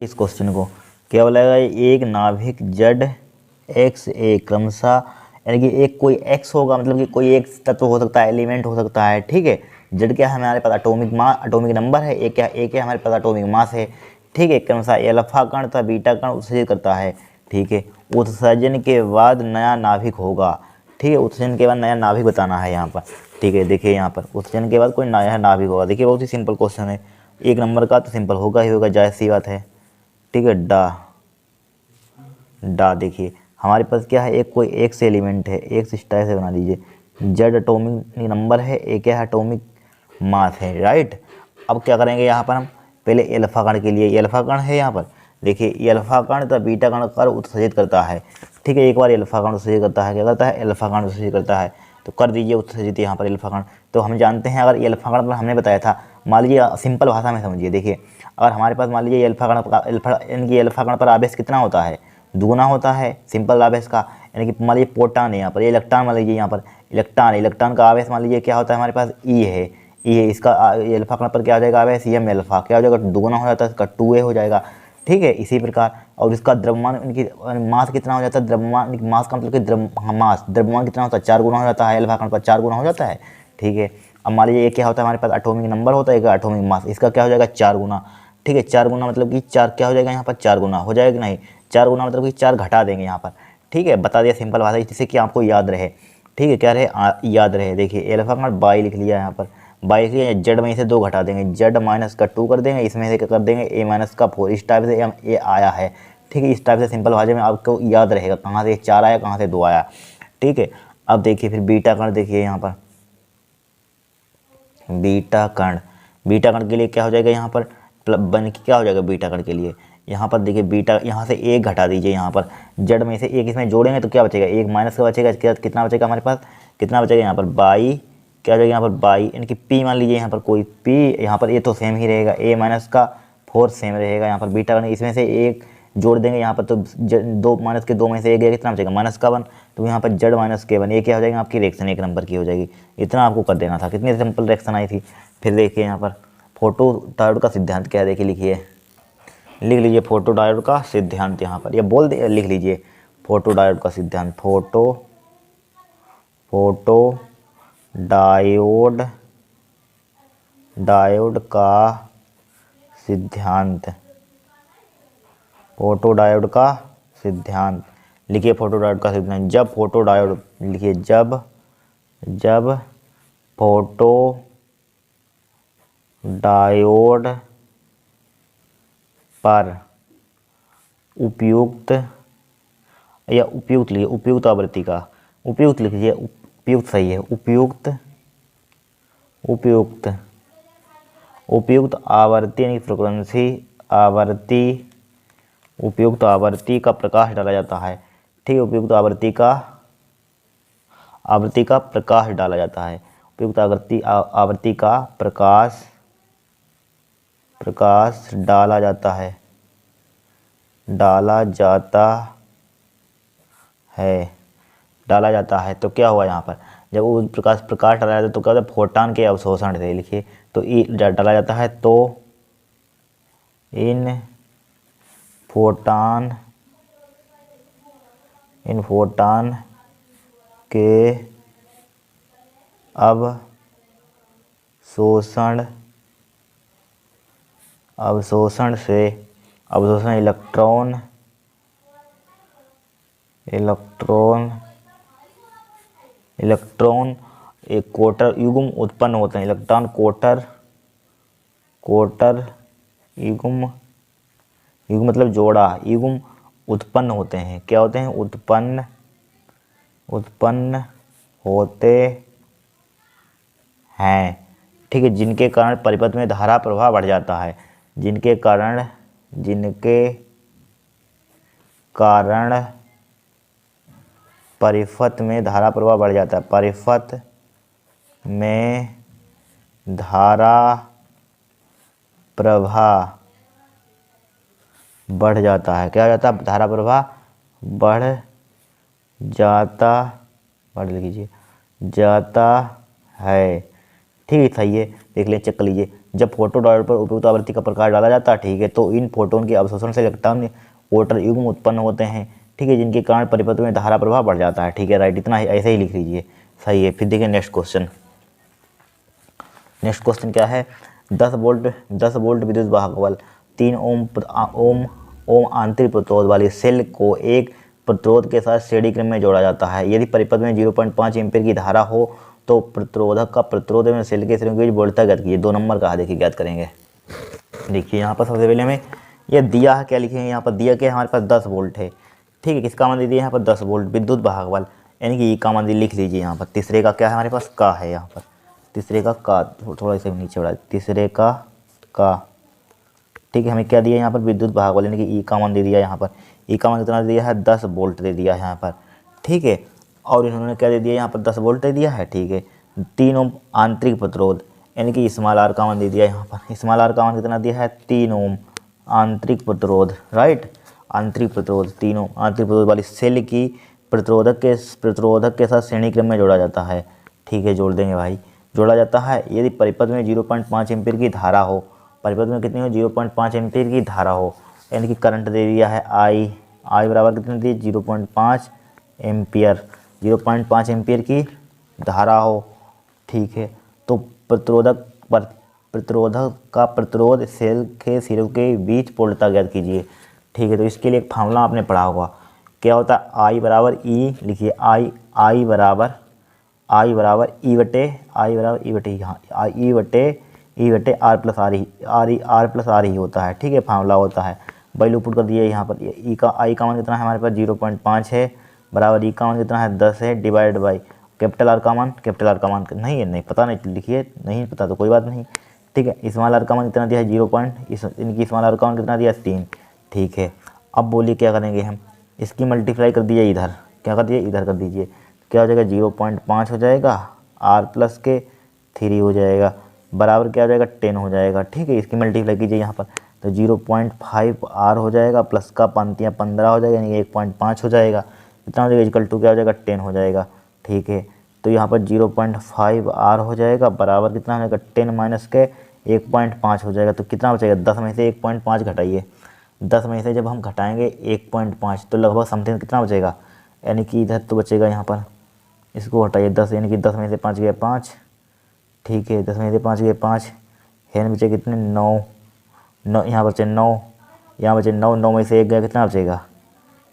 इस क्वेश्चन को क्या बोलेगा, एक नाभिक जड एक्स ए क्रमशः, यानी कि एक कोई एक्स होगा, मतलब कि कोई एक तत्व हो सकता है, एलिमेंट हो सकता है, ठीक है। जड क्या है हमारे पास अटोमिक नंबर है, एक क्या हमारे पास अटोमिक मास है, ठीक है। क्रमशः अल्फा कण तथा बीटा कण उत्सर्जित करता है, ठीक है। उत्सर्जन के बाद नया नाभिक होगा, ठीक है। उत्सर्जन के बाद नया नाभिक बताना है यहाँ पर, ठीक है। देखिए यहाँ पर उत्सर्जन के बाद कोई नया नाभिक होगा। देखिए बहुत ही सिंपल क्वेश्चन है, एक नंबर का तो सिंपल होगा ही होगा, जायज़ सी बात है, ठीक है। डा देखिए हमारे पास क्या है, एक कोई एक से एलिमेंट है, एक इस टाइप से बना दीजिए। जेड अटोमिक नंबर है, एक क्या है अटोमिक मास है, राइट। अब क्या करेंगे यहाँ पर हम, पहले एल्फा कण के लिए, एल्फा कण है यहाँ पर, देखिए एल्फा कण तो बीटा कण कर उत्सर्जित करता है, ठीक है। एक बार एल्फा कण उत्सर्जित करता है, क्या करता है एल्फा कण उत्सर्जित करता है, तो कर दीजिए उत्सर्जित यहाँ पर एल्फा कण। तो हम जानते हैं अगर एल्फा कण पर हमने बताया था, मान लीजिए सिंपल भाषा में समझिए, देखिए अगर हमारे पास मान लीजिए एल्फा कण पर आवेश कितना होता है, दुगुना होता है सिंपल आवेश का, यानी कि मान लीजिए प्रोटॉन है यहाँ पर, इलेक्ट्रॉन मान लीजिए यहाँ पर इलेक्ट्रॉन का आवेश मान लीजिए क्या होता है हमारे पास ई है, इसका एल्फा कण पर क्या हो जाएगा आवेश एम एल्फा, क्या हो जाएगा दुगुना हो जाता है, इसका 2a हो जाएगा, ठीक है। इसी प्रकार और इसका द्रव्यमान इनकी मास कितना हो जाता है, द्रव्यमान मास का मतलब कि द्रव्यमान कितना होता है, 4 गुना हो जाता है, एल्फा कण पर 4 गुना हो जाता है, ठीक है। अब मान लीजिए ये क्या होता है हमारे पास अटोमिक नंबर होता है, एक अटोमिक मास, इसका क्या हो जाएगा 4 गुना, ठीक है। 4 गुना मतलब कि 4 क्या हो जाएगा यहाँ पर 4 गुना हो जाएगा, नहीं 4 गुना मतलब कि 4 घटा देंगे यहाँ पर, ठीक है। बता दिया सिंपल भाषा जिससे कि आपको याद रहे, ठीक है। क्या रहे याद रहे, देखिए एल्फा कण बाई लिख लिया यहाँ पर, बाई लिख लिया, जेड में से 2 घटा देंगे, जेड माइनस का 2 कर देंगे, इसमें से क्या कर देंगे ए माइनस का 4, इस टाइप से ए आया है, ठीक है। इस टाइप से सिंपल भाषा में आपको याद रहेगा कहाँ से 4 आया कहाँ से 2 आया, ठीक है। अब देखिए फिर बीटा कण, देखिए यहाँ पर बीटा कण के लिए क्या हो जाएगा यहाँ पर बन के क्या हो जाएगा बीटा कण के लिए, यहाँ पर देखिए बीटा यहाँ से एक घटा दीजिए, यहाँ पर जड़ में से एक इसमें जोड़ेंगे तो क्या बचेगा, एक माइनस का बचेगा, इसके बाद कितना बचेगा हमारे पास, कितना बचेगा यहाँ पर बाई, क्या हो जाएगा यहाँ पर बाई, यानी कि पी मान लीजिए यहाँ पर कोई पी, यहाँ पर ए तो सेम ही रहेगा, ए माइनस का 4 सेम रहेगा, यहाँ पर बीटा कण इसमें से एक जोड़ देंगे यहाँ पर, तो 2 माइनस के 2 में से एक गया, कितना बचेगा माइनस का 1, तो यहाँ पर जेड माइनस के 1, ये क्या हो जाएगा आपकी रिएक्शन एक नंबर की हो जाएगी। इतना आपको कर देना था, कितनी सिंपल रिएक्शन आई थी। फिर देखिए यहाँ पर फोटो डायोड का सिद्धांत क्या है, देखिए लिख लीजिए फोटो डायोड का सिद्धांत, यहाँ पर या लिख लीजिए फोटो डायोड का सिद्धांत, फोटो डायोड का सिद्धांत, फोटो डायोड का सिद्धांत लिखिए। फोटो डायोड का सिद्धांत, जब फोटो डायोड लिखिए, जब फोटो डायोड पर उपयुक्त लिखिए, उपयुक्त आवृत्ति का, उपयुक्त लिखिए, उपयुक्त सही है, उपयुक्त आवर्ती यानी फ्रिक्वेंसी उपयुक्त आवर्ती का प्रकाश डाला जाता है, ठीक है। उपयुक्त आवृत्ति का प्रकाश डाला जाता है, उपयुक्त आवृत्ति का प्रकाश डाला जाता है, तो क्या हुआ यहाँ पर, जब वो प्रकाश डाला जाता है तो क्या होता है, फोटॉन के अवशोषण से, लिखिए तो ई डाला जाता है, तो इन फोटॉन के अवशोषण से इलेक्ट्रॉन एक कोटर युग्म उत्पन्न होते हैं, इलेक्ट्रॉन कोटर युग्म मतलब जोड़ा, युग्म उत्पन्न होते हैं, क्या होते हैं उत्पन्न होते हैं, ठीक है। जिनके कारण परिपथ में धारा प्रवाह बढ़ जाता है, जिनके कारण परिपथ में धारा प्रवाह बढ़ जाता है, परिपथ में धारा प्रवाह बढ़ जाता है, क्या हो जाता है धारा प्रवाह बढ़ लीजिए जाता है, ठीक है। सही है, देख लीजिए चेक कर लीजिए, जब फोटो डायोड पर उपयुक्त आवृत्ति का प्रकाश डाला जाता है, ठीक है, तो इन फोटोन के अवशोषण से इलेक्ट्रॉन वोटर युग्म उत्पन्न होते हैं, ठीक है, जिनके कारण परिपथ में धारा प्रवाह बढ़ जाता है, ठीक है, राइट, इतना ही ऐसे ही लिख लीजिए, सही है। फिर देखिए नेक्स्ट क्वेश्चन क्या है, 10 वोल्ट विद्युत वाहक बल 3 ओम आंतरिक प्रतिरोध वाली सेल को एक प्रतिरोध के साथ श्रेणी क्रम में जोड़ा जाता है। यदि परिपथ में 0.5 एम्पीयर की धारा हो तो प्रतिरोधक का प्रतिरोध में सेल के श्रेणी के बीच वोल्टता ज्ञात कीजिए। 2 नंबर का देखिए ज्ञात करेंगे। देखिए यहाँ पर सबसे पहले हमें यह दिया है, क्या लिखे हैं यहाँ पर, दिया के हमारे पास 10 वोल्ट है, ठीक है, किसका मान दिया यहाँ पर 10 वोल्ट विद्युत वाहक बल, यानी कि ई का मान लिख लीजिए यहाँ पर। तीसरे का क्या है हमारे पास, का है यहाँ पर, तीसरे का थोड़ा सा नीचे बढ़ा, तीसरे का, ठीक है, हमें क्या दिया यहाँ पर विद्युत वाहक बल, यानी कि ई का मान दे दिया यहाँ पर। ई का मान कितना दे दिया है, 10 वोल्ट दे दिया है यहाँ पर, ठीक है, और इन्होंने क्या दे दिया यहाँ पर 10 वोल्ट दे दिया है, ठीक है। 3 ओम आंतरिक प्रतिरोध, यानी कि स्मॉल आर का मान दे दिया यहाँ पर। स्मॉल आर का मान कितना दिया है, 3 ओम आंतरिक प्रतिरोध, राइट, आंतरिक प्रतिरोध 3 ओम आंतरिक प्रतिरोध वाली सेल की प्रतिरोधक के साथ श्रेणी क्रम में जोड़ा जाता है, ठीक है, जोड़ देंगे भाई, जोड़ा जाता है। यदि परिपथ में 0.5 एम्पीयर की धारा हो, परिपथ में कितनी हो, 0.5 एम्पीयर की धारा हो, यानी कि करंट दे दिया है आई बराबर कितनी दी, 0.5 एम्पियर, 0.5 एम्पियर की धारा हो, ठीक है, तो प्रतिरोधक का प्रतिरोध सेल के सिरों के बीच वोल्टता ज्ञात कीजिए, ठीक है। तो इसके लिए एक फार्मूला आपने पढ़ा होगा, क्या होता है, आई बराबर ई, लिखिए आई बराबर ई बटे यहाँ ई बटे आर प्लस आर ही होता है, ठीक है, फार्मूला होता है। वैल्यू पुट कर दिए यहाँ पर, आई का मान कितना है हमारे पास 0.5 है, बराबर ई का मान कितना है 10 है, डिवाइड बाई कैपिटल आर का मान नहीं है, नहीं पता, नहीं लिखिए, नहीं पता तो कोई बात नहीं, ठीक है। स्मॉल आर का मान कितना दिया है 0. इनकी स्मॉल आर का मान कितना दिया है 3, ठीक है। अब बोलिए क्या करेंगे हम, इसकी मल्टीप्लाई कर दीजिए इधर, क्या कर दिए इधर कर दीजिए, क्या हो जाएगा 0.5 हो जाएगा, आर प्लस के 3 हो जाएगा, बराबर क्या हो जाएगा 10 हो जाएगा, ठीक है। इसकी मल्टीप्लाई कीजिए यहाँ पर, तो 0.5 आर हो जाएगा, प्लस का 15 हो जाएगा, यानी 1.5 हो जाएगा, कितना हो जाएगा इक्वल टू क्या हो जाएगा 10 हो जाएगा, ठीक है। तो यहाँ पर 0.5 आर हो जाएगा, बराबर कितना हो जाएगा 10 माइनस के 1.5 हो जाएगा, तो कितना बचेगा, 10 में से 1.5 घटाइए, 10 में से जब हम घटाएंगे 1.5 तो लगभग समथिंग कितना बचेगा, यानी कि इधर तो बचेगा यहाँ पर, इसको हटाइए 10, यानी कि 10 में से 5 गया 5, ठीक है, 10 में से 5 गया 5, है बचे कितने 9, यहाँ बचे 9, यहाँ बचे 9 में से 1 गया, कितना बचेगा,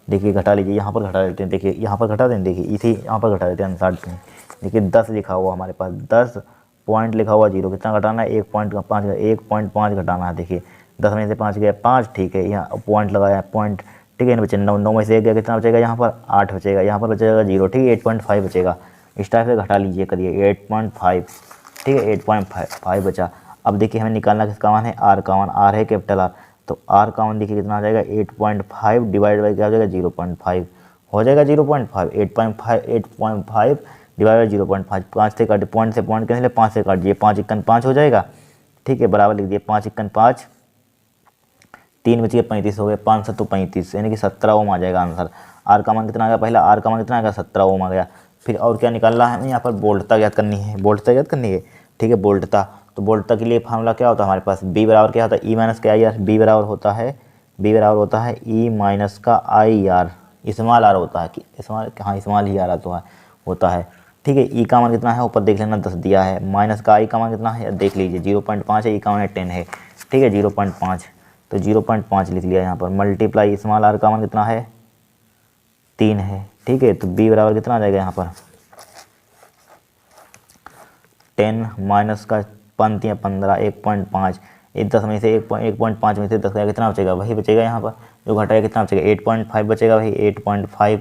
देखिए घटा लीजिए, यहाँ पर घटा देते हैं, देखिए यहाँ पर घटा दें, देखिए इसी यहाँ पर घटा देते हैं अनुसार में, देखिए 10 लिखा हुआ हमारे पास, 10 पॉइंट लिखा हुआ 0, कितना घटाना है 1.5 घटाना है, देखिए 10 में से 5 गया 5, ठीक है, यहाँ पॉइंट लगाया पॉइंट, ठीक है, बचे 9 में से 1 गया, कितना बचेगा यहाँ पर 8 बचेगा, यहाँ पर बचेगा 0, ठीक है, 8.5 बचेगा, इस टाइप से घटा लीजिए, करिए 8.5, ठीक है, 8.5 बचा। अब देखिए हमें निकालना किसका मान है, आर का मान, आर है कैपिटल आर, तो आर का मान देखिए कितना आ जाएगा 8.5 डिवाइड बाई क्या हो जाएगा 0.5 हो जाएगा, 0.5 8.5 डिवाइड बाई 0.5, 5 से काट, पॉइंट से पॉइंट कैंसिल, 5 से काट दिए, 5 × 5 हो जाएगा, ठीक है, बराबर लिख दिए 5 × 5, 3 बच गए 35 हो गए, 5 7 35, यानी कि 17 ओम आ जाएगा आंसर। आर का मान कितना आ गया, पहला आर का मान कितना आ गया 17 ओम आ गया। फिर और क्या निकालना है हमें, यहाँ पर वोल्टता ज्ञात करनी है, ठीक है, वोल्टता, तो वोल्टता के लिए फार्मूला क्या होता है हमारे पास, बी बराबर क्या होता है ई माइनस का आई आर, बी बराबर होता है ई माइनस का आई आर, स्मॉल आर होता है कि स्मॉल, हाँ स्मॉल ही आर होता है, ठीक है। ई का मान कितना है ऊपर देख लेना 10 दिया है, माइनस का आई का मान कितना है देख लीजिए 0.5 है, ई का मान 10 है, ठीक है 0.5, तो 0.5 लिख लिया यहाँ पर, मल्टीप्लाई स्मॉल आर का मान कितना है 3 है, ठीक है, तो बी बराबर कितना आ जाएगा यहाँ पर 10 माइनस का 5 या 15, 1.5, 10 में से 1.5 में से 10 का कितना बचेगा, वही बचेगा यहाँ पर जो घटाया, कितना बचेगा 8.5 बचेगा, वही 8.5,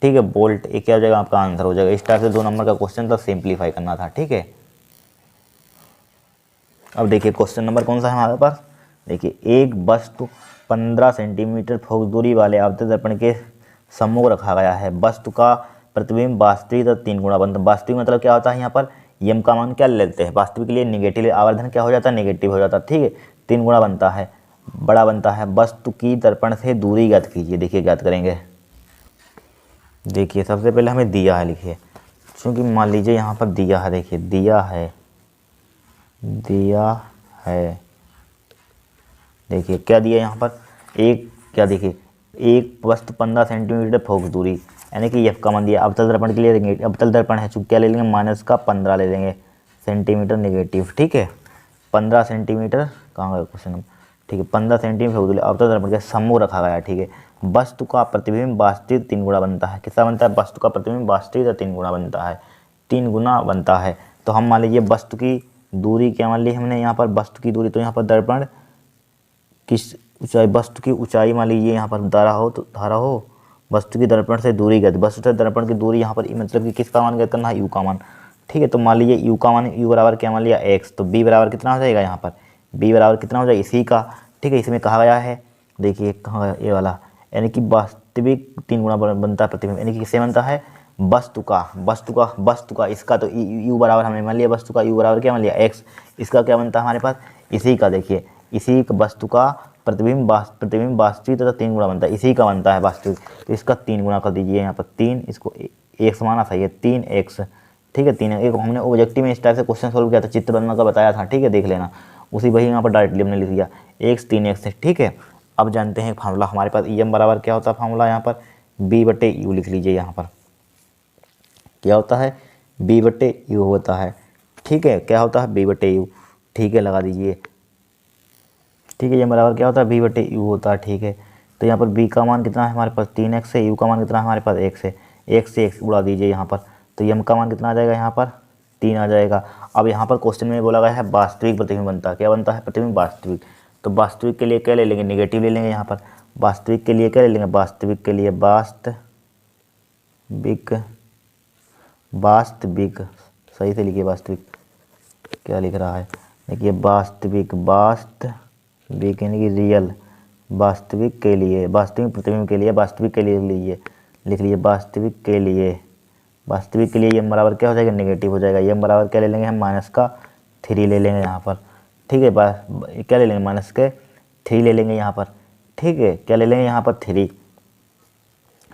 ठीक है, वोल्ट, ये क्या हो जाएगा आपका आंसर हो जाएगा। इस टाइप से 2 नंबर का क्वेश्चन था, सिंप्लीफाई करना था, ठीक है। अब देखिए क्वेश्चन नंबर कौन सा है हमारे पास, देखिए एक वस्तु 15 सेंटीमीटर फोकस दूरी वाले आपतन दर्पण के सम्मुख रखा गया है, वस्तु का प्रतिबिंब वास्तविक 3 गुना बनता है। वास्तविक मतलब क्या होता है, यहाँ पर यम का मान क्या लेते हैं, वास्तविक के लिए निगेटिव, आवर्धन क्या हो जाता है नेगेटिव हो जाता है, ठीक है, 3 गुना बनता है, बड़ा बनता है। वस्तु की दर्पण से दूरी ज्ञात कीजिए, देखिए ज्ञात करेंगे। देखिए सबसे पहले हमें दिया है, लिखिए, क्योंकि मान लीजिए यहाँ पर दिया है, देखिए दिया है। देखिए क्या दिया यहाँ पर, एक क्या देखिए, एक वस्तु 15 सेंटीमीटर फोकस दूरी, यानी कि एफ का मान दिया। अवतल दर्पण के लिए लेंगे, अवतल दर्पण है चूँकि क्या ले लेंगे, माइनस का 15 ले लेंगे सेंटीमीटर नेगेटिव, ठीक है। 15 सेंटीमीटर कहाँ गया क्वेश्चन, ठीक है। 15 सेंटीमीटर फोकस दूरी अवतल दर्पण के सम्मुख रखा गया, ठीक है। वस्तु का प्रतिबिंब वास्तविक 3 गुना बनता है। कितना बनता है, वस्तु का प्रतिबिंब वास्तविक 3 गुना बनता है, 3 गुना बनता है। तो हम मान लीजिए वस्तु की दूरी क्या मान ली हमने यहाँ पर, वस्तु की दूरी, तो यहाँ पर दर्पण किस ऊंचाई, वस्तु की ऊंचाई मान लीजिए यहाँ पर धारा हो, तो धारा हो, वस्तु की दर्पण से दूरी ज्ञात, वस्तु से दर्पण की दूरी यहाँ पर मतलब कि किसका मान ज्ञात करना है, यू का मान, ठीक है। तो मान लीजिए यू का मान, यू बराबर क्या मान लिया एक्स, तो बी बराबर कितना हो जाएगा यहाँ पर, बी बराबर कितना हो जाएगा इसी का, ठीक है। इसमें कहा गया है, देखिए कहाँ गया ये वाला, यानी कि वास्तविक 3 गुना बनता है प्रतिबिंब, यानी कि किससे बनता है, वस्तु का इसका, तो यू बराबर हमने मान लिया वस्तु का, यू बराबर क्या मान लिया एक्स, इसका क्या बनता है हमारे पास, इसी का, देखिए इसी वस्तु का प्रतिबिंब वास्तविक तथा 3 गुना बनता है, इसी का बनता है वास्तविक, तो इसका 3 गुना कर दीजिए यहाँ पर 3, इसको एक्स माना सही है 3x, ठीक है। 3 एक हमने ऑब्जेक्टिव में इस टाइप से क्वेश्चन सोल्व किया था, चित्र बनना का बताया था, ठीक है, देख लेना, उसी वही यहाँ पर डायरेक्टली हमने लिख दिया x 3x है, ठीक है। अब जानते हैं फार्मूला हमारे पास ई एम बराबर क्या होता है, फार्मूला यहाँ पर b/u लिख लीजिए, यहाँ पर क्या होता है, b/u होता है, ठीक है। क्या होता है b/u, ठीक है, लगा दीजिए, ठीक है। ये बराबर क्या होता है b/u होता है, ठीक है। तो यहाँ पर b का मान कितना है हमारे पास 3x है, u का मान कितना है हमारे पास x है, x से x उड़ा दीजिए यहाँ पर, तो m का मान कितना आ जाएगा यहाँ पर 3 आ जाएगा। अब यहाँ पर क्वेश्चन में बोला गया है वास्तविक प्रतिबिंब बनता है, क्या बनता है प्रतिबिंब वास्तविक, तो वास्तविक के लिए क्या ले लेंगे, नेगेटिव ले लेंगे यहाँ पर, वास्तविक के लिए क्या ले लेंगे, वास्तविक के लिए वास्तविक सही से लिखिए, वास्तविक क्या लिख रहा है, देखिए वास्तविक यानी कि रियल, वास्तविक के लिए, वास्तविक प्रतिबिंब के लिए, वास्तविक के लिए लीजिए, लिख लीजिए वास्तविक के लिए ये बराबर क्या हो जाएगा, नेगेटिव हो जाएगा। ये बराबर क्या ले लेंगे हम, -3 ले लेंगे यहाँ पर, ठीक है। क्या ले लेंगे, -3 ले लेंगे यहाँ पर, ठीक है। क्या ले लेंगे यहाँ पर 3,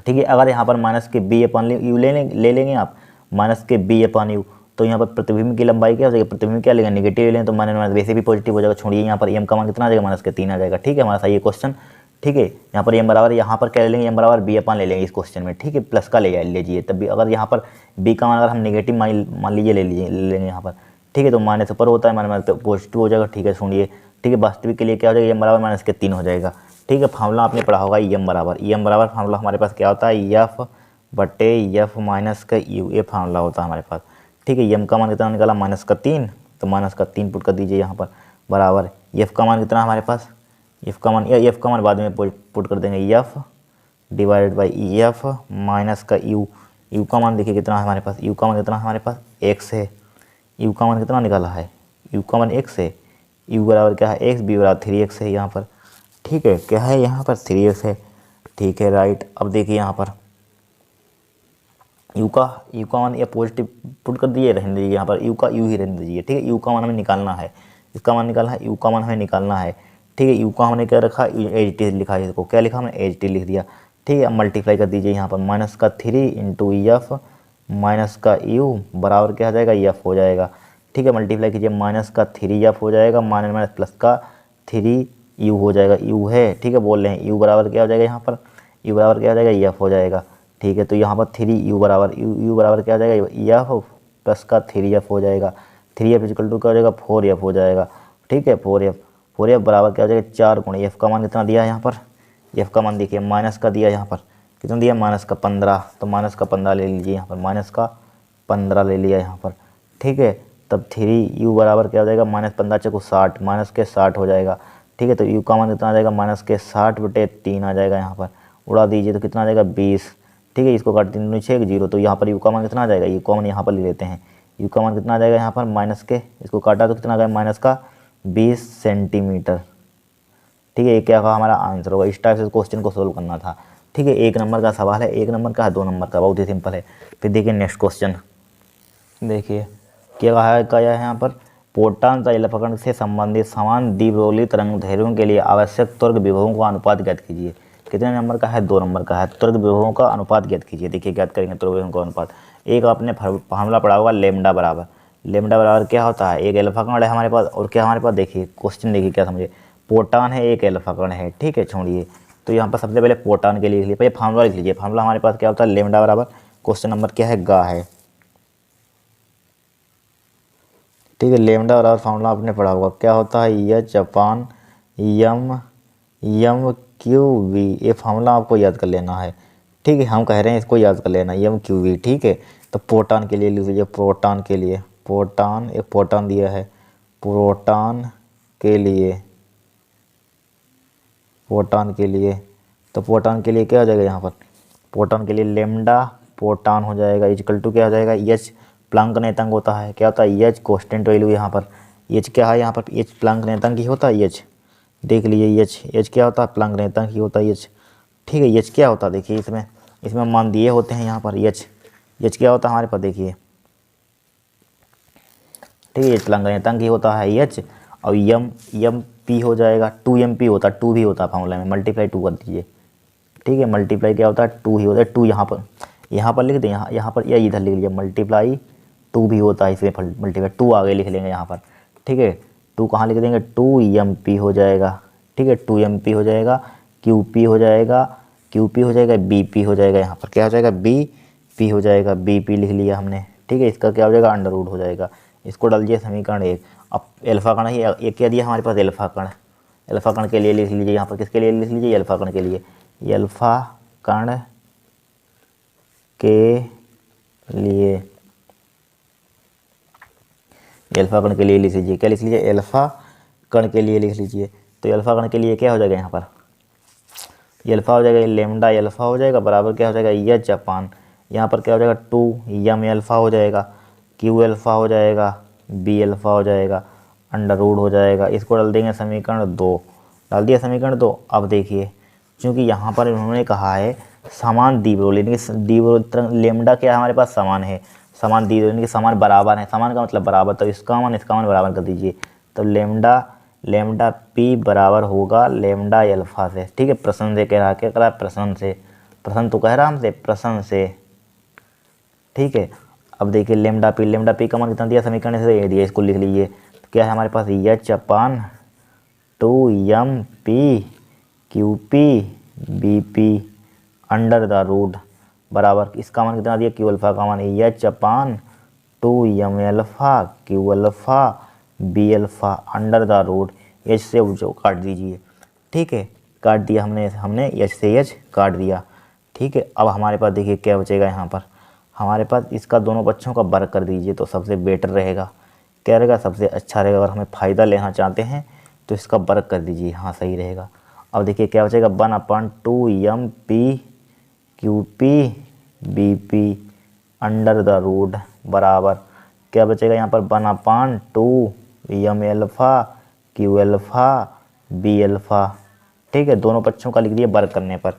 ठीक है। अगर यहाँ पर -b/u ले लेंगे आप, -b/u, तो यहाँ पर प्रतिबिंब की लंबाई क्या हो जाएगी, प्रतिबिंब क्या लेंगे, नेगेटिव ले लें तो माइनस वैसे भी पॉजिटिव हो जाएगा, छोड़िए यहाँ पर एम का मान कितना आ जाएगा, -3 आ जाएगा, ठीक है। हमारा सही है क्वेश्चन, ठीक है। यहाँ पर एम बराबर, यहाँ पर क्या ले लेंगे, एम बराबर b/, ले लेंगे इस क्वेश्चन में, ठीक है, प्लस का ले लीजिए, तब भी अगर यहाँ पर b का मान अगर हम नेगेटिव मान लीजिए ले लेंगे यहाँ पर, ठीक है, तो माइनस ऊपर होता है, माइनस पॉजिटिव हो जाएगा, ठीक है, छोड़िए, ठीक है। वास्तविक के लिए क्या हो जाएगा, एम बराबर -3 हो जाएगा, ठीक है। फार्मूला आपने पढ़ा होगा एम बराबर फार्मूला हमारे पास क्या होता है, F/F -u, ये फार्मूला होता है हमारे पास, ठीक है। एम का मान कितना निकाला, -3, तो -3 पुट कर दीजिए यहाँ पर, बराबर एफ का मान कितना हमारे पास, एफ का मान बाद में पुट कर देंगे, F/Ef -u का मान देखिए कितना है हमारे पास, u का मान कितना है हमारे पास x है, u का मान कितना निकाला है, u का मान x है, u बराबर क्या है x, b बराबर 3x है यहाँ पर, ठीक है। क्या है यहाँ पर 3x है, ठीक है, राइट। अब देखिए यहाँ पर u का मान या पॉजिटिव पुट कर दिए, रहने दीजिए यहाँ पर, u ही रहने दीजिए, ठीक है। u का मान हमें निकालना है, इसका मान निकालना है, u का मान हमें निकालना है, ठीक है। u का हमने क्या रखा, एच टी लिखा है, इसको क्या लिखा हमने, एच टी लिख दिया, ठीक है। अब मल्टीप्लाई कर दीजिए यहाँ पर, -3 इंटू एफ -u बराबर क्या हो जाएगा, एफ हो जाएगा, ठीक है। मल्टीप्लाई कीजिए, -3f हो जाएगा, +3u हो जाएगा, u है, ठीक है, बोल रहे हैं u बराबर क्या हो जाएगा यहाँ पर, u बराबर क्या हो जाएगा, एफ हो जाएगा, ठीक है। तो यहाँ पर 3u बराबर क्या हो जाएगा, एफ +3f हो जाएगा, 3f इक्वल टू क्या हो जाएगा, 4f हो जाएगा, ठीक है। 4f बराबर क्या हो जाएगा, 4 गुणा एफ का मान कितना दिया है यहाँ पर, एफ का मान देखिए माइनस का दिया यहाँ पर, कितना दिया, -15, तो -15 ले लीजिए यहाँ पर, -15 ले लिया यहाँ पर, ठीक है। तब 3u बराबर क्या हो जाएगा, -15 × 60, -60 हो जाएगा, ठीक है। तो u का मान कितना आ जाएगा, -60/3 आ जाएगा यहाँ पर, उड़ा दीजिए तो कितना आ जाएगा 20, ठीक है। इसको काट देंगे 6 0, तो यहाँ पर u का मान कितना आ जाएगा, u का मान यहाँ पर ले लेते हैं, u का मान कितना आ जाएगा यहाँ पर इसको काटा तो कितना आ गया, -20 सेंटीमीटर, ठीक है। ये क्या कहा हमारा आंसर होगा। इस टाइप से क्वेश्चन को सोल्व करना था, ठीक है। 1 नंबर का सवाल है, 1 नंबर का है, 2 नंबर का, बहुत ही सिंपल है। फिर देखिए नेक्स्ट क्वेश्चन, देखिए क्या कहा है यहाँ पर, पोटान तथा जलपकड़ से संबंधित समान द्विध्रुवीय तरंग दैर्घ्यों के लिए आवश्यक त्वरक विभवों का अनुपात ज्ञात कीजिए। कितने नंबर का है, 2 नंबर का है। त्वरक विभवों का अनुपात ज्ञात कीजिए। देखिए ज्ञात करेंगे त्वरक विभवों का अनुपात, एक आपने फार्मूला पढ़ा होगा लैम्डा बराबर, लेमडा बराबर क्या होता है, एक अल्फा कण है हमारे पास, और क्या हमारे पास देखिए क्वेश्चन देखिए क्या समझे, प्रोटॉन है एक अल्फा कण है, ठीक है छोड़िए। तो यहाँ पर सबसे पहले प्रोटॉन के लिए लिख लीजिए, पहले फार्मूला लिख लीजिए। फार्मूला हमारे पास क्या होता है, लेमडा बराबर क्वेश्चन नंबर क्या है, गा है, ठीक है। लेमडा बराबर फार्मूला आपने पढ़ा होगा क्या होता है, H upon M M Q V, ये फार्मूला आपको याद कर लेना है, ठीक है। हम कह रहे हैं इसको याद कर लेना, यम क्यू वी, ठीक है। तो प्रोटॉन के लिए लिख लीजिए, प्रोटॉन के लिए, प्रोटॉन एक प्रोटॉन दिया है, प्रोटॉन के लिए, प्रोटॉन के लिए, तो प्रोटॉन के लिए क्या हो जाएगा यहाँ पर, प्रोटॉन के लिए लेमडा प्रोटॉन हो जाएगा इक्वल टू क्या हो जाएगा, एच प्लैंक नेतांक होता है, क्या होता है एच कांस्टेंट वैल्यू यहाँ पर, एच क्या है यहाँ पर, एच प्लैंक नेतांक ही होता है एच, देख लीजिए एच क्या होता है, प्लैंक नेतांक ही होता है एच, ठीक है। एच क्या होता है देखिए, इसमें इसमें मान दिए होते हैं यहाँ पर, एच क्या होता है हमारे पास देखिए, ठीक है, एच प्लैंक नेतांक ही होता है एच, और यम पी हो जाएगा, 2 mp होता है, 2 भी होता है फॉर्मूला में, मल्टीप्लाई 2 कर दीजिए, ठीक है। मल्टीप्लाई क्या होता है, 2 ही होता है, 2 यहाँ पर लिख दें, यहाँ पर या इधर लिख लीजिए, मल्टीप्लाई 2 भी होता है इसमें, मल्टीप्लाई 2 आगे लिख लेंगे यहाँ पर, ठीक है। 2 कहाँ लिख देंगे, 2 mp हो जाएगा, ठीक है, 2 mp हो जाएगा, qp हो जाएगा, qp हो जाएगा, bp हो जाएगा, यहाँ पर क्या हो जाएगा, bp हो जाएगा, bp लिख लिया हमने, ठीक है। इसका क्या हो जाएगा, अंडर रूट हो जाएगा। इसको डाल दिए समीकरण 1। अब अल्फा कण ही एक क्या दिया हमारे पास, अल्फा कण, अल्फा कण के लिए लिख लीजिए यहाँ पर, किसके लिए लिख लीजिए, अल्फा कण के लिए, अल्फा कण के लिए, अल्फा कण के लिए लिख लीजिए, क्या लिख लीजिए, अल्फा कण के लिए लिख लीजिए। तो अल्फा कण के लिए क्या हो जाएगा यहाँ पर, अल्फा हो जाएगा, लेमडा अल्फा हो जाएगा बराबर क्या हो जाएगा, एच अपान, यहाँ पर क्या हो जाएगा 2 यम अल्फा हो जाएगा, क्यू अल्फा हो जाएगा, बी अल्फा हो जाएगा, अंडर रूट हो जाएगा। इसको डाल देंगे समीकरण 2, डाल दिया समीकरण 2। अब देखिए चूँकि यहाँ पर उन्होंने कहा है समान द्विध्रुव, यानी कि द्विध्रुव लेमडा क्या हमारे पास समान है, समान द्विध्रुव यानी कि समान बराबर है, समान का मतलब बराबर, तो इसका मान बराबर कर दीजिए। तो लेमडा पी बराबर होगा लेमडा अल्फा से, ठीक है। प्रश्न से कह रहा, क्या कह रहा है, प्रश्न से, प्रश्न तो कह रहा हमसे प्रश्न से, ठीक है। अब देखिए लेमडा पी का मान कितना दिया, समीकरण से ये दिया, इसको लिख लीजिए। तो क्या है हमारे पास, H upon 2 mp qp bp under the root बराबर, इसका मान कितना दिया, क्यू अल्फा का मान H upon 2 alpha Q alpha B alpha under the root, H से जो काट दीजिए, ठीक है। काट दिया हमने एच से एच काट दिया, ठीक है। अब हमारे पास देखिए क्या बचेगा यहाँ पर, हमारे पास इसका दोनों बच्चों का वर्ग कर दीजिए तो सबसे बेटर रहेगा, क्या रहेगा, सबसे अच्छा रहेगा। अगर हमें फ़ायदा लेना चाहते हैं तो इसका वर्ग कर दीजिए, हाँ सही रहेगा। अब देखिए क्या बचेगा, 1/2 mp qp bp under the root बराबर क्या बचेगा यहाँ पर, 1/2 m alpha Q alpha B alpha, ठीक है। दोनों पक्षों का लिख दिए वर्ग करने पर,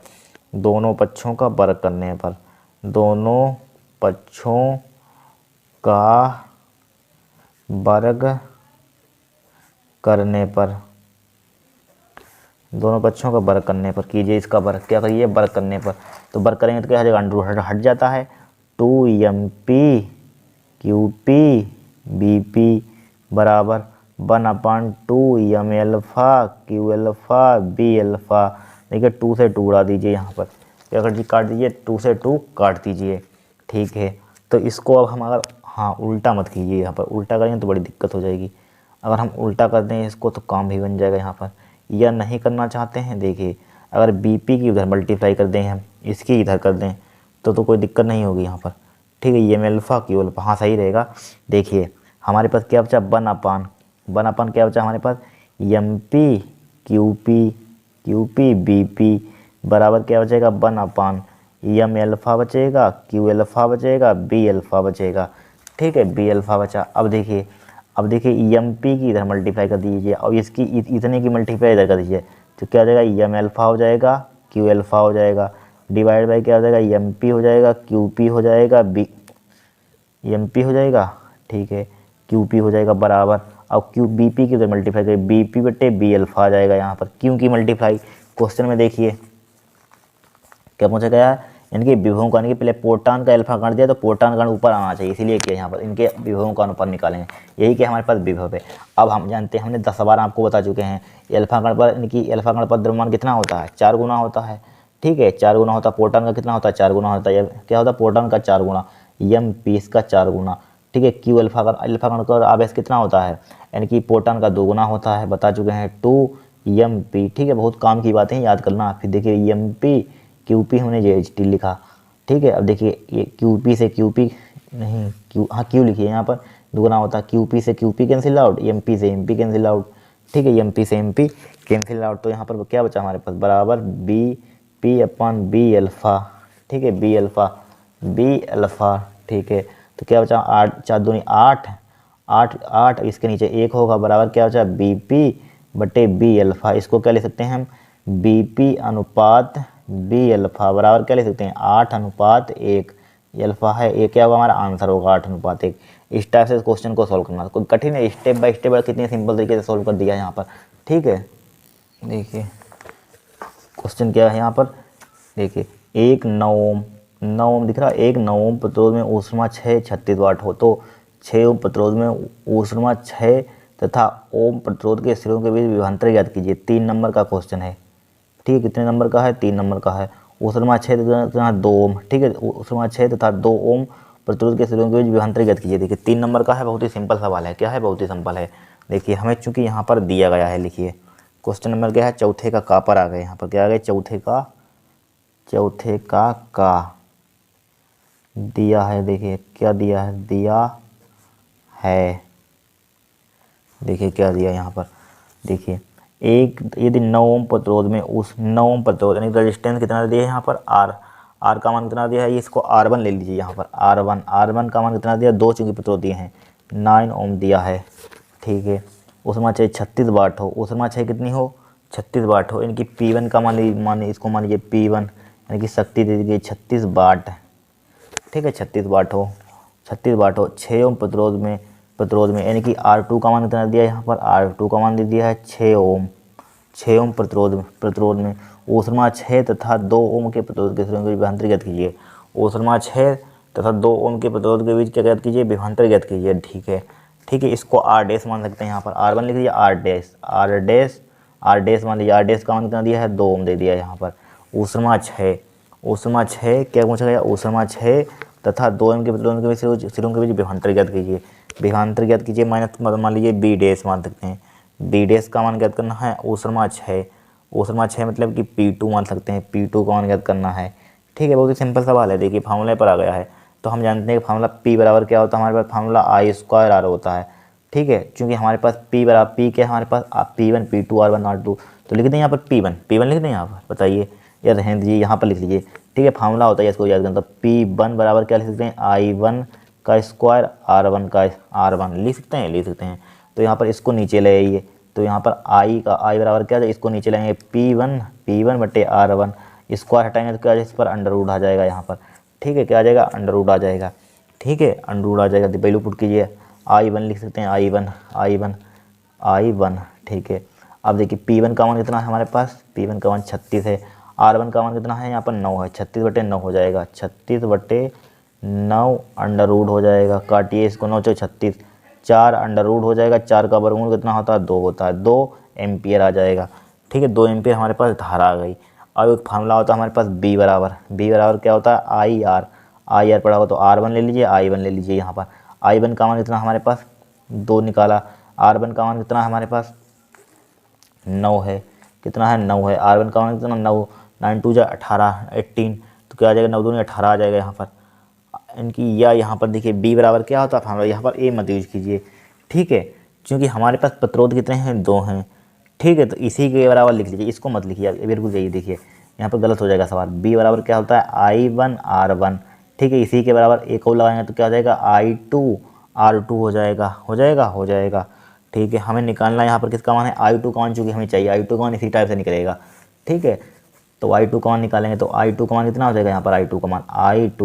दोनों पक्षों का वर्ग करने पर, दोनों पक्षों का वर्ग करने पर, दोनों पक्षों का वर्ग करने पर कीजिए, इसका वर्ग क्या करिए, वर्ग करने पर। तो वर्ग करेंगे तो क्या हो जाएगा, अंडर रूट हट जाता है, 2 mp qp bp बराबर 1/2 m alpha Q alpha B alpha. देखिए 2 से 2 उड़ा दीजिए, यहाँ पर क्या कर दीजिए, काट दीजिए, 2 से 2 काट दीजिए, ठीक है। तो इसको अब हम अगर, हाँ उल्टा मत कीजिए, यहाँ पर उल्टा करेंगे तो बड़ी दिक्कत हो जाएगी। अगर हम उल्टा कर दें इसको तो काम भी बन जाएगा यहाँ पर, या नहीं करना चाहते हैं, देखिए अगर बीपी की उधर मल्टीप्लाई कर दें, हम इसकी इधर कर दें तो कोई दिक्कत नहीं होगी यहाँ पर, ठीक है। एम अल्फ़ा क्यू अल्फ़ा, हाँ सही रहेगा। देखिए हमारे पास क्या बचा, 1/1 क्या बचा हमारे पास, M P Q P B P बराबर क्या बचेगा, 1/, एम अल्फ़ा बचेगा, क्यू अल्फ़ा बचेगा, बी अल्फ़ा बचेगा, ठीक है, बी अल्फ़ा बचा। अब देखिए एम पी की इधर मल्टीप्लाई कर दीजिए और इसकी इतने की मल्टीप्लाई इधर कर दीजिए, तो क्या हो जाएगा, एम अल्फ़ा हो जाएगा, क्यू अल्फ़ा हो जाएगा, डिवाइड बाई क्या हो जाएगा, एम पी हो जाएगा, क्यू पी हो जाएगा, बी एम पी हो जाएगा, ठीक है, क्यू पी हो जाएगा बराबर। अब क्यू बी पी की उधर मल्टीप्लाई करिए, बी पी बटे बी अल्फ़ा आ जाएगा यहाँ पर, क्यों की मल्टीप्लाई, क्वेश्चन में देखिए क्या पूछा गया है, यानी कि विभवों का, यानी कि पहले प्रोटॉन का अल्फा कण दिया तो प्रोटॉन कण ऊपर आना चाहिए, इसीलिए किया यहाँ पर, इनके विभवों का अनुपात निकालेंगे, यही कि हमारे पास विभव है। अब हम जानते हैं, हमने 10 बार आपको बता चुके हैं, अल्फा कण पर, यानी कि अल्फा कण पर द्रव्यमान कितना होता है, 4 गुना होता है, ठीक है, 4 गुना होता है। प्रोटॉन का कितना होता है, 4 गुना होता है। क्या होता है, प्रोटॉन का 4 गुना, एम पी इसका 4 गुना, ठीक है। क्यू अल्फा कण का आवेश कितना होता है, यानी कि प्रोटॉन का 2 गुना होता है, बता चुके हैं 2 एम पी, ठीक है। बहुत काम की बातें याद करना। फिर देखिए एम पी क्यू पी हमने जे एच टी लिखा, ठीक है। अब देखिए ये क्यू पी से क्यू पी नहीं, क्यू, हाँ क्यू लिखिए यहाँ पर, दुगना होता है, क्यू पी से Q P cancel out, M P से एम पी कैंसिल आउट, ठीक है, एम पी से एम पी कैंसिल आउट। तो यहाँ पर क्या बचा हमारे पास, बराबर B P upon B alpha, ठीक है, बी अल्फ़ा, ठीक है। तो क्या बचा, 8 4 दूनी 8, 8 8, इसके नीचे 1 होगा, बराबर क्या बचा, बी पी बटे बी अल्फ़ा। इसको क्या लिख सकते हैं हम, बी पी अनुपात बी अल्फ़ा बराबर क्या लिख सकते हैं, 8:1, ये अल्फ़ा है, ये क्या होगा हमारा आंसर होगा 8:1। इस टाइप से क्वेश्चन को सॉल्व करना, कोई कठिन है, स्टेप बाय स्टेप कितने सिंपल तरीके से सॉल्व कर दिया है यहाँ पर, ठीक है। देखिए क्वेश्चन क्या है यहाँ पर, देखिए 1 9 ओम दिख रहा है, 1 9 ओम प्रतिरोध में ऊष्मा 36 वाट हो तो 6 ओम प्रतिरोध में ऊष्मा 6 तथा ओम प्रतिरोध के सिरों के बीच विभवांतर ज्ञात कीजिए। 3 नंबर का क्वेश्चन है, ठीक है। कितने नंबर का है, 3 नंबर का है। ऊष्मा 6 तथा 2 ओम, ठीक है, ऊष्मा 6 तथा 2 ओम प्रतिरोध के सिरों के बीच विभवांतर ज्ञात कीजिए। देखिए 3 नंबर का है, बहुत ही सिंपल सवाल है, क्या है, बहुत ही सिंपल है। देखिए हमें चूंकि यहाँ पर दिया गया है, लिखिए क्वेश्चन नंबर क्या है, चौथे का पर आ गए, यहाँ पर क्या आ गए, चौथे का दिया है। देखिए क्या दिया है, दिया है, देखिए क्या दिया यहाँ पर, देखिए एक यदि 9 ओम प्रतिरोध में उस 9 ओम प्रतिरोध यानी रेजिस्टेंस कितना दिया है यहाँ पर, आर का मान कितना दिया है, इसको R1 ले लीजिए यहाँ पर, R1 का मान कितना दिया, 2 चूंकि प्रतिरोध दिए हैं, 9 ओम दिया है, ठीक है। ऊष्मा चाहिए 36 वाट हो, ऊष्मा चाहिए कितनी हो, 36 वाट हो, यानी कि P1 का मान इसको मान लीजिए P1, यानी कि शक्ति दे दीजिए 36 वाट, ठीक है, 36 वाट हो, 6 ओम प्रतिरोध में यानी कि R2 का मान कितना दिया है यहाँ पर, R2 का मान दे दिया है 6 ओम प्रतिरोध में ऊष्मा 6 तथा 2 ओम के प्रतिरोध के सिरों के बीच विभवांतर ज्ञात कीजिए। ऊष्मा 6 तथा 2 ओम के प्रतिरोध के बीच क्या ज्ञात कीजिए, विभवांतर ज्ञात कीजिए, ठीक है, ठीक है। इसको R डैश मान सकते हैं यहाँ पर, R1 लिख लीजिए, R डैश मान लीजिए, R डैश का मान कितना दिया है, 2 ओम दे दिया है यहाँ पर। ऊष्मा 6 क्या पूछा गया, ऊष्मा 6 तथा 2 ओम के प्रतिरोध के बीच सिरों के बीच विभवांतर ज्ञात कीजिए, माइनस मान लीजिए बी डैश मान सकते हैं, बी डैश का मान ज्ञात करना है, ऊष्मा 6 मतलब कि P2 मान सकते हैं, P2 का मान ज्ञात करना है, ठीक है। बहुत ही सिंपल सवाल है, देखिए फार्मूले पर आ गया है। तो हम जानते हैं कि फार्मूला P बराबर क्या होता है, हमारे पास फार्मूला I² R होता है, ठीक है। चूँकि हमारे पास P बराबर P क्या है हमारे पास, P1 P2 R1 R2, तो लिख दें यहाँ पर P1 लिख दें यहाँ पर, बताइए या रहने दीजिए, यहाँ पर लिख लीजिए, ठीक है। फार्मूला होता है इसको याद करना, तो P1 बराबर क्या लिख सकते हैं, I1 का स्क्वायर R1 लिख सकते हैं। तो यहाँ पर इसको नीचे ले आइए, तो यहाँ पर I बराबर क्या है, इसको नीचे लाएंगे P1 बटे R1, स्क्वायर हटाएंगे तो क्या इस पर अंडर रूट आ जाएगा यहाँ पर, ठीक है, क्या आ जाएगा, अंडर रूट आ जाएगा, ठीक है, अंडर रूट आ जाएगा। तो वैल्यू पुट कीजिए, I1 लिख सकते हैं, I1, ठीक है। अब देखिए P1 का मान कितना है हमारे पास, P1 का मान 36 है, R1 का मान कितना है यहाँ पर 9 है, 36/9 हो जाएगा, 36/9 अंडर रूट हो जाएगा, काटिए इसको, 9 × 36, 4 अंडर रूट हो जाएगा, 4 का वर्गमूल कितना होता है, 2 होता है, 2 एम्पियर आ जाएगा, ठीक है, 2 एम्पियर हमारे पास धारा आ गई। अब एक फार्मूला होता है हमारे पास B बराबर क्या होता है, I R पढ़ा होगा तो R1 ले लीजिए, I1 ले लीजिए, यहाँ पर I1 का मान कितना हमारे पास 2 निकाला, R1 का मान कितना है हमारे पास 9 है, कितना है 9 है, R1 का मान कितना 9, 9 2 18, 18, तो क्या आ जाएगा, 9 2 18 आ जाएगा यहाँ पर, इनकी या यहाँ पर देखिए B बराबर क्या होता है फार्मूला, यहाँ पर A मत यूज कीजिए, ठीक है, क्योंकि हमारे पास प्रतिरोध कितने हैं, 2 हैं, ठीक है। तो इसी के बराबर लिख लीजिए, इसको मत लिखिए, बिल्कुल जाइए, देखिए यहाँ पर गलत हो जाएगा सवाल। B बराबर क्या होता है, I1 R1, ठीक है, इसी के बराबर एक और लगाएंगे तो क्या हो जाएगा, I2 R2 हो जाएगा, ठीक है। हमें निकालना यहाँ पर किसका मान है, I2 का मान, चूँकि हमें चाहिए I2 का मान इसी टाइप से निकलेगा, ठीक है। तो I2 का मान निकालेंगे तो I2 का मान कितना हो जाएगा, यहाँ पर I2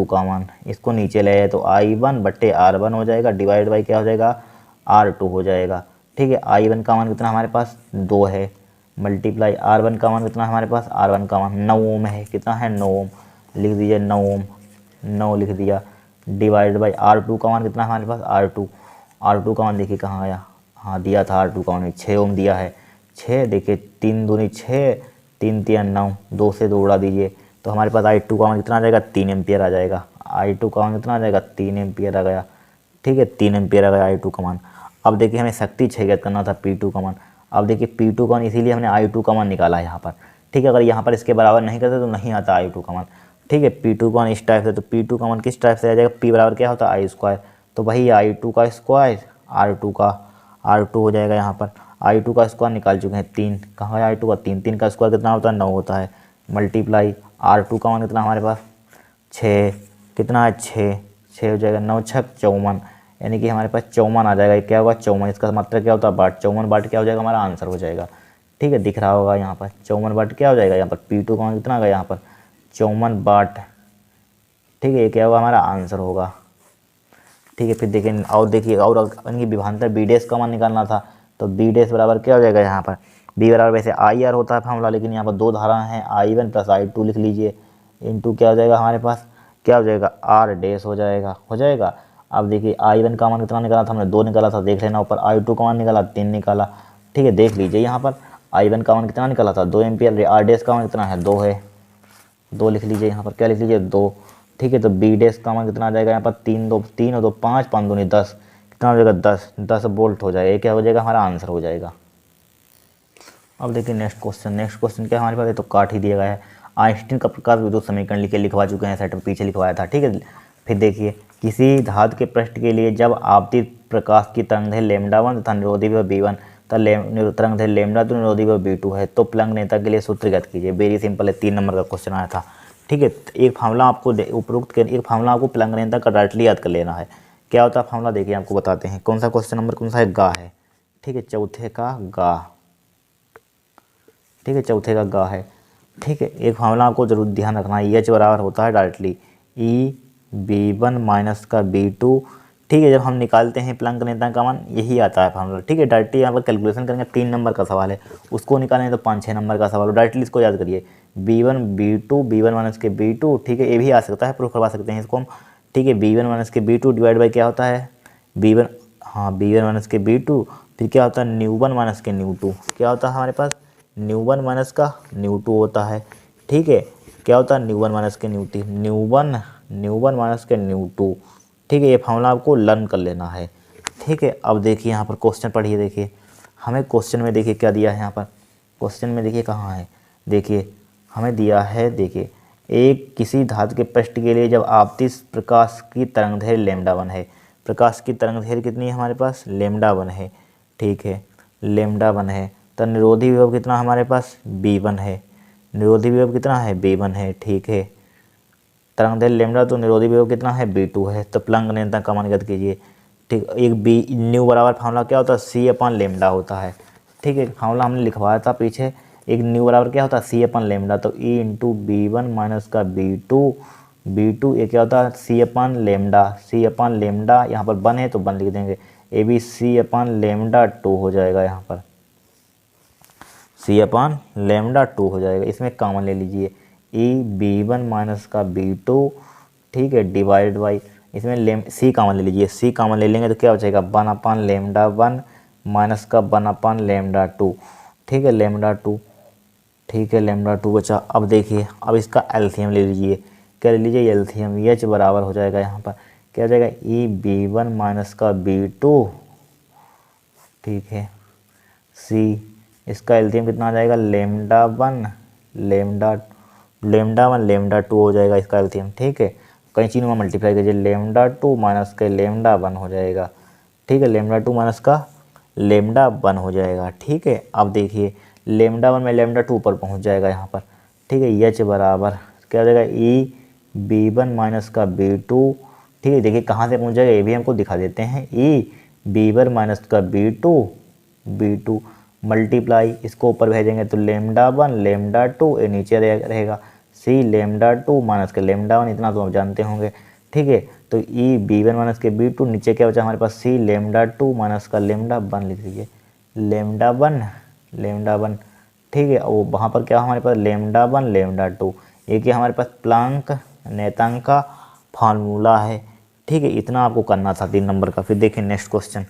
का मान इसको नीचे ले आए तो I1 बटे R1 हो जाएगा, डिवाइड बाई क्या हो जाएगा, R2 हो जाएगा, ठीक है। I1 का मान कितना हमारे पास 2 है, मल्टीप्लाई R1 का मान कितना हमारे पास, R1 का मान 9 ओम है, कितना है 9 ओम, लिख दीजिए 9 ओम, 9 लिख दिया, डिवाइड बाई R2 का मान कितना है हमारे पास, R2 का मान देखिए कहाँ आया, हाँ दिया था R2 का मान 6 ओम दिया है, 6 देखिए 3 दूनी 6, 3 3 9, 2 से 2 उड़ा दीजिए तो हमारे पास I2 का मान कितना आ जाएगा, 3 एम्पियर आ जाएगा। I2 का मान कितना आ जाएगा, 3 एम्पियर आ गया। ठीक है, 3 एम्पियर आ गया I2 का मान। अब देखिए हमें शक्ति 6 ज्ञात करना था, P2 का मान। अब देखिए P2 का मान, इसीलिए हमने I2 का मान निकाला यहाँ पर। ठीक है, अगर यहाँ पर इसके बराबर नहीं करते तो नहीं आता I2 का मान। ठीक है, P2 का मान इस टाइप से, तो P2 का मान किस टाइप से आ जाएगा, P बराबर क्या होता है I स्क्वायर, तो वही I2 का स्क्वायर R2 हो जाएगा। यहाँ पर I2 का स्क्वायर निकाल चुके हैं 3, कहाँ है I2 का 3, 3 का स्क्वायर कितना होता है 9 होता है, मल्टीप्लाई R2 का मान कितना हमारे पास 6, कितना है 6 हो जाएगा, 9 छक 54, यानी कि हमारे पास 54 आ जाएगा। ये क्या होगा 54, इसका मतलब क्या होता है बाट, 54 बाट क्या हो जाएगा हमारा आंसर हो जाएगा। ठीक है, दिख रहा होगा यहाँ पर 54 बाट क्या हो जाएगा, यहाँ पर P2 का मान कितना आ गया यहाँ पर 54 बाट। ठीक है, ये क्या होगा हमारा आंसर होगा। ठीक है, फिर देखें और देखिए और इनकी विभांतर बी डैश का मान निकालना था, तो बी डैश बराबर क्या हो जाएगा यहाँ पर, बी बराबर वैसे आई आर होता है फार्मूला, लेकिन यहाँ पर दो धारा हैं I1 प्लस I2 लिख लीजिए, इंटू क्या हो जाएगा हमारे पास, क्या हो जाएगा आर डैश हो जाएगा। अब देखिए I1 का मान कितना निकाला था हमने, 2 निकाला था, देख लेना ऊपर। I2 का मान निकाला 3 निकाला। ठीक है, देख लीजिए यहाँ पर I1 का मान कितना निकाला था 2 एम्पियर, आर डैश का मान कितना है 2 है, 2 लिख लीजिए यहाँ पर, क्या लिख लीजिए 2। ठीक है, तो बी डैश का मान कितना आ जाएगा यहाँ पर 3 और 2 5, 5 दूनी 10, कितना हो जाएगा 10 वोल्ट हो जाएगा। ये क्या हो जाएगा हमारा आंसर हो जाएगा। अब देखिए नेक्स्ट क्वेश्चन क्या हमारे पास, ये तो काट ही दिया गया है। आइंस्टीन का प्रकाश विद्युत समीकरण लिखवा चुके हैं, सेट में पीछे लिखवाया था। ठीक है, फिर देखिए किसी धातु के पृष्ठ के लिए जब आपतित प्रकाश की तरंगदैर्घ्य λ1 तथा निरोधी विभव v1 तथा तरंगदैर्घ्य λ2 निरोधी विभव v2 है तो प्लंक नेता के लिए सूत्र ज्ञात कीजिए। वेरी सिंपल है, 3 नंबर का क्वेश्चन आया था। ठीक है, एक फार्मूला आपको उपरोक्त के एक फार्मूला आपको प्लंक नेता का डायरेक्टली याद कर लेना है। क्या होता है फार्मूला, देखिए आपको बताते हैं। कौन सा क्वेश्चन नंबर कौन सा है, गा है। ठीक है, चौथे का गा। ठीक है, चौथे का गा है। ठीक है, एक फार्मूला आपको जरूर ध्यान रखना है, एच बराबर होता है डायरेक्टली E(b1 माइनस का b2)। ठीक है, जब हम निकालते हैं प्लंक नेता का मान यही आता है फार्मूला। ठीक है, डायरेक्टली यहाँ पर कैलकुलेशन करेंगे, 3 नंबर का सवाल है, उसको निकालेंगे तो 5-6 नंबर का सवाल हो। डायरेक्टली इसको याद करिए, b1 माइनस के b2। ठीक है, ये भी आ सकता है, प्रूफ करवा सकते हैं इसको हम। ठीक है, b1 माइनस के b2 डिवाइड बाई क्या होता है b1, हाँ b1 माइनस के b2, फिर क्या होता है न्यू 1 माइनस के न्यू 2। क्या होता है हमारे पास न्यू 1 माइनस का न्यू 2 होता है। ठीक है, क्या होता है न्यू 1 माइनस के न्यू 1 माइनस के न्यू 2। ठीक है, ये फार्मूला आपको लर्न कर लेना है। ठीक है, अब देखिए यहाँ पर क्वेश्चन पढ़िए, देखिए हमें क्वेश्चन में देखिए क्या दिया है यहाँ पर, क्वेश्चन में देखिए कहाँ है, देखिए हमें दिया है, देखिए एक किसी धातु के पृष्ठ के लिए जब आपतित प्रकाश की तरंगदैर्घ्य λ1 है, प्रकाश की तरंगदैर्घ्य कितनी है हमारे पास λ1 है। ठीक है, λ1 है, तो निरोधी विभव कितना हमारे पास b1 है, निरोधी विभव कितना है b1 है। ठीक है, तरंगदैर्घ्य λ, तो निरोधी विभव कितना है b2 है, तो प्लंक नेता का मान ज्ञात कीजिए। ठीक, एक बी न्यू बराबर फार्मूला क्या होता है C/λ होता है। ठीक है, फार्मूला हमने लिखवाया था पीछे, एक न्यू बराबर क्या होता है C/λ, तो E इंटू b1 माइनस का b2 ये क्या होता है C/λ, यहाँ पर 1 है तो 1 लिख देंगे, ये भी C/λ2 हो जाएगा, यहाँ पर C/λ2 हो जाएगा। इसमें कॉमन ले लीजिए b1 माइनस का b2। ठीक है, डिवाइड बाई इसमें C कॉमन ले लीजिए, C कॉमन ले लेंगे तो क्या हो जाएगा 1/λ1 माइनस का 1/λ2। ठीक है, λ2। ठीक है, λ2 बचा। अब देखिए अब इसका एलसीएम ले लीजिए, क्या ले लीजिए एलसीएम, एच बराबर हो जाएगा यहाँ पर क्या हो जाएगा b1 माइनस का b2। ठीक है, C इसका एलसीएम कितना आ जाएगा λ1 हो जाएगा इसका एलसीएम। ठीक है, कई चीज़ों में मल्टीप्लाई कीजिए, λ2 माइनस के λ1 हो जाएगा। ठीक है, λ2 माइनस का λ1 हो जाएगा। ठीक है, अब देखिए λ1 में λ2 ऊपर पहुंच जाएगा यहाँ पर। ठीक है, एच बराबर क्या हो जाएगा b1 माइनस का b2। ठीक है, देखिए कहाँ से पहुंच जाएगा ये भी हमको दिखा देते हैं, b1 माइनस का b2 मल्टीप्लाई इसको ऊपर भेजेंगे तो λ1 ये नीचे रहेगा C/λ2 माइनस के λ1, इतना तो आप जानते होंगे। ठीक है, तो b1 माइनस के b2 नीचे क्या बचा हमारे पास C/λ2 माइनस का λ1 लिख दीजिए, λ1। ठीक है, वो वहाँ पर क्या हमारे पास λ1 λ2, एक ये हमारे पास प्लांक नेतांक का फार्मूला है। ठीक है, इतना आपको करना था 3 नंबर का। फिर देखिए नेक्स्ट क्वेश्चन।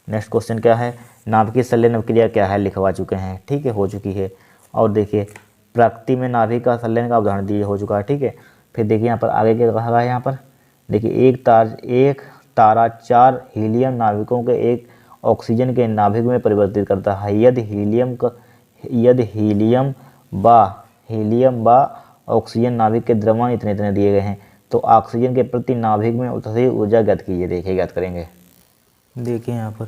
नेक्स्ट क्वेश्चन क्या है, नाभिकीय संलयन क्रिया क्या है, लिखवा चुके हैं। ठीक है, हो चुकी है। और देखिए प्रकृति में नाभिक का संलयन का उदाहरण दिए हो चुका है। ठीक है, फिर देखिए यहाँ पर आगे क्या कहा गया है। यहाँ पर देखिए एक तारा 4 हीलियम नाभिकों के एक ऑक्सीजन के नाभिक में परिवर्तित करता है। यदि हीलियम व ऑक्सीजन नाभिक के द्रव्यमान इतने इतने दिए गए हैं, तो ऑक्सीजन के प्रति नाभिक में उत्सर्जित ऊर्जा ज्ञात कीजिए। देखिए ज्ञात करेंगे। देखिए यहाँ पर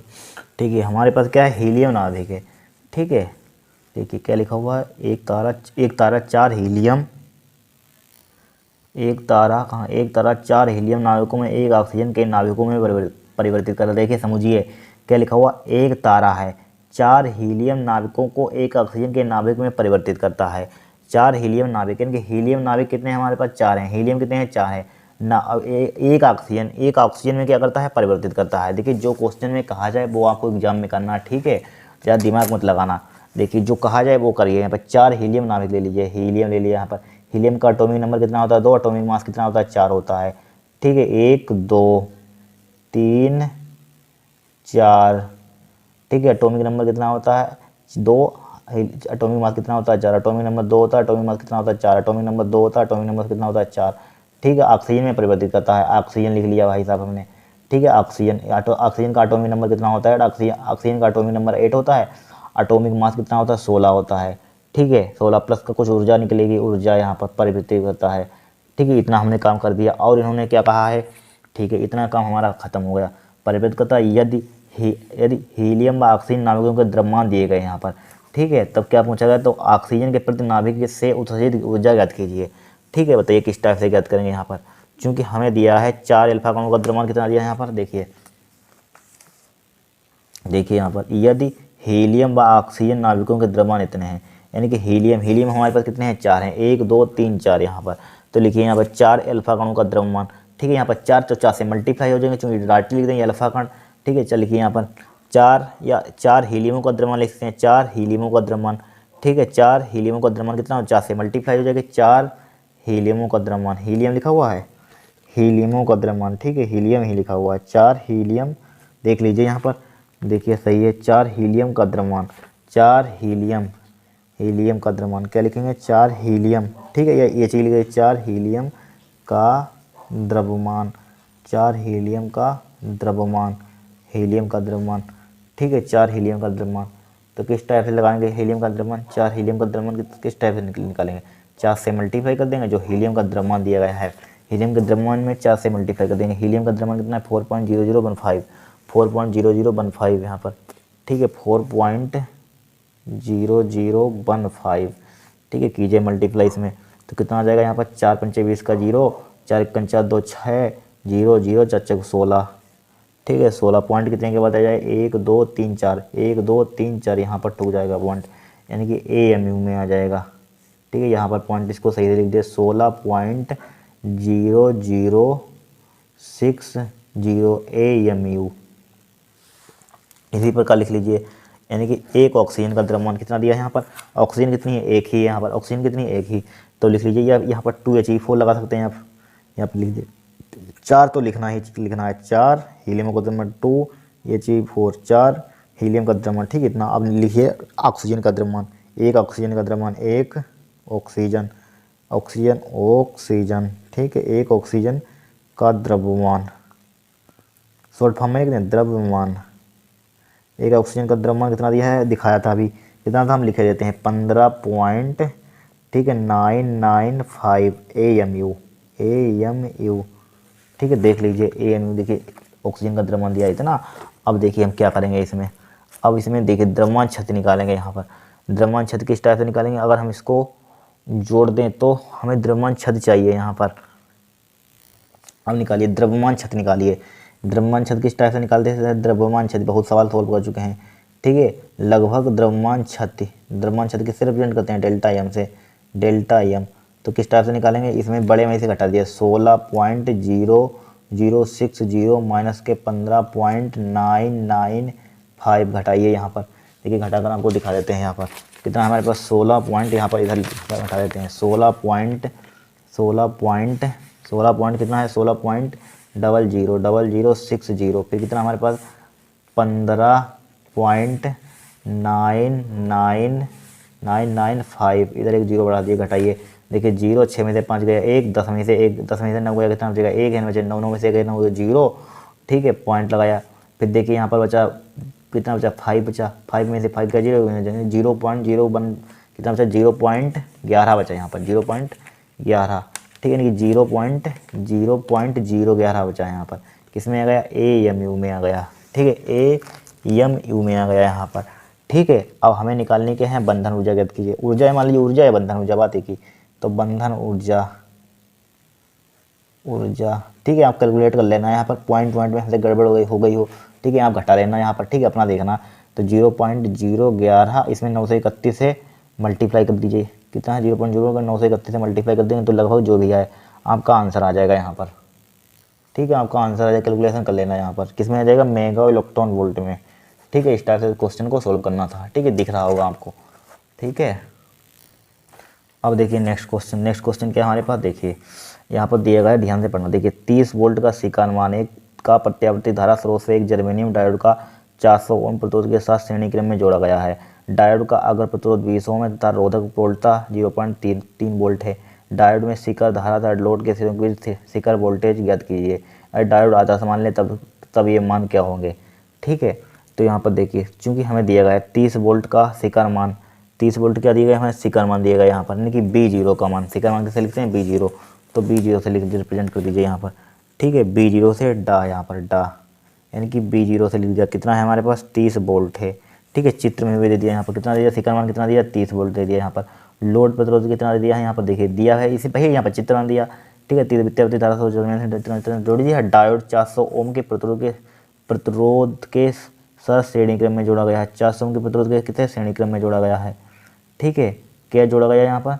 ठीक है, हमारे पास क्या है, हीलियम नाभिक है। ठीक है, देखिए क्या लिखा हुआ है, एक तारा 4 हीलियम, एक तारा 4 हीलियम नाभिकों में एक ऑक्सीजन के नाभिकों में परिवर्तित करता है। देखिए समझिए क्या लिखा हुआ, एक तारा है 4 हीलियम नाभिकों को एक ऑक्सीजन के नाभिक में परिवर्तित करता है। 4 हीलियम नाभिक, यानी कि हीलियम नाभिक कितने हैं हमारे पास, 4 हैं। हीलियम कितने हैं, 4 हैं ना। अब एक ऑक्सीजन में क्या करता है, परिवर्तित करता है। देखिए जो क्वेश्चन में कहा जाए वो आपको एग्जाम में करना। ठीक है, ज़्यादा दिमाग मत लगाना। देखिए जो कहा जाए वो करिए। यहाँ पर 4 हीलियम नाभिक ले लीजिए, हीलियम ले लिया। यहाँ पर हीलियम का एटॉमिक नंबर कितना होता है, 2। एटॉमिक मास कितना होता है, 4 होता है। ठीक है, 1 2 3 4। ठीक है, एटॉमिक नंबर कितना होता है, 2। एटॉमिक मास कितना होता है, 4। एटॉमिक नंबर 2 होता है, एटॉमिक मास कितना होता है, 4। एटॉमिक नंबर 2 होता है, एटॉमिक नंबर कितना होता है, 4। ठीक है, ऑक्सीजन में परिवर्तित करता है। ऑक्सीजन लिख लिया भाई साहब हमने। ठीक है, ऑक्सीजन का एटॉमिक नंबर कितना होता है, ऑक्सीजन का एटॉमिक नंबर 8 होता है। एटॉमिक मास कितना होता है, 16 होता है। ठीक है, 16 प्लस का कुछ ऊर्जा निकलेगी, ऊर्जा यहाँ पर परिवर्तित करता है। ठीक है, इतना हमने काम कर दिया। और इन्होंने क्या कहा है, ठीक है, इतना काम हमारा खत्म हो गया। परिवर्तित करता है यदि हीलियम व ऑक्सीजन नाभिकों के द्रव्यमान दिए गए यहाँ पर। ठीक है, तब क्या पूछा गया, तो ऑक्सीजन के प्रति नाभिक से उत्सर्जित ऊर्जा ज्ञात कीजिए। ठीक है, बताइए किस टाइप से ज्ञात करेंगे यहाँ पर, क्योंकि हमें दिया है 4 अल्फा कणों का द्रव्यमान कितना दिया है यहाँ पर। देखिए यहाँ पर यदि हीलियम व ऑक्सीजन नाभिकों के द्रव्यमान इतने हैं, यानी कि हीलियम हमारे पास कितने हैं, 4 हैं। 1 2 3 4 यहाँ पर। तो लिखिए यहाँ पर 4 अल्फा कणों का द्रव्यमान। ठीक है, यहाँ पर 4 तो 4 से मल्टीप्लाई हो जाएंगे, क्योंकि डायरेक्टली लिख देंगे अल्फा कण। ठीक है, चल लिखिए यहाँ पर 4 हीलियमों का द्रव्यमान लिख सकते हैं, 4 हीलियमों का द्रव्यमान। ठीक है, 4 हीलियमों का द्रव्यमान कितना हो, 4 से मल्टीप्लाई हो जाएगा। 4 हीलियमों का द्रव्यमान, हीलियम लिखा हुआ है, हीलियमों का द्रव्यमान। ठीक है, हीलियम ही लिखा हुआ है, 4 हीलियम। देख लीजिए यहाँ पर, देखिए सही है, 4 हीलियम का द्रव्यमान। 4 हीलियम का द्रव्यमान क्या लिखेंगे, 4 हीलियम। ठीक है, ये चीज़ लिखिए, 4 हीलियम का द्रव्यमान, 4 हीलियम का द्रव्यमान, हीलियम का द्रव्यमान। ठीक है, 4 हीलियम का द्रव्यमान। तो किस टाइप से लगाएंगे हीलियम का द्रव्यमान, 4 हीलियम का द्रव्यमान किस टाइप से निकालेंगे, 4 से मल्टीप्लाई कर देंगे। जो हीलियम का द्रव्यमान दिया गया है, हीलियम के द्रव्यमान में 4 से मल्टीप्लाई कर देंगे। हीलियम का द्रव्यमान कितना है, 4.0015 यहाँ पर। ठीक है, 4.0015। ठीक है, कीजिए मल्टीप्लाई इसमें, तो कितना आ जाएगा यहाँ पर, 4 पंचे 20 का 0, 4 कंचा 2 6, 0 0 4 4 16। ठीक है, 16 पॉइंट कितने के बाद आ जाए, 1 2 3 4, 1 2 3 4 यहाँ पर टूट जाएगा पॉइंट, यानी कि AMU में आ जाएगा। ठीक है, यहाँ पर पॉइंट इसको सही से लिख दिया, 16.0060 AMU। इसी प्रकार लिख लीजिए, यानी कि एक ऑक्सीजन का द्रव्यमान कितना दिया है यहाँ पर, ऑक्सीजन कितनी है, एक ही है यहाँ पर, ऑक्सीजन कितनी है, एक ही। तो लिख लीजिए यहाँ पर 2He4 लगा सकते हैं आप, यहाँ पर लिख दीजिए 4 तो लिखना है 4 हीलियम का द्रव्यमान, 2He4 4 हीलियम का द्रव्यमान। ठीक है, इतना। अब लिखिए ऑक्सीजन का द्रव्यमान, एक ऑक्सीजन का द्रव्यमान, एक ऑक्सीजन। ठीक है, एक ऑक्सीजन का द्रव्यमान, शॉर्ट फॉर्म में लिख दें द्रव्यमान। एक ऑक्सीजन का द्रव्यमान कितना दिया है, दिखाया था अभी, कितना था हम लिखे देते हैं, 15. ठीक है, 995 AMU। ठीक है, देख लीजिए AMU, देखिए ऑक्सीजन का द्रव्यमान दिया इतना। अब देखिए हम क्या करेंगे इसमें, अब इसमें देखिए द्रव्यमान छत निकालेंगे। यहाँ पर द्रव्यमान छत किस टाइप से निकालेंगे, अगर हम इसको जोड़ दें तो हमें द्रव्यमान छत चाहिए यहाँ पर। अब निकालिए द्रव्यमान छत, निकालिए द्रव्यमान छत किस टाइप से निकालते हैं, द्रव्यमान छत बहुत सवाल सोल्व कर चुके हैं। ठीक है, लगभग द्रव्यमान छत किससे रिप्रेजेंट करते हैं, डेल्टा एम से, डेल्टा एम। तो किस टाइप से निकालेंगे, इसमें बड़े में से घटा दिया, 16.0060 माइनस के 15.995 घटाइए यहाँ पर। देखिए घटाकर आपको दिखा देते हैं यहाँ पर कितना हमारे पास, 16 पॉइंट, यहाँ पर इधर घटा देते हैं 16.995। 16 पॉइंट कितना है, 16.000060। फिर कितना हमारे पास 15.99995। इधर एक जीरो बढ़ा दिए, घटाइए, देखिए जीरो, 6 में से 5 गया, 1, 10 में से 1, 10 में से 9 गया, कितना बचेगा 1 है, बचे 9, 9 में से 1 9 जीरो, ठीक है, पॉइंट लगाया। फिर देखिए यहाँ पर बचा कितना बचा 5 बचा, 5 में से 5 का 0.01 कितना बचा 0.11 बचा यहाँ पर 0.11, ठीक है, यानी कि 0.011 बचा यहाँ पर, किस में आ गया AMU में आ गया, ठीक है, AMU में आ गया यहाँ पर, ठीक है। अब हमें निकालने के हैं बंधन ऊर्जा, ज्ञात कीजिए। ऊर्जा है, मान लीजिए ऊर्जा है, बंधन ऊर्जा, बात एक ही, तो बंधन ऊर्जा, ठीक है, आप कैलकुलेट कर लेना यहाँ पर, पॉइंट में हमसे गड़बड़ हो गई हो, ठीक है, आप घटा लेना यहाँ पर, ठीक है, अपना देखना। तो 0.011 इसमें 9 से 31 से मल्टीप्लाई कर दीजिए, कितना है 0.0 9 से 31 से मल्टीप्लाई कर देंगे तो लगभग जो भी आए आपका आंसर आ जाएगा यहाँ पर, ठीक है, आपका आंसर आ जाएगा, कैलकुलेशन कर लेना यहाँ पर, किस में आ जाएगा मेगा इलेक्ट्रॉन वोल्ट में, ठीक है। इस टाइप से क्वेश्चन को सोल्व करना था, ठीक है, दिख रहा होगा आपको, ठीक है। अब देखिए नेक्स्ट क्वेश्चन क्या है हमारे पास, देखिए यहाँ पर दिया गया है, ध्यान से पढ़ना। देखिए 30 वोल्ट का स्वीकार मान एक का प्रत्यावर्ती धारा स्रोत से एक जर्मेनियम डायोड का 400 ओम प्रतिरोध के साथ श्रेणी क्रम में जोड़ा गया है। डायोड का अगर प्रतिरोध 20 ओम है तथा रोधक वोल्टता 0.3 वोल्ट है। डायोड में शिखर धारा तथा लोड के सिरों के बीच शिखर वोल्टेज ज्ञात कीजिए। अगर डायोड आदर्श मान ले तब ये मान क्या होंगे, ठीक है। तो यहाँ पर देखिए, चूंकि हमें दिया गया है 30 वोल्ट का शिखर मान, 30 वोल्ट क्या दिया गया है, हमें शिखर मान दिया गया यहाँ पर, यानी कि B0 का मान, शिखर मान कैसे लिखते हैं B0, तो B0 से रिप्रेजेंट कर दीजिए यहाँ पर, ठीक है। B0 से डा, यहाँ पर डा, यानी कि B0 से लिख दिया, कितना है हमारे पास 30 वोल्ट है, ठीक है। चित्र में भी दे दिया यहाँ पर, कितना दिया शिखर मान, कितना दिया 30 वोल्ट दे दिया यहाँ पर। लोड प्रतिरोध कितना दे दिया है यहाँ पर, देखिए दिया है इसी पर ही यहाँ पर चित्र मान दिया, ठीक है। विद्यावती धारा से जोड़ दिया। डायोड 400 ओम के प्रतिरोध के साथ श्रेणी क्रम में जोड़ा गया है। 400 ओम के प्रतिरोध के कितने श्रेणी क्रम में जोड़ा गया है, ठीक है। क्या जोड़ा गया यहाँ पर,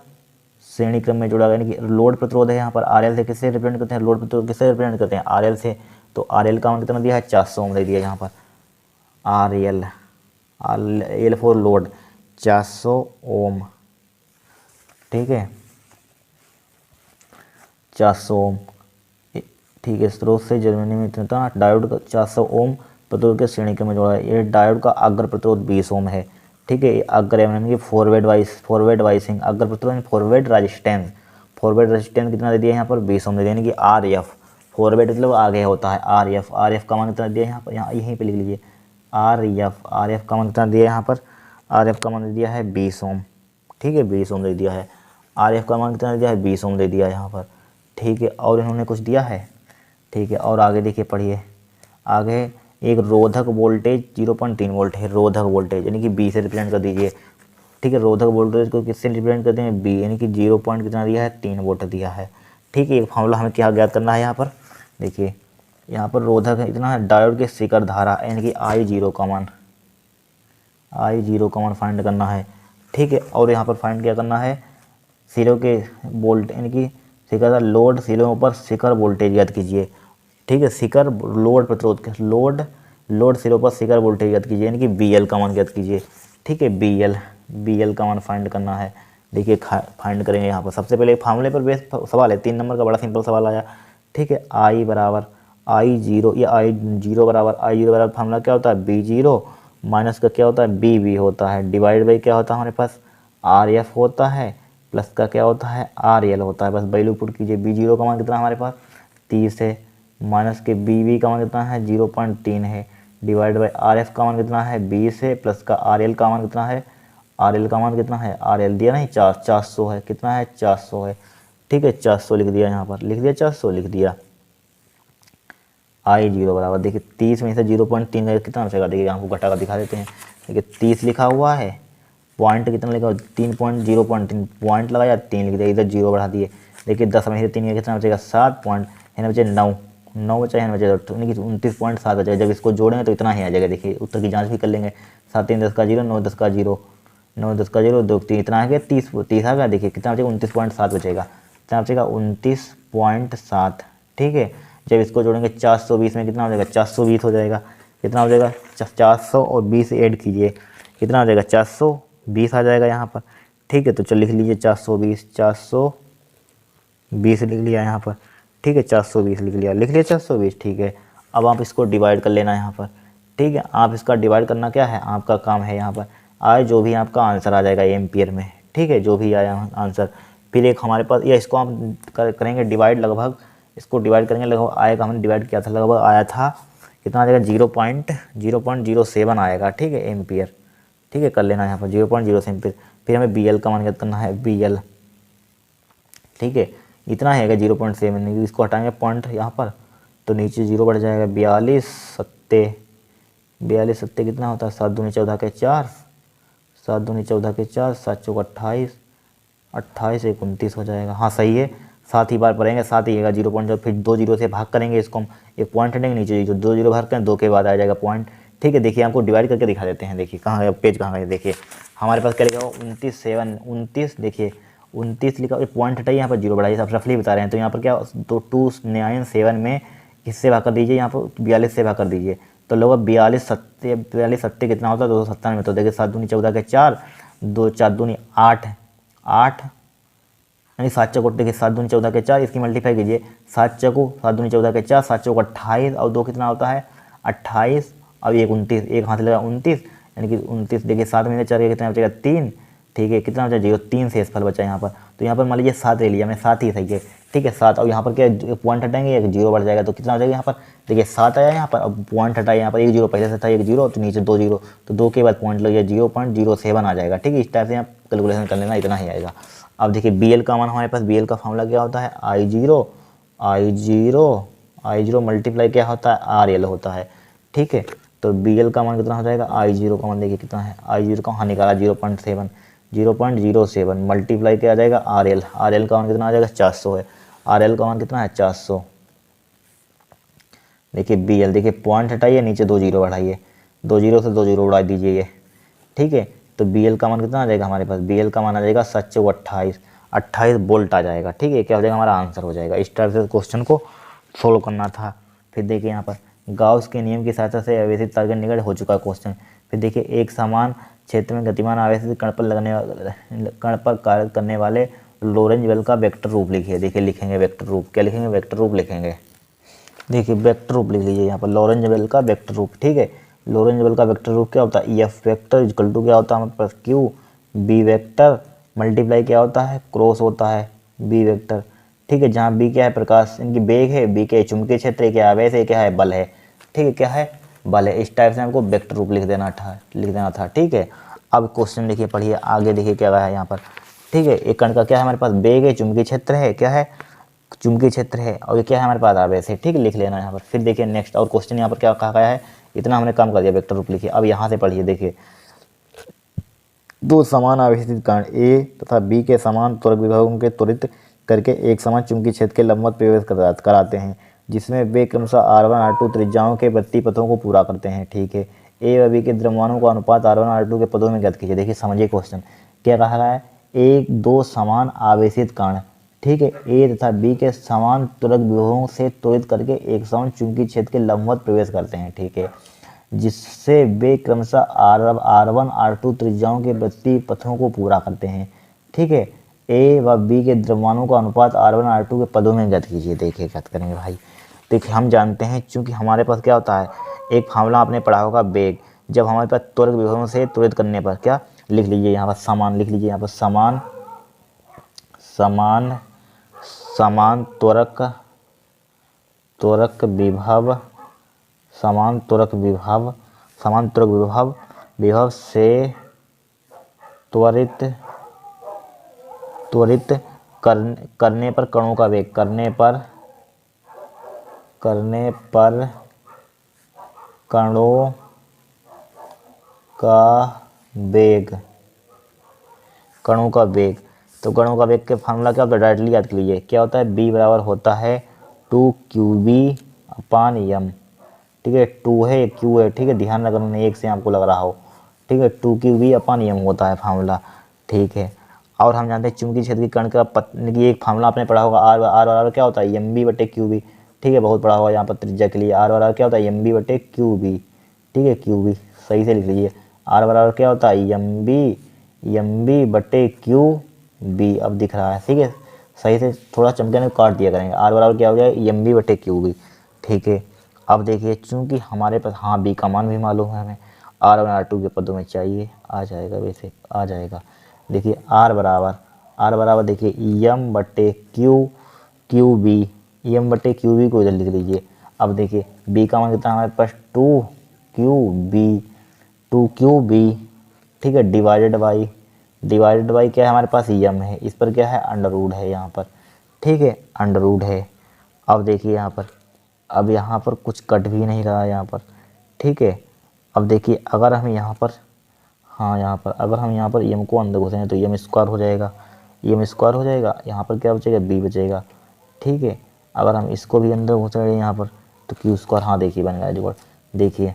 श्रेणी क्रम में जोड़ा गया, यानी कि लोड प्रतिरोध है यहाँ पर RL से, किससे रिप्रेजेंट करते हैं, लोड प्रतिरोध किससे रिप्रेजेंट करते हैं RL से, तो RL का मान कितना दिया है 400 ओम दे दिया यहाँ पर, RL फॉर लोड 400 ओम, ठीक है, 400 ओम, ठीक है। स्रोत से जर्मेनियम में इतना डायोड का 400 ओम प्रतिरोध के श्रेणी क्रम में जोड़ा है। ये डायोड का अग्र प्रतिरोध 20 ओम है, ठीक है। अग्र यानी कि फॉरवर्ड वाइसिंग, अग्र प्रतिरोध फॉरवर्ड रेजिस्टेंस कितना दे दिया यहाँ पर 20 ओम दे दिया, यानी कि RF, फॉरवर्ड मतलब आगे होता है, RF का मान कितना दिया यहाँ पर, यहाँ यहीं पे लिख लीजिए RF का मान कितना दिया यहाँ पर, RF का मान दे दिया है 20 ओम, ठीक है, 20 ओम दे दिया है। RF का मान कितना दे दिया है 20 ओम दे दिया यहाँ पर, ठीक है। और इन्होंने कुछ दिया है, ठीक है। और आगे देखिए, पढ़िए आगे, एक रोधक वोल्टेज 0.3 वोल्ट है, रोधक वोल्टेज यानी कि B से रिप्रेजेंट कर दीजिए, ठीक है। रोधक वोल्टेज को किससे रिप्रेजेंट करते हैं B, यानी कि 0 पॉइंट कितना दिया है 3 वोल्ट दिया है, ठीक है। एक फॉर्मूला हमें क्या ज्ञात करना है यहाँ पर, देखिए यहाँ पर रोधक इतना है, डायोड के शिखर धारा यानी कि I0 का मान फाइंड करना है, ठीक है। और यहाँ पर फाइंड क्या करना है, सिरों के वोल्ट यानी कि शिखर लोड सिरों पर शिखर वोल्टेज ज्ञात कीजिए, ठीक है। शिखर लोड प्रतिरोध के लोड सिरों पर शिखर वोल्टेज ज्ञात कीजिए, यानी कि BL का मान ज्ञात कीजिए, ठीक है। BL का मान फाइंड करना है, देखिए फाइंड करेंगे यहाँ पर। सबसे पहले फार्मूले पर बेस सवाल है, 3 नंबर का बड़ा सिंपल सवाल आया, ठीक है। I बराबर I0 या I0 बराबर फार्मूला क्या होता है B0 माइनस का क्या होता है BB होता है, डिवाइड बाई क्या होता है हमारे पास RF होता है, प्लस का क्या होता है RL होता है। बस वैल्यू पुट कीजिए, B0 का मान कितना हमारे पास 30 है, माइनस के BB का मान कितना है 0.3 है, डिवाइड बाई RF का मान कितना है 20 है, प्लस का RL का मान कितना है, RL दिया नहीं 400 है, कितना है 400 है, ठीक है। 400 लिख दिया यहाँ पर, लिख दिया 400 लिख दिया। I0 बराबर, देखिए 30 में से 0.3 का कितना बचेगा, देखिए आपको घटा कर दिखा देते हैं, देखिए 30 लिखा हुआ है, पॉइंट कितना लिखा हुआ 3.0.3, पॉइंट लगाया 3 लिख दिया, इधर 0 बढ़ा दिए, देखिए 10 में से 3 का कितना बचेगा 7 पॉइंट, है बचे 9 बचा है बचे 29.7 बचेगा। जब इसको जोड़ेंगे तो इतना ही आ जाएगा, देखिए उत्तर की जांच भी कर लेंगे, 7 3 10 का 0, 9 10 का 0, 9 10 का 0, 2 3 इतना आ गया 30 आ गया, देखिए कितना बचेगा 29.7 बचेगा, कितना बचेगा 29.7, ठीक है। जब इसको जोड़ेंगे 420 में कितना हो जाएगा 420 हो जाएगा, कितना हो जाएगा 400 और 20 ऐड कीजिए, कितना हो जाएगा 420 आ जाएगा यहाँ पर, ठीक है। तो चल लिख लीजिए 420 20 लिख लिया यहाँ पर, ठीक है, 420 लिख लिया 420, ठीक है। अब आप इसको डिवाइड कर लेना यहाँ पर, ठीक है। आप इसका डिवाइड करना क्या है, आपका काम है यहाँ पर आए जो भी आपका आंसर आ जाएगा एम्पियर में, ठीक है, जो भी आया आंसर। फिर एक हमारे पास, या इसको हम करेंगे डिवाइड, लगभग इसको डिवाइड करेंगे, लगभग आएगा, हमने डिवाइड किया था, लगभग आया था कितना आ जाएगा, 0.07 आएगा, ठीक है, एम्पियर, ठीक है। कर लेना यहाँ पर 0.07 एम्पियर। फिर हमें बी एल का मान करना है, बी एल, ठीक है, इतना है 0.7, इसको हटाएंगे पॉइंट यहाँ पर तो नीचे 0 बढ़ जाएगा, 42 सत्ते कितना होता है, 7 दूनी 14 के 4, 7 दूनी 14 के 4, 7 चौक 28, 28 एक 29 हो जाएगा। हाँ सही है, 7 ही बार पढ़ेंगे, 7 ही आएगा 0.0, फिर 2 जीरो से भाग करेंगे इसको हम, एक पॉइंट हटेंगे नीचे, जो 2 जीरो भाग करें 2 के बाद आ जाएगा पॉइंट, ठीक है। देखिए आपको डिवाइड करके दिखा देते हैं, देखिए कहाँ है पेज, कहाँ है, देखिए हमारे पास क्या लिखा हो 29 देखिए 29 लिखा, पॉइंट हटाइए, यहाँ पर 0 बढ़ाइए, आप रफली बता रहे हैं। तो यहाँ पर क्या 297 में किससे भाग कर दीजिए, यहाँ पर 42 से भाग कर दीजिए, तो लोग 42 सत्ते कितना होता है 297 तो देखिए 7 दूनी 14 के 4, 2 4 दूनी 8 यानी 7 चौक देखिए 7 दूनी 14 के 4, इसकी मल्टीप्लाई कीजिए 7 दूनी 14 के 4, 7 चौक 28 और 2 कितना होता है 28, अब एक 29, एक हाथ लगा 29 यानी कि 29, देखिए 7 में 4 के कितना बचेगा 3, ठीक है, कितना बचा 0, 3 से फल बचा यहाँ पर। तो यहाँ पर मान लीजिए 7 ले लिया मैंने, 7 ही सही है, ठीक है 7, और यहाँ पर क्या पॉइंट हटाएंगे, एक 0 बढ़ जाएगा, तो कितना हो जाएगा यहाँ पर, देखिए 7 आया यहाँ पर, अब पॉइंट हटाया यहाँ पर, एक 0 पहले से था, एक 0 तो नीचे 2 0, तो 2 के बाद पॉइंट लग गया 0.07 आ जाएगा, ठीक है। इस टाइप से आप कैलकुलेशन कर लेना, इतना ही आएगा। अब देखिए बी एल का मान हमारे पास, बी एल का फॉर्मूला क्या होता है, आई जीरो मल्टीप्लाई क्या होता है, आर एल होता है, ठीक है। तो बी एल का मान कितना हो जाएगा, आई जीरो का मान देखिए कितना है, आई जीरो का हाँ निकाला 0.07 मल्टीप्लाई क्या आ जाएगा आर एल का मान कितना आ जाएगा 400 है, आर एल का मान कितना है 400। देखिए बी एल, देखिए पॉइंट हटाइए, नीचे 2 जीरो बढ़ाइए, 2 जीरो से 2 जीरो उड़ा दीजिए ये, ठीक है। तो बी एल का मान कितना आ जाएगा हमारे पास, बी एल का मान आ जाएगा 7 चौक 28 वोल्ट आ जाएगा, ठीक है। क्या हो जाएगा हमारा आंसर हो जाएगा। इस टाइप से क्वेश्चन को सोल्व करना था। फिर देखिए यहाँ पर गाउस के नियम की सहायता से आवेशित तार का निकट हो चुका है क्वेश्चन। फिर देखिए एक समान क्षेत्र में गतिमान आवेशित कण पर कार्य करने वाले लोरेंज बल का वेक्टर रूप लिखिए। देखिए लिखेंगे वेक्टर रूप, क्या लिखेंगे, वेक्टर रूप लिखेंगे। देखिए वेक्टर रूप लिख लीजिए यहाँ पर, लोरेंज बल का वेक्टर रूप, ठीक है। लोरेंज बल का वेक्टर रूप क्या होता है, एफ वेक्टर इक्वल टू क्या होता है हमारे पास क्यू बी वेक्टर मल्टीप्लाई क्या होता है क्रॉस होता है बी वेक्टर, ठीक है। जहाँ बी क्या है प्रकाश, इनकी बेग है, बी के चुंबकीय क्षेत्र क्या है, वैसे क्या है बल है, ठीक है, क्या है बल है। इस टाइप से हमको वेक्टर रूप लिख देना था, ठीक है। अब क्वेश्चन देखिए पढ़िए आगे, देखिए क्या है यहाँ पर, ठीक है। एक कण का क्या है हमारे पास, बेग है, चुंबकीय क्षेत्र है, क्या है चुंबकीय क्षेत्र है, और ये क्या है हमारे पास आवेश है, ठीक है, लिख लेना यहाँ पर। फिर देखिए नेक्स्ट और क्वेश्चन यहाँ पर क्या कहा गया है, इतना हमने काम कर दिया, वेक्टर रूप लिखिए। अब यहाँ से पढ़िए, देखिए दो समान आवेशित कण ए तथा बी के समान त्वरक विभवों के त्वरित करके एक समान चुंबकीय क्षेत्र के लंबवत प्रवेश कराते हैं, जिसमें वे क्रमशः R1 R2 त्रिज्याओं के वृत्तीय पथों को पूरा करते हैं, ठीक है। ए व बी के द्रव्यमानों का अनुपात R1 R2 के पदों में ज्ञात कीजिए। देखिए समझिए क्वेश्चन क्या कहा गया है, एक दो समान आवेशित कण, ठीक है, ए तथा बी के समान त्वरक विभवों से त्वरित करके एक समान चुंबकीय क्षेत्र के लंबवत प्रवेश करते हैं, ठीक है, जिससे वे क्रमशः R1 R2 त्रिज्याओं के वृत्तीय पथों को पूरा करते हैं, ठीक है। ए व बी के द्रव्यमानों का अनुपात R1 R2 के पदों में ज्ञात कीजिए। देखिए ज्ञात करेंगे भाई, देखिए हम जानते हैं चूंकि हमारे पास क्या होता है, एक फार्मूला आपने पढ़ा होगा वेग, जब हमारे पास त्वरक विभवों से त्वरित करने पर क्या लिख लीजिए यहाँ पर समान, लिख लीजिए यहाँ पर समान त्वरक विभव से त्वरित करने पर कणों का वेग, करने पर कणों का वेग, तो कणों का वेग के फार्मूला क्या होता है, डायरेक्टली याद कर लीजिए, क्या होता है, b बराबर होता है 2qb/m, ठीक है, 2 है q है, ठीक है, ध्यान रखना एक से आपको लग रहा हो, ठीक है, 2qb/m होता है फार्मूला, ठीक है। और हम जानते हैं चुंबकीय क्षेत्र की कण का एक फार्मूला आपने पढ़ा होगा, r बराबर क्या होता है mb/qb, ठीक है, बहुत पढ़ा होगा यहाँ पर त्रिज्या के लिए, r बराबर क्या होता है mb/qb, ठीक है, qb सही से लिख लीजिए, r बराबर क्या होता है mb/qb, अब दिख रहा है, ठीक है, सही से थोड़ा चमके में काट दिया करेंगे। आर बराबर क्या हो जाएगा, एम बी बटे क्यू बी। ठीक है, अब देखिए चूंकि हमारे पास हाँ बी का मान भी मालूम है हमें, आर वन आर टू के पदों में चाहिए, आ जाएगा, वैसे आ जाएगा। देखिए आर बराबर देखिए एम बटे क्यू बी, एम बटे क्यू बी को इधर लिख लीजिए। अब देखिए बी का मान कितना हमारे पास टू क्यू बी, ठीक है, डिवाइडेड बाई क्या है हमारे पास एम है, इस पर क्या है अंडर रूट है यहाँ पर, ठीक है, अंडर रूट है। अब देखिए यहाँ पर, अब यहाँ पर कुछ कट भी नहीं रहा है यहाँ पर, ठीक है। अब देखिए अगर हम यहाँ पर, हाँ यहाँ पर अगर हम यहाँ पर एम को अंदर घुसेंगे तो एम स्क्वायर हो जाएगा, यहाँ पर क्या बचेगा, बी बचेगा, ठीक है। अगर हम इसको भी अंदर घुसेंगे यहाँ पर तो क्यू स्क्वायर, हाँ देखिए बन गया रिकॉर्ड। देखिए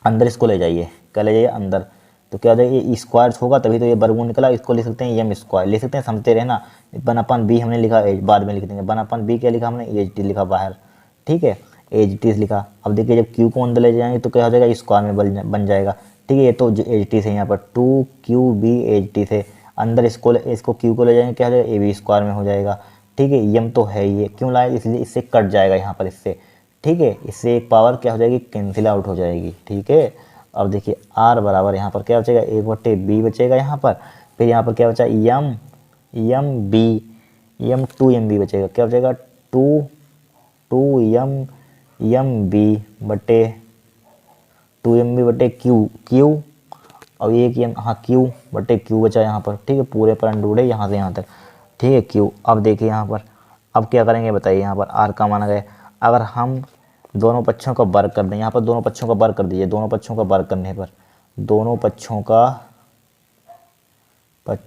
अंदर इसको ले जाइए, क्या ले जाइए अंदर, तो क्या हो जाएगा, ये स्क्वायर होगा तभी तो ये वर्गमूल निकला, इसको लिख सकते हैं एम स्क्वायर, ले सकते हैं, समझते रहना। वन अपन बी हमने लिखा, बाद में लिख देंगे, वन अपन बी क्या लिखा हमने, एच टी लिखा बाहर, ठीक है, एच टी लिखा। अब देखिए जब क्यू को अंदर ले जाएंगे तो क्या हो जाएगा, स्क्वायर में बन जाएगा, ठीक है। ये तो एच टी से यहाँ पर two Q B H T से अंदर इसको क्यू को ले जाएंगे, क्या हो जाएगा, ए बी स्क्वायर में हो जाएगा, ठीक है। एम तो है ये, क्यों लाए, इसलिए इससे कट जाएगा यहाँ पर इससे, ठीक है, इससे एक पावर क्या हो जाएगी, कैंसिल आउट हो जाएगी, ठीक है। अब देखिए आर बराबर यहाँ पर क्या बचेगा, एक बटे बी बचेगा यहाँ पर, फिर यहाँ पर क्या बचा, एम टू एम बी बचेगा, क्या बचेगा, टू एम बी बटे क्यू, अब एक एम, हाँ क्यू बटे क्यू बचा यहाँ पर, ठीक है, पूरे पर अंडूड है यहाँ से यहाँ तक, ठीक है, क्यू। अब देखिए यहाँ पर अब क्या करेंगे बताइए, यहाँ पर आर का माना गया, अगर हम दोनों पक्षों का वर्ग कर दें, यहाँ पर दोनों पक्षों का वर्ग कर दीजिए, दोनों पक्षों का वर्ग करने पर, दोनों पक्षों का वर्ग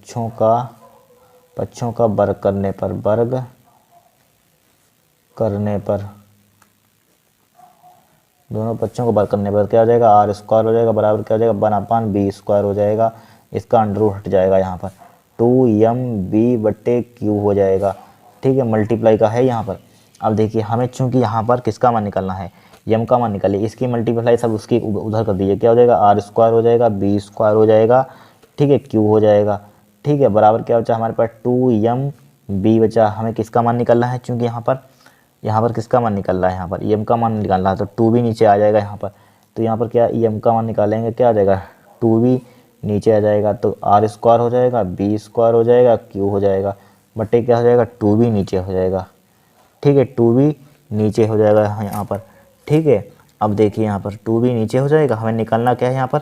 करने पर, दोनों पक्षों को वर्ग करने पर क्या हो जाएगा, आर स्क्वायर हो जाएगा, बराबर क्या हो जाएगा, वन अपान बी स्क्वायर हो जाएगा, इसका अंडर रूट हट जाएगा यहाँ पर, टू एम बी बटे क्यू हो जाएगा, ठीक है, मल्टीप्लाई का है यहाँ पर। अब देखिए हमें चूंकि यहाँ पर किसका मान निकालना है, एम का मान निकालिए, इसकी मल्टीप्लाई सब उसकी उधर कर दीजिए, क्या हो जाएगा, आर स्क्वायर हो जाएगा, बी स्क्वायर हो जाएगा, ठीक है, क्यू हो जाएगा, ठीक है, बराबर क्या बचा हमारे पास, टू एम बी बचा। हमें किसका मान निकालना है, चूँकि यहाँ पर किसका मान निकल रहा है, यहाँ पर एम का मान निकाल रहा है, तो टू भी नीचे आ जाएगा यहाँ पर, तो यहाँ पर क्या एम का मान निकालेंगे, क्या आ जाएगा, टू भी नीचे आ जाएगा, तो आर स्क्वायर हो जाएगा, बी स्क्वायर हो जाएगा, क्यू हो जाएगा, बटे क्या हो जाएगा, टू भी नीचे हो जाएगा, ठीक है, टू भी नीचे हो जाएगा यहाँ पर, ठीक है। अब देखिए यहाँ पर टू भी नीचे हो जाएगा, हमें निकालना क्या है यहाँ पर,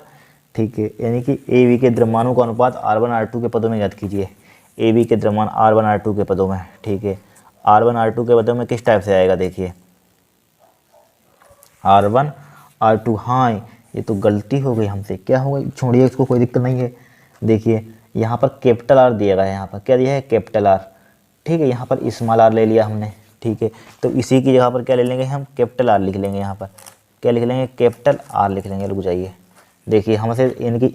ठीक है, यानी कि ए बी के द्रव्यमानों का अनुपात आर वन आर टू के पदों में याद कीजिए, ए बी के द्रव्यमान आर वन आर टू के पदों में, ठीक है। आर वन आर टू के पदों में किस टाइप से आएगा, देखिए आर वन आर टू, हाँ ये तो गलती हो गई हमसे, क्या हो गई, छोड़िए इसको, कोई दिक्कत नहीं है। देखिए यहाँ पर कैपिटल आर दिया गया है, यहाँ पर क्या दिया है, कैपिटल आर, ठीक है, यहाँ पर स्मॉल आर ले लिया हमने, ठीक है, तो इसी की जगह पर क्या ले लेंगे हम, कैपिटल आर लिख लेंगे, यहाँ पर क्या लिख लेंगे, कैपिटल आर लिख लेंगे, रुक जाइए। देखिए हमसे इनकी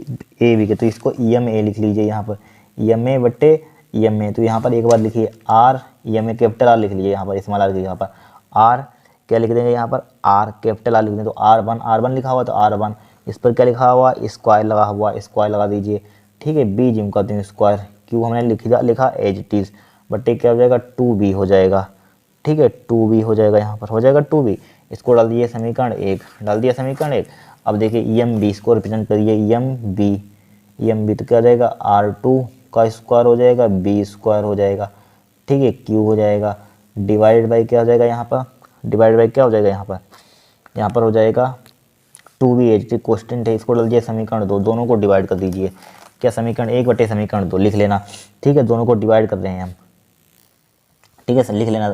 ए बी के, तो इसको ई एम ए लिख लीजिए, यहाँ पर ई एम ए बटे ई एम ए, तो यहाँ पर एक बार लिखिए R E M A capital R लिख लीजिए, यहाँ पर स्मॉल आर की जगह पर आर क्या लिख देंगे, यहाँ पर आर कैपिटल आर लिख देंगे, तो आर वन लिखा हुआ, तो आर वन, इस पर क्या लिखा हुआ, स्क्वायर लगा हुआ, स्क्वायर लगा दीजिए, ठीक है, बी जिम का दिन स्क्वायर, क्यू हमने लिखा एच टीज, बटे क्या हो जाएगा, टू बी हो जाएगा, ठीक है, टू बी हो जाएगा, यहाँ पर हो जाएगा टू बी, इसको डाल दिए समीकरण एक, डाल दिया समीकरण एक। अब देखिए ई एम बी, इसको रिप्रेजेंट करिए ई एम बी, तो क्या हो जाएगा, आर टू का स्क्वायर हो जाएगा, बी स्क्वायर हो जाएगा, ठीक है, क्यू हो जाएगा, डिवाइड बाई क्या हो जाएगा यहाँ पर, डिवाइड बाई क्या हो जाएगा यहाँ पर हो जाएगा two B H T constant है, इसको डाल दिया समीकरण दो, दोनों को डिवाइड कर दीजिए, क्या समीकरण एक बटे समीकरण दो लिख लेना, ठीक है, दोनों को डिवाइड कर रहे हैं हम, ठीक है सर, लिख लेना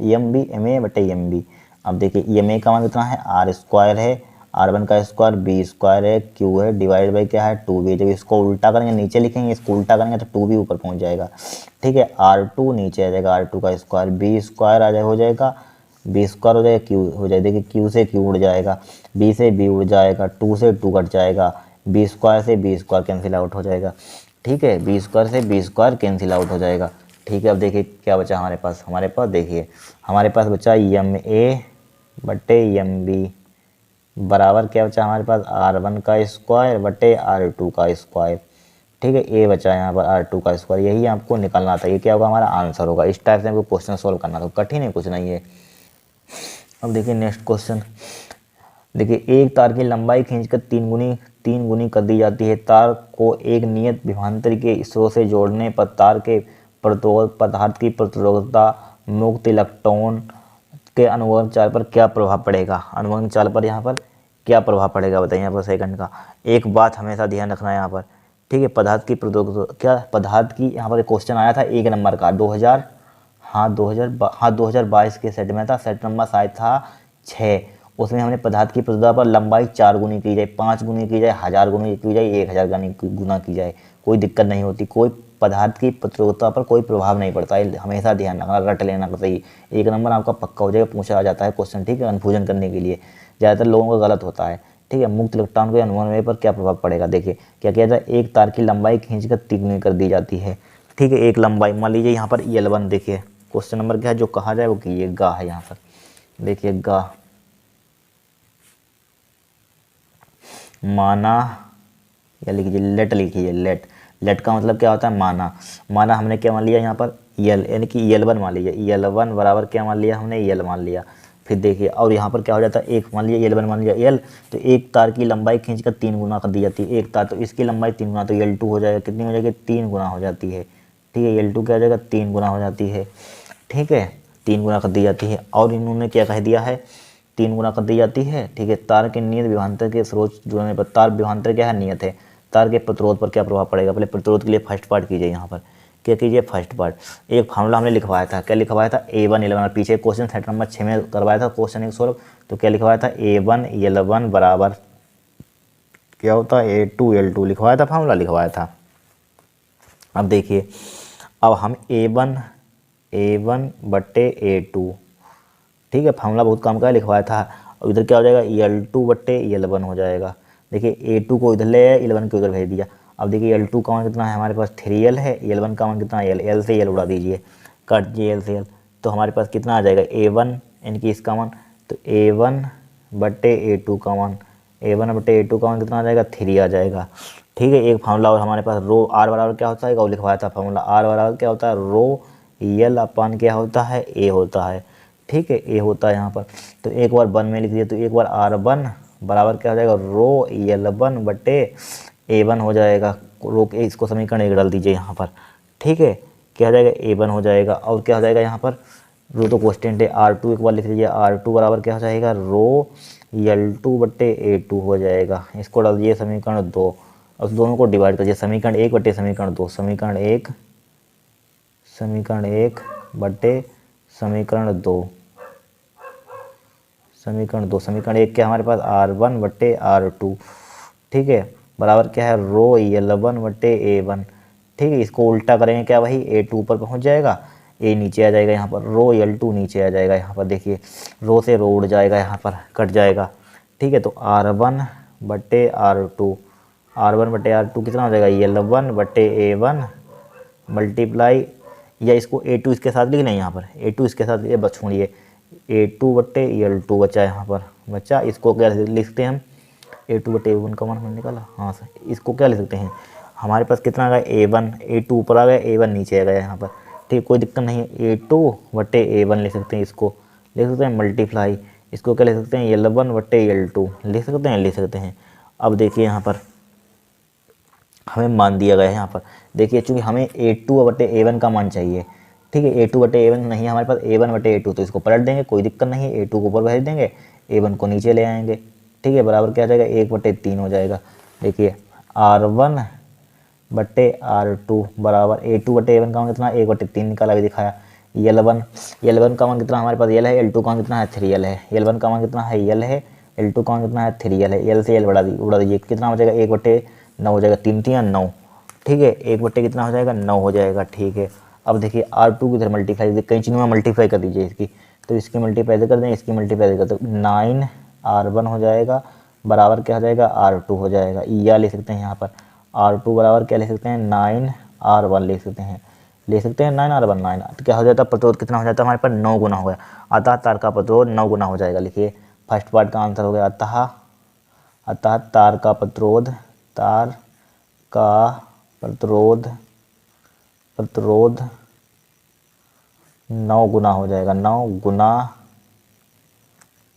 एम बी एम ए बटे एम बी। अब देखिए एम ए का मान कितना है, आर स्क्वायर है, आर वन का स्क्वायर, बी स्क्वायर है, क्यू है, डिवाइड बाई क्या है, टू बी। जब इसको उल्टा करेंगे, नीचे लिखेंगे, इसको उल्टा करेंगे तो टू बी ऊपर पहुंच जाएगा, ठीक है, आर टू नीचे आ जाएगा, आर टू का स्क्वायर, बी स्क्वायर आ जाए हो जाएगा, बी स्क्वायर हो जाएगा, क्यू हो जाएगा, देखिए क्यू से क्यू उड़ जाएगा, बी से बी उड़ जाएगा, टू से टू कट जाएगा, बी स्क्वायर से बी स्क्वायर कैंसिल आउट हो जाएगा, ठीक है, बी स्क्वायर से बी स्क्वायर कैंसिल आउट हो जाएगा, ठीक है। अब देखिए क्या बचा हमारे पास देखिए हमारे पास बचा एम ए बटे एम बी बराबर क्या बचा हमारे पास, आर वन का स्क्वायर बटे आर टू का स्क्वायर, ठीक है, ए बचा यहाँ पर R2 का स्क्वायर, यही आपको निकालना था। ये क्या होगा हमारा आंसर होगा। इस टाइप से आपको क्वेश्चन सॉल्व करना था, कठिन है कुछ नहीं है। अब देखिए नेक्स्ट क्वेश्चन, देखिए एक तार की लंबाई खींचकर तीन गुनी कर दी जाती है। तार को एक नियत विभवांतर के स्रोत से जोड़ने पर तार के पदार्थ की प्रतिरोधकता मुक्त इलेक्ट्रॉन के अनुवर्ण चाल पर क्या प्रभाव पड़ेगा। अनुवर्ण चाल पर यहाँ पर क्या प्रभाव पड़ेगा बताइए यहाँ पर सेकंड का। एक बात हमेशा ध्यान रखना है यहाँ पर, ठीक है, पदार्थ की प्रतिरोधकता क्या, पदार्थ की यहाँ पर क्वेश्चन आया था 1 नंबर का 2022 के सेट में था, सेट नंबर शायद था 6। उसमें हमने पदार्थ की प्रतिरोधकता पर लंबाई 4 गुनी की जाए, 5 गुनी की जाए, 1000 गुनी की जाए, 1000 गुना की जाए, कोई दिक्कत नहीं होती। कोई पदार्थ की प्रतिरोधकता पर कोई प्रभाव नहीं पड़ता है, हमेशा ध्यान रखना, रट लेना सही। 1 नंबर आपका पक्का हो जाएगा, पूछा जाता है क्वेश्चन, ठीक है, कन्फ्यूजन करने के लिए। ज़्यादातर लोगों का गलत होता है, ठीक है। मुक्त इलेक्ट्रॉन के अनुवर्ण पर क्या प्रभाव पड़ेगा, देखिए क्या किया जाए, एक तार की लंबाई खींचकर 3 गुनी कर दी जाती है, ठीक है। एक लंबाई मान लीजिए यहाँ पर L1, देखिए क्वेश्चन नंबर क्या है जो कहा जाए वो कीजिए, गा है यहाँ पर, देखिए गा माना, या लिखिए लेट, लिखिए लेट। लेट का मतलब क्या होता है, माना। माना हमने क्या मान लिया यहाँ पर यल, यानी कि L1 मान लीजिए, L1 बराबर क्या मान लिया हमने, L मान लिया। फिर देखिए और यहाँ पर क्या हो जाता है, एक मान लिया L1 मान लिया L, तो एक तार की लंबाई खींचकर 3 गुना कर दी जाती है। एक तार तो इसकी लंबाई 3 गुना, तो L2 हो जाएगा, कितनी हो जाएगी, 3 गुना हो जाती है, ठीक है। L2 क्या हो जाएगा, 3 गुना हो जाती है, ठीक है, 3 गुना कर दी जाती है। और इन्होंने क्या कह दिया है, 3 गुना कर दी जाती है, ठीक है। तार के नियत विभवांतर के स्रोत जुड़ने पर, तार विभवांतर क्या है, नियत है। तार के प्रतिरोध पर क्या प्रभाव पड़ेगा, पहले प्रतिरोध के लिए फर्स्ट पार्ट कीजिए यहाँ पर, क्या कीजिए फर्स्ट पार्ट। एक फार्मूला हमने लिखवाया था, क्या लिखवाया था, A1 L1, पीछे क्वेश्चन सेट नंबर 6 में करवाया था क्वेश्चन एक सोल्व, तो क्या लिखवाया था, A1 L1 बराबर क्या होता है, A2 L2 लिखवाया था, फार्मूला लिखवाया था। अब देखिए, अब हम A1 बट्टे A2, ठीक है, फार्मूला बहुत काम का लिखवाया था। और इधर क्या हो जाएगा, L2 बट्टे L1 हो जाएगा। देखिए A2 को इधर ले आया, L1 को इधर भेज दिया। अब देखिए L2 का मान कितना है हमारे पास, 3L है, L1 का मान कितना है, L से L उड़ा दीजिए, कट दिए L से L, तो हमारे पास कितना आ जाएगा, A1 यानी कि इसका मान, तो A1 बट्टे A2 का मान, A1 बट्टे A2 का मान कितना आ जाएगा, 3 आ जाएगा, ठीक है। एक फार्मूला और हमारे पास रो R बराबर क्या होता है, वो लिखवाया था फार्मूला, R बराबर क्या होता है, रो L अपान क्या होता है, A होता है, ठीक है, A होता है यहाँ पर। तो एक बार 1 में लिख दिया, तो एक बार R1 बराबर क्या हो जाएगा, रो L1 बटे A1 हो जाएगा। रो के इसको समीकरण 1 डाल दीजिए यहाँ पर, ठीक है, क्या हो जाएगा, A1 हो जाएगा। और क्या हो जाएगा यहाँ पर, रो तो कॉन्स्टेंट है, R2 एक बार लिख लीजिए, R2 बराबर क्या हो जाएगा, रो L2 बटे A2 हो जाएगा। इसको डाल दीजिए समीकरण 2, और दोनों को डिवाइड करिए, समीकरण 1 बटे समीकरण 2, समीकरण 1 बटे समीकरण 2, समीकरण 1 क्या हमारे पास, R1 बटे R2, ठीक है, बराबर क्या है, रो L1 बटे A1, ठीक है। इसको उल्टा करेंगे क्या, वही A2 ऊपर पहुंच जाएगा, A नीचे आ जाएगा, यहाँ पर रो L2 नीचे आ जाएगा, यहाँ पर देखिए रो से रो उड़ जाएगा, यहाँ पर कट जाएगा, ठीक है। तो R1 बटे R2, कितना हो जाएगा, L1 बटे A1 मल्टीप्लाई, या इसको A2 इसके साथ लिखना है यहाँ पर, A2 इसके साथ ये छोड़िए, A2 बटे L2 बचा यहाँ पर, बचा। इसको क्या लिखते हैं हम, A2 बटे A1 का मान हमने निकाला, हाँ सर, इसको क्या लिख सकते हैं, हमारे पास कितना आ गया, A1, A2 ऊपर आ गया, A1 नीचे आ गया यहाँ पर, ठीक, कोई दिक्कत नहीं है। A2 बटे A1 लिख सकते हैं, इसको लिख सकते हैं मल्टीप्लाई, इसको क्या लिख सकते हैं, L1 बटे L2 लिख सकते हैं। अब देखिए यहाँ पर हमें मान दिया गया है, यहाँ पर देखिए चूँकि हमें A2 बटे A1 का मान चाहिए, ठीक है। A2 बटे A1 नहीं है हमारे पास, A1 बटे A2, तो इसको पलट देंगे, कोई दिक्कत नहीं है, A2 को ऊपर भेज देंगे, A1 को नीचे ले आएंगे, ठीक है, बराबर क्या आ जाएगा, 1 बटे 3 हो जाएगा। देखिए R1 बटे R2 बराबर A2 बटे A1 का मान कितना, 1 बटे 3 निकाला भी दिखाया। L1 का मान कितना हमारे पास, L है, L2 का मान कितना है, 3L है, L1 का मान कितना है, L है, L2 का मान कितना है, 3L है, L से L उड़ा दीजिए, कितना हो जाएगा, 1 बटे 9 हो जाएगा, 3 3 9, ठीक है, 1 बटे कितना हो जाएगा, 9 हो जाएगा, ठीक है। अब देखिए R2 की इधर मल्टीप्लाई, कई चीज़ों में मल्टीप्लाई कर दीजिए इसकी, तो इसकी मल्टीप्लाई कर दें, इसकी मल्टीप्लाई कर दो, 9 R1 हो जाएगा, बराबर क्या हो जाएगा, R2 हो जाएगा, या ले सकते हैं यहाँ पर R2 बराबर क्या ले सकते हैं, 9 R1 ले सकते हैं, 9 R1 9, तो क्या हो जाता है, प्रतिरोध कितना हो जाता है हमारे पास, 9 गुना हो गया, अतः तार का प्रतिरोध 9 गुना हो जाएगा। लिखिए फर्स्ट पार्ट का आंसर हो गया, अतः तार का प्रतिरोध 9 गुना हो जाएगा, 9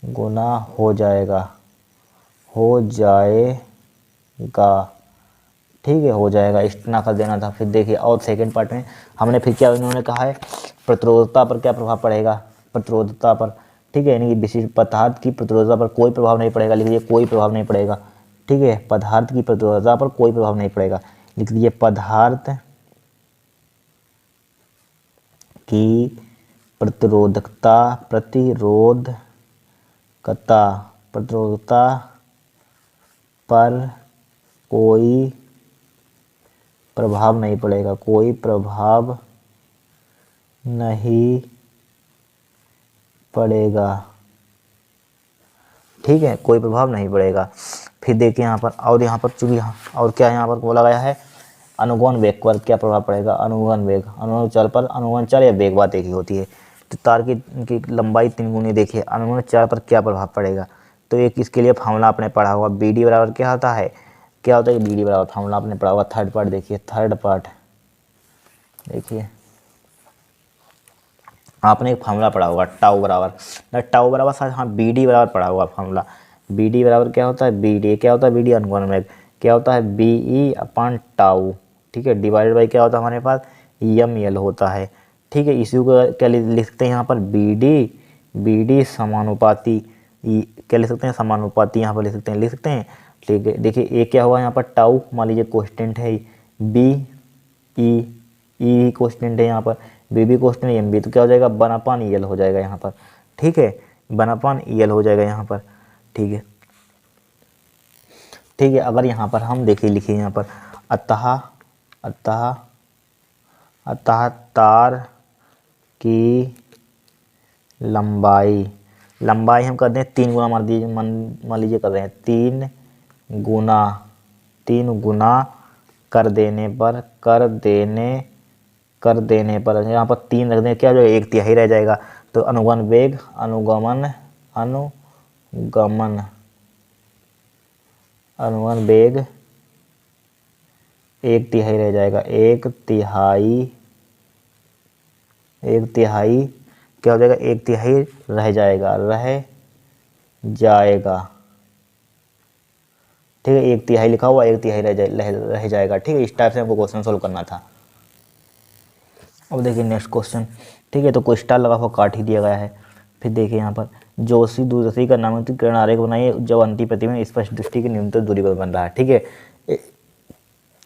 गुना हो जाएगा, ठीक है, हो जाएगा, इतना कर देना था। फिर देखिए और सेकंड पार्ट में हमने फिर क्या इन्होंने कहा है, प्रतिरोधता पर क्या प्रभाव पड़ेगा, प्रतिरोधता पर, ठीक है, यानी कि विशिष्ट पदार्थ की प्रतिरोधता पर कोई प्रभाव नहीं पड़ेगा, लिख दीजिए कोई प्रभाव नहीं पड़ेगा, ठीक है, पदार्थ की प्रतिरोधता पर कोई प्रभाव नहीं पड़ेगा, लिख दीजिए पदार्थ की प्रतिरोधकता पर कोई प्रभाव नहीं पड़ेगा, कोई प्रभाव नहीं पड़ेगा, ठीक है, कोई प्रभाव नहीं पड़ेगा। फिर देखिए यहाँ पर, और यहाँ पर चूंकि और क्या यहाँ पर बोला गया है, अनुगमन वेग पर क्या प्रभाव पड़ेगा, अनुगमन वेग, अनुगमन चल पर, अनुगमन चल या वेग बात एक ही होती है। तो तार की लंबाई 3 गुनी, देखिए अनुगमन चल पर क्या प्रभाव पड़ेगा, तो एक इसके लिए फार्मूला आपने पढ़ा हुआ, बी डी बराबर क्या होता है, बी डी बराबर फार्मूला आपने पढ़ा हुआ। थर्ड पार्ट देखिए, थर्ड पार्ट देखिए आपने एक फार्मूला पढ़ा होगा, टाउ बराबर साथ, हाँ बी डी बराबर पढ़ा होगा फार्मूला, बी डी बराबर क्या होता है, बी डी क्या होता है, बी डी अनुगमन वेग क्या होता है, बी ई अपॉन टाउ, ठीक है, डिवाइडेड बाई क्या होता है हमारे पास, एम एल होता है, ठीक है। इसी को क्या लिखते हैं यहाँ पर, बी डी समानुपाती, क्या लिख सकते हैं, समानुपाती यहाँ पर लिख सकते हैं, ठीक है। देखिए ए क्या हुआ यहाँ पर, टाउ मान लीजिए कोस्टेंट है, बी ई कोस्टेंट है यहाँ पर, बी भी कोस्टेंट है, एम बी, तो क्या हो जाएगा, 1/n EL हो जाएगा यहाँ पर, ठीक है, 1/n EL हो जाएगा यहाँ पर, ठीक है, ठीक है। अगर यहाँ पर हम देखिए, लिखिए यहाँ पर, अतः तार की लंबाई हम कर दें 3 गुना, मान लीजिए कर रहे हैं 3 गुना कर देने पर यहाँ पर 3 रख दें, क्या जो 1/3 रह जाएगा, तो अनुगमन वेग, अनुगमन वेग 1/3 रह जाएगा, 1/3 क्या हो जाएगा, 1/3 रह जाएगा, ठीक है, 1/3 लिखा हुआ, 1/3 रह जाएगा, ठीक है। इस टाइप से हमको क्वेश्चन सोल्व करना था। अब देखिए नेक्स्ट क्वेश्चन, ठीक है, तो कोई स्टार लगा हुआ काट ही दिया गया है। फिर देखिए यहाँ पर, जोशी दूरदर्शी का नामांकित किरण आरेख बनाइए जब अंतिम प्रतिबिंब स्पष्ट दृष्टि की न्यूनतम दूरी पर बन रहा है, ठीक है,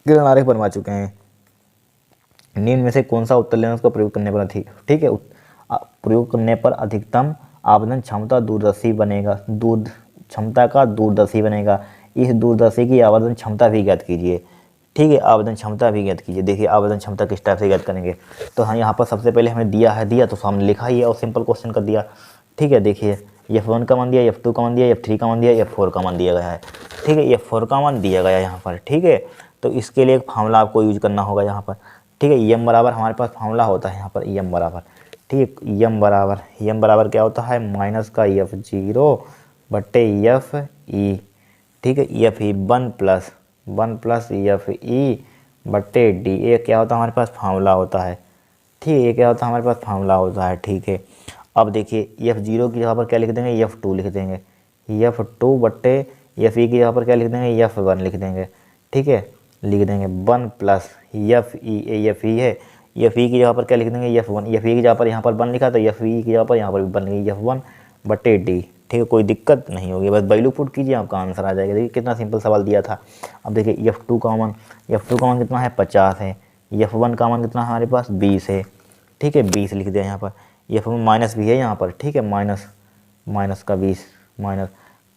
किरण आरेख बनवा चुके हैं। निम्न में से कौन सा उत्तर लेंस का प्रयोग करने पर ठीक है, प्रयोग करने पर अधिकतम आपतन क्षमता दूरदर्शी बनेगा, क्षमता का दूरदर्शी बनेगा। इस दूरदर्शी की आवर्धन क्षमता भी ज्ञात कीजिए, ठीक है, आवर्धन क्षमता भी ज्ञात कीजिए। देखिए आवर्धन क्षमता किस टाइप से ज्ञात करेंगे, तो हाँ यहाँ पर सबसे पहले हमें दिया तो सामने लिखा ही है और सिंपल क्वेश्चन कर दिया, ठीक है। देखिए F1 का मान दिया, F2 का मान दिया, F3 का मान दिया, F4 का मान दिया गया है, ठीक है, F4 का मान दिया गया यहाँ पर, ठीक है। तो इसके लिए एक फार्मूला आपको यूज करना होगा यहाँ पर, ठीक है, एम बराबर हमारे पास फार्मूला होता है यहाँ पर, एम बराबर, ठीक है, एम बराबर क्या होता है, माइनस का F0 बट्टे FE, ठीक है, FE 1 प्लस FE बट्टे D, ये क्या होता है हमारे पास फार्मूला होता है, ठीक है, ये क्या होता है हमारे पास फार्मूला होता है, ठीक है। अब देखिए F0 की जगह पर क्या लिख देंगे, F2 लिख देंगे, F2 बट्टे FE की जगह पर क्या लिख देंगे, F1 लिख देंगे, ठीक है, लिख देंगे 1 प्लस FE है, FE की जगह पर क्या लिख देंगे, F1, FE की जगह पर यहाँ पर 1 लिखा, तो FE की जगह पर यहाँ पर भी 1 लिखेंगे, F1 बट्टे D, ठीक है, कोई दिक्कत नहीं होगी, बस वैल्यू पुट कीजिए आपका आंसर आ जाएगा। देखिए कितना सिंपल सवाल दिया था। अब देखिए F2 का मान कितना है, 50 है, F1 का मान कितना है हमारे पास, 20 है, ठीक है, 20 लिख दिया यहाँ पर, F1 माइनस भी है यहाँ पर, ठीक है, माइनस का 20 माइनस,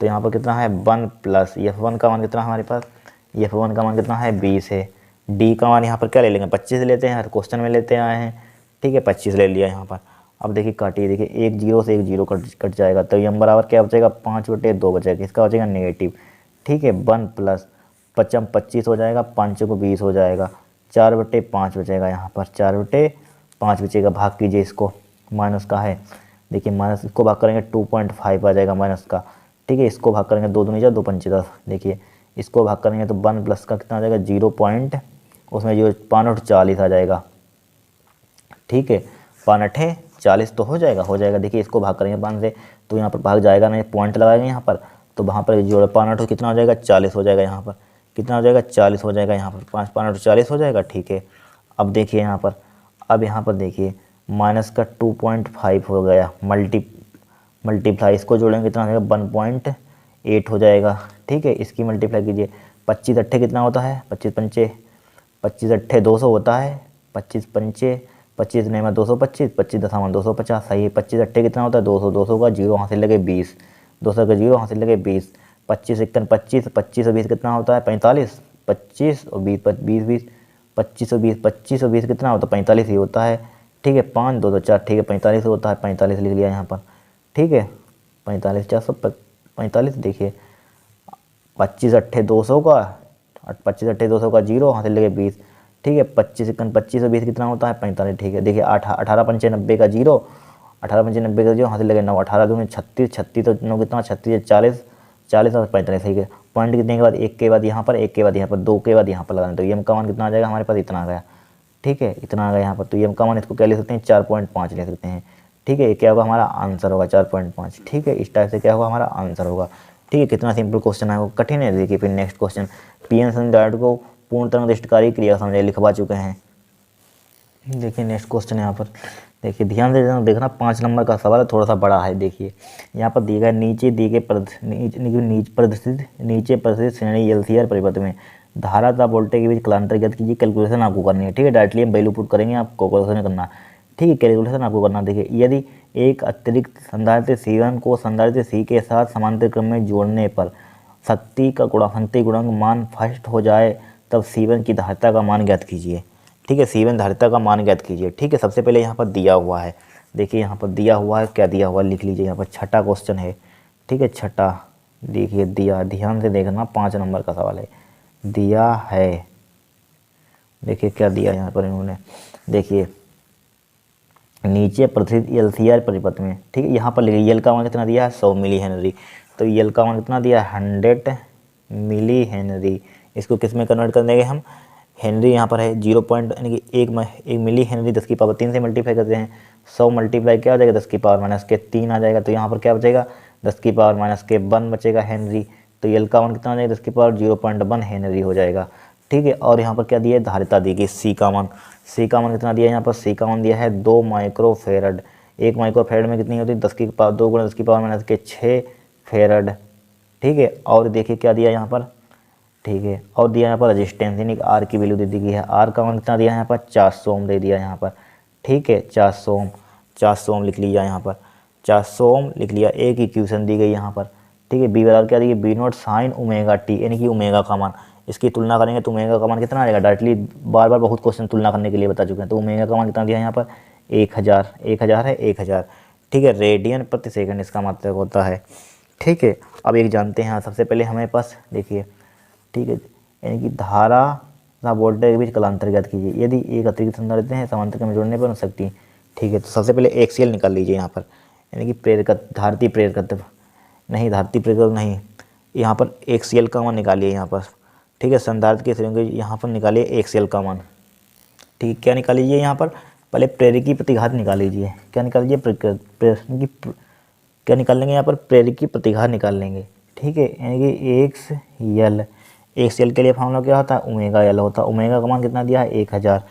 तो यहाँ पर कितना है 1 प्लस F1 का मान कितना है हमारे पास, F1 का मान कितना है 20 है, D का मान यहाँ पर क्या ले लेंगे, 25 लेते हैं, हर क्वेश्चन में लेते आए हैं, ठीक है, 25 ले लिया यहाँ पर। अब देखिए काटिए, देखिए 1 0 से 1 0 कट जाएगा, तो एम बराबर क्या बचेगा, 5/2 बचेगा, इसका बचेगा नेगेटिव, ठीक है, 1 प्लस 25 हो जाएगा, 5 को 20 हो जाएगा, 4/5 बचेगा यहाँ पर, 4/5 बचेगा, भाग कीजिए इसको, माइनस का है, देखिए माइनस इसको भाग करेंगे 2.5 आ जाएगा माइनस का, ठीक है, इसको भाग करेंगे 2 दूनी 4 2 पंचे 10, देखिए इसको भाग करेंगे तो 1 प्लस का कितना आ जाएगा, उसमें जो 5×8 = 40 आ जाएगा। ठीक है, 5×8 = 40 तो हो जाएगा। देखिए इसको भाग करेंगे 5 से तो यहाँ पर भाग जाएगा नहीं, पॉइंट लगाएंगे यहाँ पर, तो वहाँ पर जोड़ 5×8 कितना हो जाएगा, 40 हो जाएगा। यहाँ पर कितना हो जाएगा, 40 हो जाएगा। यहाँ पर 5×8 = 40 हो जाएगा। ठीक है, अब देखिए यहाँ पर, अब यहाँ पर देखिए माइनस का 2.5 हो गया, मल्टीप्लाई इसको जोड़ेंगे कितना हो जाएगा, 1.8 हो जाएगा। ठीक है, इसकी मल्टीप्लाई कीजिए, 25×8 कितना होता है, 25×8 200 होता है, 25×5 25 नहीं में 225, 25×250 सही है। 25×8 कितना होता है, 200, 200 का जीरो हाथ से लगे 20, 200 का जीरो हाथ से लगे 20, 25×1 25, 25 और 20 कितना होता है, 45, 25 और 20 20 25 और 20 25 और 20 कितना होता है, 45 ही होता है। ठीक है, 5 2 2 4, ठीक है 45 होता है, 45 लिख लिया यहाँ पर। ठीक है, 45 445। देखिए 25×8 200 का, 25×8 200 का जीरो हाथ से लगे 20। ठीक है, 25×1 25 और 20 कितना होता है, 45। ठीक है, देखिए 18×5 = 90 का जीरो, 18×5 = 90 का जीरो हाथ से लगे 9, 18 दूनी 36, 36 तो 9 कितना 36 40, 40 और 45। ठीक है, पॉइंट कितने के बाद, एक के बाद यहाँ पर, एक के बाद यहाँ पर, दो के बाद यहाँ पर लगाना, तो m का मान कितना आ जाएगा हमारे पास, इतना आ गया। ठीक है, इतना आ गया यहाँ पर, तो m का मान इसको क्या ले सकते हैं, 4.5 ले सकते हैं। ठीक है, ये क्या होगा हमारा आंसर होगा 4.5। ठीक है, इस टाइप से क्या होगा हमारा आंसर होगा। ठीक है, कितना सिंपल क्वेश्चन है, वो कठिन है। देखिए फिर नेक्स्ट क्वेश्चन, पीएन समीकरण को पूर्णतः निर्दिष्टकारी क्रिया समझे लिखवा चुके हैं। देखिए नेक्स्ट क्वेश्चन यहाँ पर, देखिए ध्यान से देखना, 5 नंबर का सवाल है, थोड़ा सा बड़ा है। देखिए यहाँ पर दिया गया, नीचे प्रदर्शित श्रेणी एलसीआर परिपथ में धारा तथा वोल्टेज के बीच कालांतर ज्ञात कीजिए। कैलकुलेशन आपको करनी है। ठीक है, डायरेक्टली हम वैल्यू पुट करेंगे, आपको कैलकुलेशन करना। ठीक है, कैलकुलेशन आपको करना। देखिए यदि एक अतिरिक्त संधारित्र C1 को संधारित्र C के साथ समांतर क्रम में जोड़ने पर शक्ति गुणांक मान फर्स्ट हो जाए, तब C1 की धारिता का मान ज्ञात कीजिए। ठीक है, C1 धारिता का मान ज्ञात कीजिए। ठीक है, सबसे पहले यहाँ पर दिया हुआ है, देखिए यहाँ पर दिया हुआ है, क्या दिया हुआ है लिख लीजिए। यहाँ पर छठा क्वेश्चन है। ठीक है, छठा देखिए दिया, ध्यान से देखना, 5 नंबर का सवाल है, दिया है। देखिए क्या दिया यहाँ पर इन्होंने, देखिए नीचे प्रदर्शित एलसीआर परिपथ में। ठीक है, यहाँ पर लिखिए यल का मान कितना दिया है, 100 मिली हेनरी, तो यल का मान कितना दिया है, 100 मिली हेनरी। इसको किस में कन्वर्ट कर देंगे हम, हेनरी यहाँ पर है 0 पॉइंट यानी कि 1 मिली हेनरी 10⁻³ से मल्टीप्लाई करते हैं, 100 मल्टीप्लाई क्या हो जाएगा, 10⁻³ आ जाएगा। तो यहाँ पर क्या बचेगा, 10⁻⁻1 बचेगा हेनरी। तो यल का मान कितना हो जाएगा, 10⁻0.1 हेनरी हो जाएगा। ठीक है, और यहाँ पर क्या दिया है, धारिता दी गई सी का मान कितना दिया है, यहाँ पर सी का मान दिया है 2 माइक्रोफेरड। 1 माइक्रोफेरड में कितनी होती है, 2 × 10⁻⁻6 फेरड। ठीक है, और देखिए क्या दिया यहाँ पर, ठीक है, और दिया यहाँ पर रेजिस्टेंस यानी कि आर की वैल्यू दे दी गई है। आर का मान कितना दिया है यहाँ पर, 400 ओम दे दिया यहाँ पर। ठीक है, 400 ओम लिख लिया यहाँ पर, 400 ओम लिख लिया। एक इक्वेशन दी गई यहाँ पर। ठीक है, बी बराबर क्या दी गई, B0 sin ω t यानी कि ओमेगा का मान, इसकी तुलना करेंगे तो ओमेगा का मान कितना आ जाएगा, डायरेक्टली बार बार बहुत क्वेश्चन तुलना करने के लिए बता चुके हैं। तो ओमेगा का मान कितना दिया है यहाँ पर, 1000 है 1000। ठीक है, रेडियन प्रति सेकंड इसका मतलब होता है। ठीक है, अब एक जानते हैं, सबसे पहले हमें पास देखिए, ठीक है, यानी कि धारा तथा वोल्टेज के बीच कालांतर ज्ञात कीजिए। यदि एक अतिरिक्त संधारित्र हैं समांतर क्रम में जोड़ने पर शक्ति। ठीक है, तो सबसे पहले एक्सियल निकाल लीजिए यहाँ पर, यानी कि धारती प्रेरकत्व नहीं, यहाँ पर एक्सियल का मान निकालिए यहाँ पर। ठीक है, संधारित्र के श्रेणी यहाँ पर निकालिए एक्सियल का मान। ठीक, क्या निकाल लीजिए यहाँ पर, पहले प्रेरकी प्रतिघात निकाल लीजिए। क्या निकाल लीजिए, क्या निकाल लेंगे यहाँ पर, प्रेरकी प्रतिघात निकाल लेंगे। ठीक है, यानी कि एक्स एल के लिए फॉर्मूला क्या होता है, ओमेगा एल होता है। ओमेगा का मान कितना दिया है, 1000।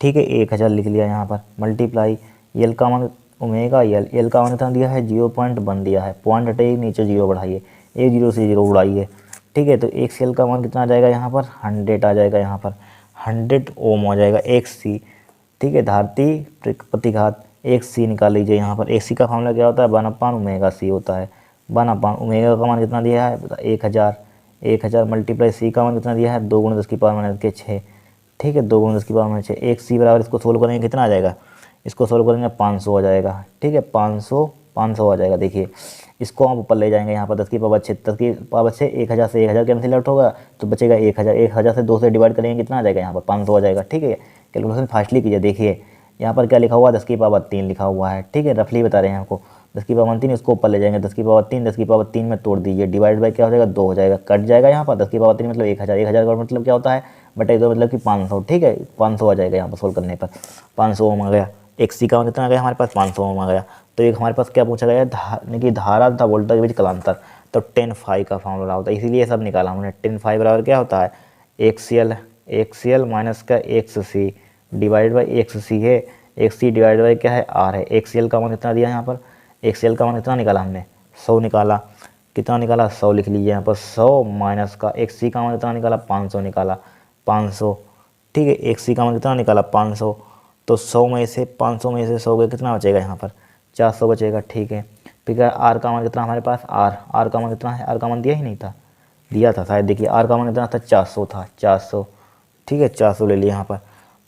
ठीक है, 1000 लिख लिया यहाँ पर, मल्टीप्लाई एल का मान ओमेगा एल का मान कितना दिया है, 0.1 दिया है। पॉइंट हटाइए, नीचे 0 बढ़ाइए, 1 0 से 0 उड़ाइए। ठीक है, तो एक्स एल का मान कितना आ जाएगा यहाँ पर, 100 आ जाएगा यहाँ पर, 100 ओम हो जाएगा एक्स सी। ठीक है, धारती प्रतिघात एक्स सी निकाल लीजिए यहाँ पर। एक्स सी का फॉर्मूला क्या होता है, 1/ओमेगा सी होता है। 1/ओमेगा का मान कितना दिया है, 1000 मल्टीप्लाई सी का मान कितना दिया है, 2 × 10⁻6। ठीक है, 2 × 10⁻6 एक सी बराबर, इसको सोल्व करेंगे कितना आ जाएगा, इसको सोल्व करेंगे 500 आ जाएगा। ठीक है, 500 आ जाएगा। देखिए इसको हम ऊपर ले जाएंगे यहाँ पर 10⁻6 1000 से 1000 कैंसिल आउट होगा तो बचेगा 1000 से 2 से डिवाइड करेंगे कितना आ जाएगा, यहाँ पर 500 आ जाएगा। ठीक है, कैलकुलेशन फास्टली कीजिए। देखिए यहाँ पर क्या लिखा हुआ है, 10⁻3 लिखा हुआ है। ठीक है, रफली बता रहे हैं आपको, 10⁻3 इसको ऊपर ले जाएंगे, 10⁻3 में तोड़ दीजिए, डिवाइड बाई क्या हो जाएगा, 2 हो जाएगा, कट जाएगा यहाँ पर 10⁻3 मतलब 1000 का मतलब क्या होता है बटे 2 मतलब कि 500, ठीक है 500 आ जाएगा यहाँ पर सोल्व करने पर। 500 ओम आ गया। एक सी का मान कितना आ गया हमारे पास 500 ओम आ गया। तो एक हमारे पास क्या पूछा गया यानी कि धारा तथा वोल्टेज के बीच कालांतर, तो 10 φ का फॉर्मूला होता है, इसीलिए सब निकाला हमने। 10 φ बराबर क्या होता है एक सी एल माइनस का X C divide by X C है, एक्स सी डिवाइड बाई क्या है आर है। एक सी एल का मान कितना दिया यहाँ पर, एक सी एल का मान कितना निकाला हमने 100 निकाला, कितना निकाला 100 लिख लीजिए यहाँ पर 100 माइनस का एक सी का मान कितना निकाला 500 निकाला 500, ठीक है एक सी का मान कितना निकाला 500, तो 100 में से 500 में से 100 का कितना बचेगा यहाँ पर 400 बचेगा, ठीक है। फिर आर का मान कितना हमारे पास आर का मान कितना है, आर का मान दिया ही नहीं था, दिया था शायद, देखिए आर का मान कितना था 400 था 400, ठीक है 400 ले लिया यहाँ पर।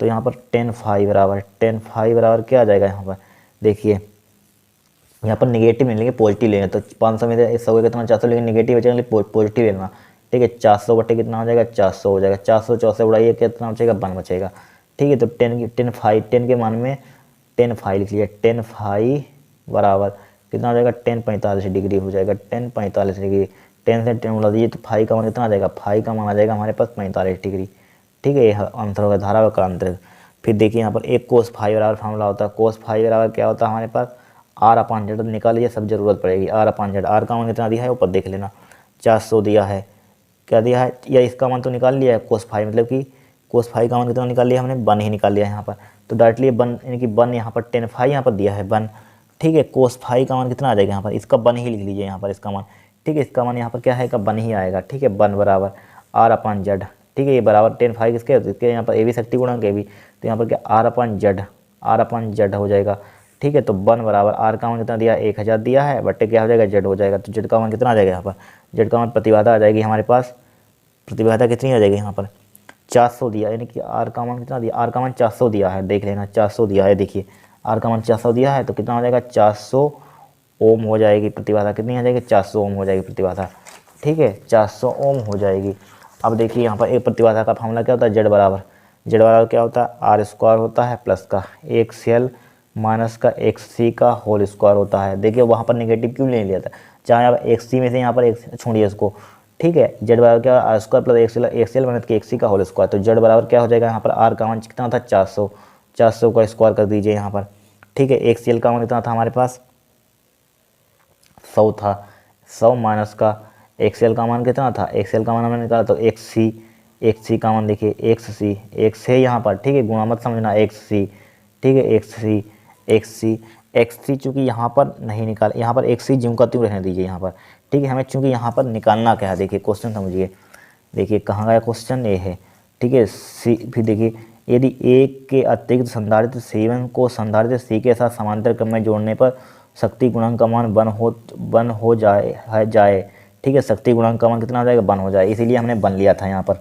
तो यहाँ पर 10 φ बराबर क्या आ जाएगा यहाँ पर, देखिए यहाँ पर निगेटिव नहीं लेंगे पॉजिटिव लेंगे, तो 500 में से 100 कितना 400 लेंगे, निगेटिव बचेगा पॉजिटिव लेना, ठीक है 400 बटे कितना हो जाएगा 400 हो जाएगा, 400 400 उड़ाइए कितना बचेगा 1 बचेगा, ठीक है। तो 10 के मान में 10 φ लिख लिया, 10 φ बराबर कितना हो जाएगा 10 45 डिग्री हो जाएगा, 10 45 डिग्री, 10 से 10 उड़ा दीजिए तो फाई का मान कितना आ जाएगा, फाई का मान आ जाएगा हमारे पास 45 डिग्री, ठीक है यह आंसर होगा धारा व कालांतर। फिर देखिए यहाँ पर एक कोस फाई बराबर फॉर्मूला होता है, कोस फाई बराबर क्या होता है हमारे पास आर अपान जेड, निकाल लीजिए सब जरूरत पड़ेगी, आर अपान जेड, आर का मान कितना दिया है ऊपर देख लेना 400 दिया है, क्या दिया है या इसका मान तो निकाल लिया है कोस फाई, मतलब कि कोस फाई का मान कितना निकाल लिया हमने 1 ही निकाल लिया यहाँ पर, तो डायरेक्टली 1 यानी कि 1 यहाँ पर 10 φ यहाँ पर दिया है 1, ठीक है कोस फाई का मान कितना आ जाएगा यहाँ पर, इसका 1 ही लिख लीजिए यहाँ पर इसका मान, ठीक है इसका मान यहाँ पर क्या है का 1 ही आएगा, ठीक है 1 बराबर आर अपान जेड, ठीक है ये बराबर 10 φ किसके, इसके यहाँ पर ए बी शक्ति गुणक ए बी, तो यहाँ पर क्या आर अपान जेड हो जाएगा, ठीक है। तो 1 बराबर आर का मान कितना दिया 1000 दिया है, बट्टे क्या हो जाएगा जेड हो जाएगा, तो जेड का मान कितना आ जाएगा यहाँ पर, जेड का मान प्रतिबाधा आ जाएगी हमारे पास, प्रतिबाधा कितनी आ जाएगी यहाँ पर 400 दिया, यानी कि आर का मान कितना दिया, आर का मान 400 दिया है, देख लेना 400 दिया है, देखिए आर का मान 400 दिया है, तो कितना हो जाएगा 400 ओम हो जाएगी प्रतिबाधा, कितनी आ जाएगी 400 ओम हो जाएगी प्रतिबाधा, ठीक है 400 ओम हो जाएगी। अब देखिए यहाँ पर एक प्रतिबाधा का फॉर्मूला क्या होता है जेड बराबर क्या होता है आर स्क्वायर होता है प्लस का एक सी एल माइनस का एक्स सी का होल स्क्वायर होता है। देखिए वहाँ पर नेगेटिव क्यों ले लिया था, चाहे यहाँ पर एक्स सी में से यहाँ पर एक छोड़िए इसको, ठीक है जेड बराबर क्या R square plus X L minus K X C का होल स्क्वायर, तो जेड बराबर क्या हो जाएगा यहाँ पर आर का मान कितना था 400 का स्क्वायर कर दीजिए यहाँ पर, ठीक है एक्स सी एल का मान कितना था हमारे पास 100 था, 100 माइनस का एक्स एल का मान कितना था, एक्स एल का मान हमने निकाला तो एक्स सी का मान देखिए एक्स है यहाँ पर, ठीक है गुणा मत समझना एक्स सी, ठीक है एक्स सी चूँकि यहाँ पर नहीं निकाल, यहाँ पर एक्स सी ज्यों का त्यों रहने दीजिए यहाँ पर, ठीक है हमें चूँकि यहाँ पर निकालना क्या है, देखिए क्वेश्चन समझिए, देखिए कहाँ गया क्वेश्चन ये है, ठीक है सी, फिर देखिए यदि एक के अतिरिक्त संधारित्र C1 को संधारित्र C के साथ समांतर क्रम में जोड़ने पर शक्ति गुणांक का मान 1 हो जाए, ठीक है शक्ति गुणांक का मान कितना हो जाएगा 1 हो जाए, इसीलिए हमने 1 लिया था यहाँ पर,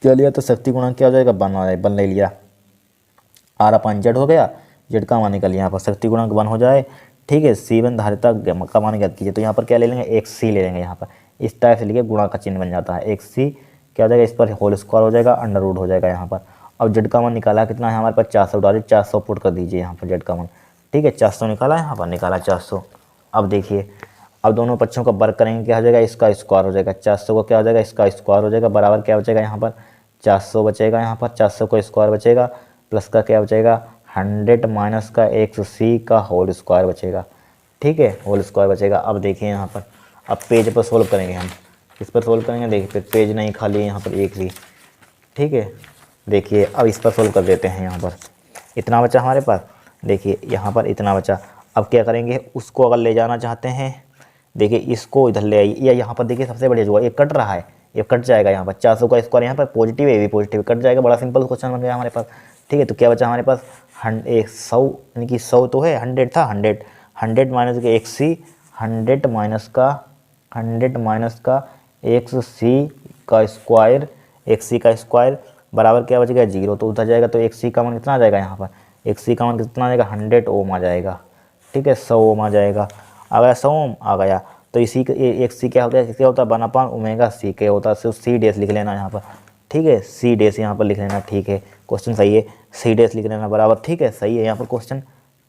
क्या लिया तो शक्ति गुणांक क्या हो जाएगा 1 हो जाए, 1 ले लिया, आर अपान जेड हो गया, जेड का मान निकल यहाँ पर शक्ति गुणांक 1 हो जाए, ठीक है C1 धारिता का मान ज्ञात कीजिए, तो यहाँ पर क्या ले लेंगे एक्स सी ले लेंगे यहाँ पर, इस टाइप से लिखे गुणा का चिन्ह बन जाता है, एक्स सी क्या हो जाएगा इस पर होल स्क्वायर हो जाएगा अंडर रूट हो जाएगा यहाँ पर। अब जेड का मान निकाला कितना है हमारे पास 400 डालिए 400 पुट कर दीजिए यहाँ पर जेड का मान, ठीक है 400 निकाला यहाँ पर निकाला 400। अब देखिए अब दोनों पक्षों का वर्ग करेंगे क्या हो जाएगा इसका स्क्वायर हो जाएगा, 400 को क्या हो जाएगा इसका स्क्वायर हो जाएगा बराबर क्या बचेगा यहाँ पर 400 बचेगा, यहाँ पर 400 को स्क्वायर बचेगा प्लस का क्या बचेगा 100 माइनस का एक्स सी का होल स्क्वायर बचेगा, ठीक है होल स्क्वायर बचेगा। अब देखिए यहाँ पर अब पेज पर सोल्व करेंगे हम, इस पर सोल्व करेंगे, देखिए फिर पेज नहीं खाली यहाँ पर एक भी, ठीक है देखिए अब इस पर सोल्व कर देते हैं, यहाँ पर इतना बचा हमारे पास, देखिए यहाँ पर इतना बचा। अब क्या करेंगे उसको अगर ले जाना चाहते हैं, देखिए इसको इधर ले आइए, या यहाँ पर देखिए सबसे बढ़िया जो ये कट रहा है ये कट जाएगा, यहाँ पर 400 का स्क्वायर यहाँ पर पॉजिटिव है, ये भी पॉजिटिव कट जाएगा, बड़ा सिंपल क्वेश्चन बन गया हमारे पास, ठीक है। तो क्या बचा हमारे पास 100 यानी कि 100 तो है 100 था 100 माइनस के एक्स सी 100 माइनस का एक्स सी का स्क्वायर, एक्स सी का स्क्वायर बराबर क्या बचेगा 0, तो उधर जाएगा तो एक्स सी का मान कितना आ जाएगा यहाँ पर, एक्स सी का मान कितना आ जाएगा 100 ओम आ जाएगा, ठीक है 100 ओम आ जाएगा, अगर 100 ओम आ गया तो इसी का एक्स सी क्या होता है, क्या होता है 1/ओमेगा सी के होता है, सिर्फ सी डेस लिख लेना यहाँ पर, ठीक है सी डेस यहाँ पर लिख लेना, ठीक है क्वेश्चन सही है, सी डेस लिख लेना बराबर, ठीक है सही है यहाँ पर क्वेश्चन,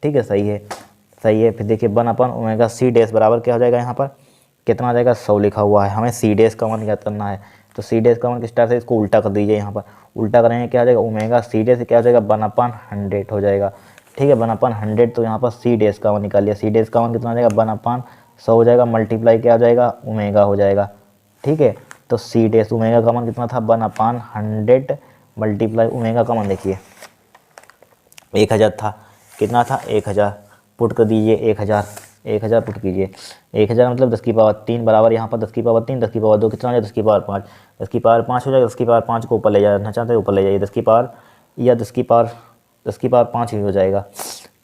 ठीक है सही है। फिर देखिए 1/ओमेगा सी डेस बराबर क्या हो जाएगा यहाँ पर कितना आ जाएगा 100 लिखा हुआ है, हमें सी डेस का मान ज्ञात करना है, तो सी डेज का मान किस टाइप से, इसको उल्टा कर दीजिए यहाँ पर, उल्टा करेंगे क्या हो जाएगा, ओमेगा सी डेज से क्या हो जाएगा 1/100 हो जाएगा, ठीक है 1/100। तो यहाँ पर सी डेज का मान निकाल लिया, सी डेज का मान कितना हो जाएगा 1/100 हो जाएगा, मल्टीप्लाई क्या हो जाएगा ओमेगा हो जाएगा, ठीक है। तो सी डेज ओमेगा का मान कितना था 1/100 मल्टीप्लाई ओमेगा का मान देखिए 1000 था, कितना था 1000, पुट कर दीजिए 1000 पुट कीजिए, 1000 मतलब 10⁻³ बराबर यहाँ पर 10⁻³ 10⁻² कितना हो जाएगा 10⁻5, 10⁻5 हो जाएगा, 10⁻5 को ऊपर ले जाना चाहते हैं ऊपर ले जाइए, 10⁻5 ही हो जाएगा,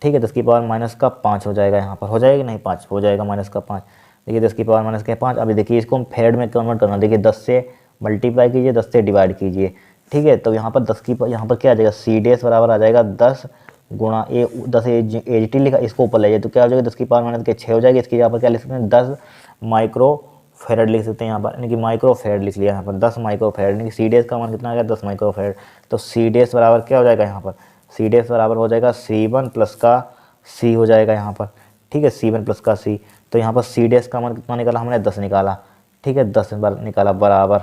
ठीक है 10⁻⁻5 हो जाएगा, यहाँ पर हो जाएगा नहीं 5 हो जाएगा -5, देखिए 10⁻⁻5। अभी देखिए इसको हम फेरेड में कन्वर्ट करना, देखिए 10 से मल्टीप्लाई कीजिए 10 से डिवाइड कीजिए, ठीक है। तो यहाँ पर यहाँ पर क्या आ जाएगा सी डेस बराबर आ जाएगा 10 गुणा 10 एच टी लिखा, इसको ऊपर ले जाइए तो क्या हो जाएगा 10⁻⁻6 हो जाएगी, इसके यहाँ पर क्या लिख सकते हैं 10 माइक्रो फेरेड लिख सकते हैं यहाँ पर, यानी कि माइक्रो फेरेड लिख लिया यहाँ पर 10 माइक्रो फेरेड, यानी कि सी डेस का मान कितना आ गया 10 माइक्रो फेरेड। तो सी डेस बराबर क्या हो जाएगा यहाँ पर, सी डेस बराबर हो जाएगा C1 प्लस का C हो जाएगा यहाँ पर, ठीक है C1 प्लस का C। तो यहाँ पर सी डेस का मान कितना निकाला हमने 10 निकाला, ठीक है 10 बार निकाला बराबर,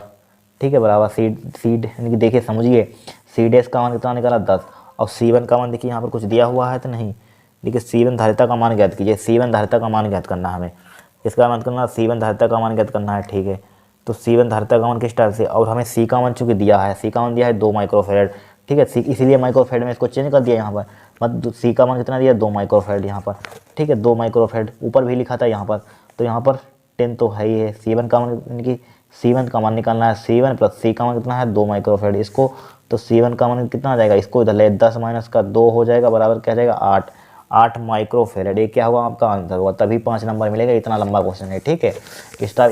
ठीक है बराबर सी यानी कि देखिए समझिए सी डेस का मान कितना निकाला 10, और C1 का मान देखिए यहाँ पर कुछ दिया हुआ है तो नहीं, देखिए C1 धारिता का मान ज्ञात कीजिए, C1 धारिता का मान ज्ञात करना है हमें, इसका मान करना C1 धारिता का मान ज्ञात करना है, ठीक है। तो C1 धारिता का मान किस टाइप से, और हमें C का मान चूँकि दिया है, C का मान दिया है 2 माइक्रोफेरेड, ठीक है इसीलिए माइक्रोफेरेड में इसको चेंज कर दिया यहाँ पर, मतलब C का मान कितना दिया 2 माइक्रोफेरेड यहाँ पर, ठीक है 2 माइक्रोफेरेड, ऊपर भी लिखा था यहाँ पर, तो यहाँ पर 10 तो है ही है, C1 का मान यानी कि C1 का मान निकालना है, C1 प्लस C का मान कितना है 2 माइक्रोफेरेड, इसको तो C1 का मान कितना आ जाएगा, इसको इधर ले 10 माइनस का 2 हो जाएगा बराबर क्या जाएगा 8 माइक्रोफेरेड। ये क्या हुआ आपका आंसर हुआ, तभी 5 नंबर मिलेगा, इतना लंबा क्वेश्चन है, ठीक है।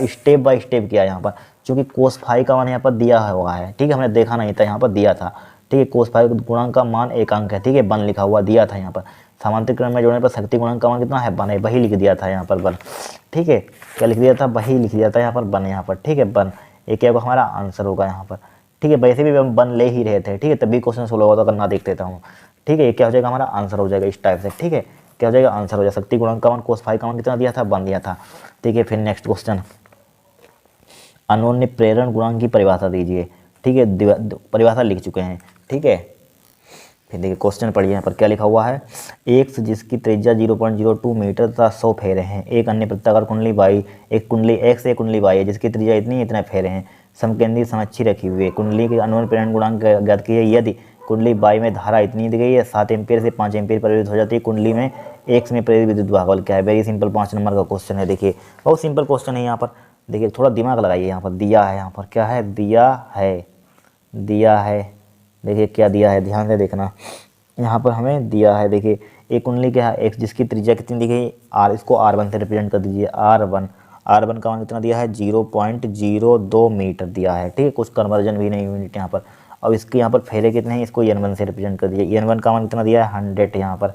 स्टेप बाय स्टेप किया यहाँ पर, चूँकि कोस फाई का मान यहाँ पर दिया हुआ है, ठीक है हमने देखा नहीं था यहाँ पर दिया था, ठीक है कोस फाई गुणांक का मान 1 अंक है, ठीक है 1 लिखा हुआ दिया था यहाँ पर, समांतर क्रम में जोड़ने पर शक्ति गुणांक का मान कितना है 1 है, वही लिख दिया था यहाँ पर 1, ठीक है क्या लिख दिया था वही लिख दिया था यहाँ पर 1 यहाँ पर, ठीक है 1, ये क्या होगा हमारा आंसर होगा यहाँ पर, ठीक है वैसे भी हम 1 ले ही रहे थे, ठीक है तभी क्वेश्चन सोल्व होगा तो करना देख देता हूँ, ठीक है ये क्या हो जाएगा हमारा आंसर हो जाएगा इस टाइप से, ठीक है क्या हो जाएगा आंसर हो जाएगा, शक्ति गुणांक का मान कोस फाई का मान कितना दिया था 1 दिया था, ठीक है। फिर नेक्स्ट क्वेश्चन, अनोन्य प्रेरण गुणांक की परिभाषा दीजिए, ठीक है परिभाषा लिख चुके हैं, ठीक है। फिर देखिए क्वेश्चन पढ़िए यहाँ पर क्या लिखा हुआ है, एक जिसकी त्रिज्या 0.02 मीटर तथा 100 फेरे हैं, एक अन्य वृत्ताकार कुंडली बाई, एक कुंडली X एक कुंडली Y है जिसकी त्रिज्या इतने फेरे हैं, समकेंद्री समअच्छी रखी हुई है, कुंडली के अनोन्य प्रेरण गुणांक ज्ञात कीजिए यदि कुंडली Y में धारा इतनी दी गई है 7 एम्पीयर से 5 एम्पीयर प्रेरित हो जाती है, कुंडली में X में प्रेरित विद्युत भागफल क्या है। वेरी सिंपल 5 नंबर का क्वेश्चन है, देखिए बहुत सिंपल क्वेश्चन है यहाँ पर, देखिए थोड़ा दिमाग लगाइए, यहाँ पर दिया है, यहाँ पर क्या है दिया है, देखिए क्या दिया है ध्यान से देखना, यहाँ पर हमें दिया है देखिए एक कुंडली क्या है X जिसकी त्रिज्या कितनी दी गई R, इसको R1 से रिप्रेजेंट कर दीजिए, R1 का मान कितना दिया है 0.02 मीटर दिया है, ठीक है कुछ कन्वर्जन भी नहीं यूनिट यहाँ पर, अब इसके यहाँ पर फेरे कितने हैं इसको N1 से रिप्रेजेंट कर दीजिए, N1 का मान कितना दिया है 100 यहाँ पर।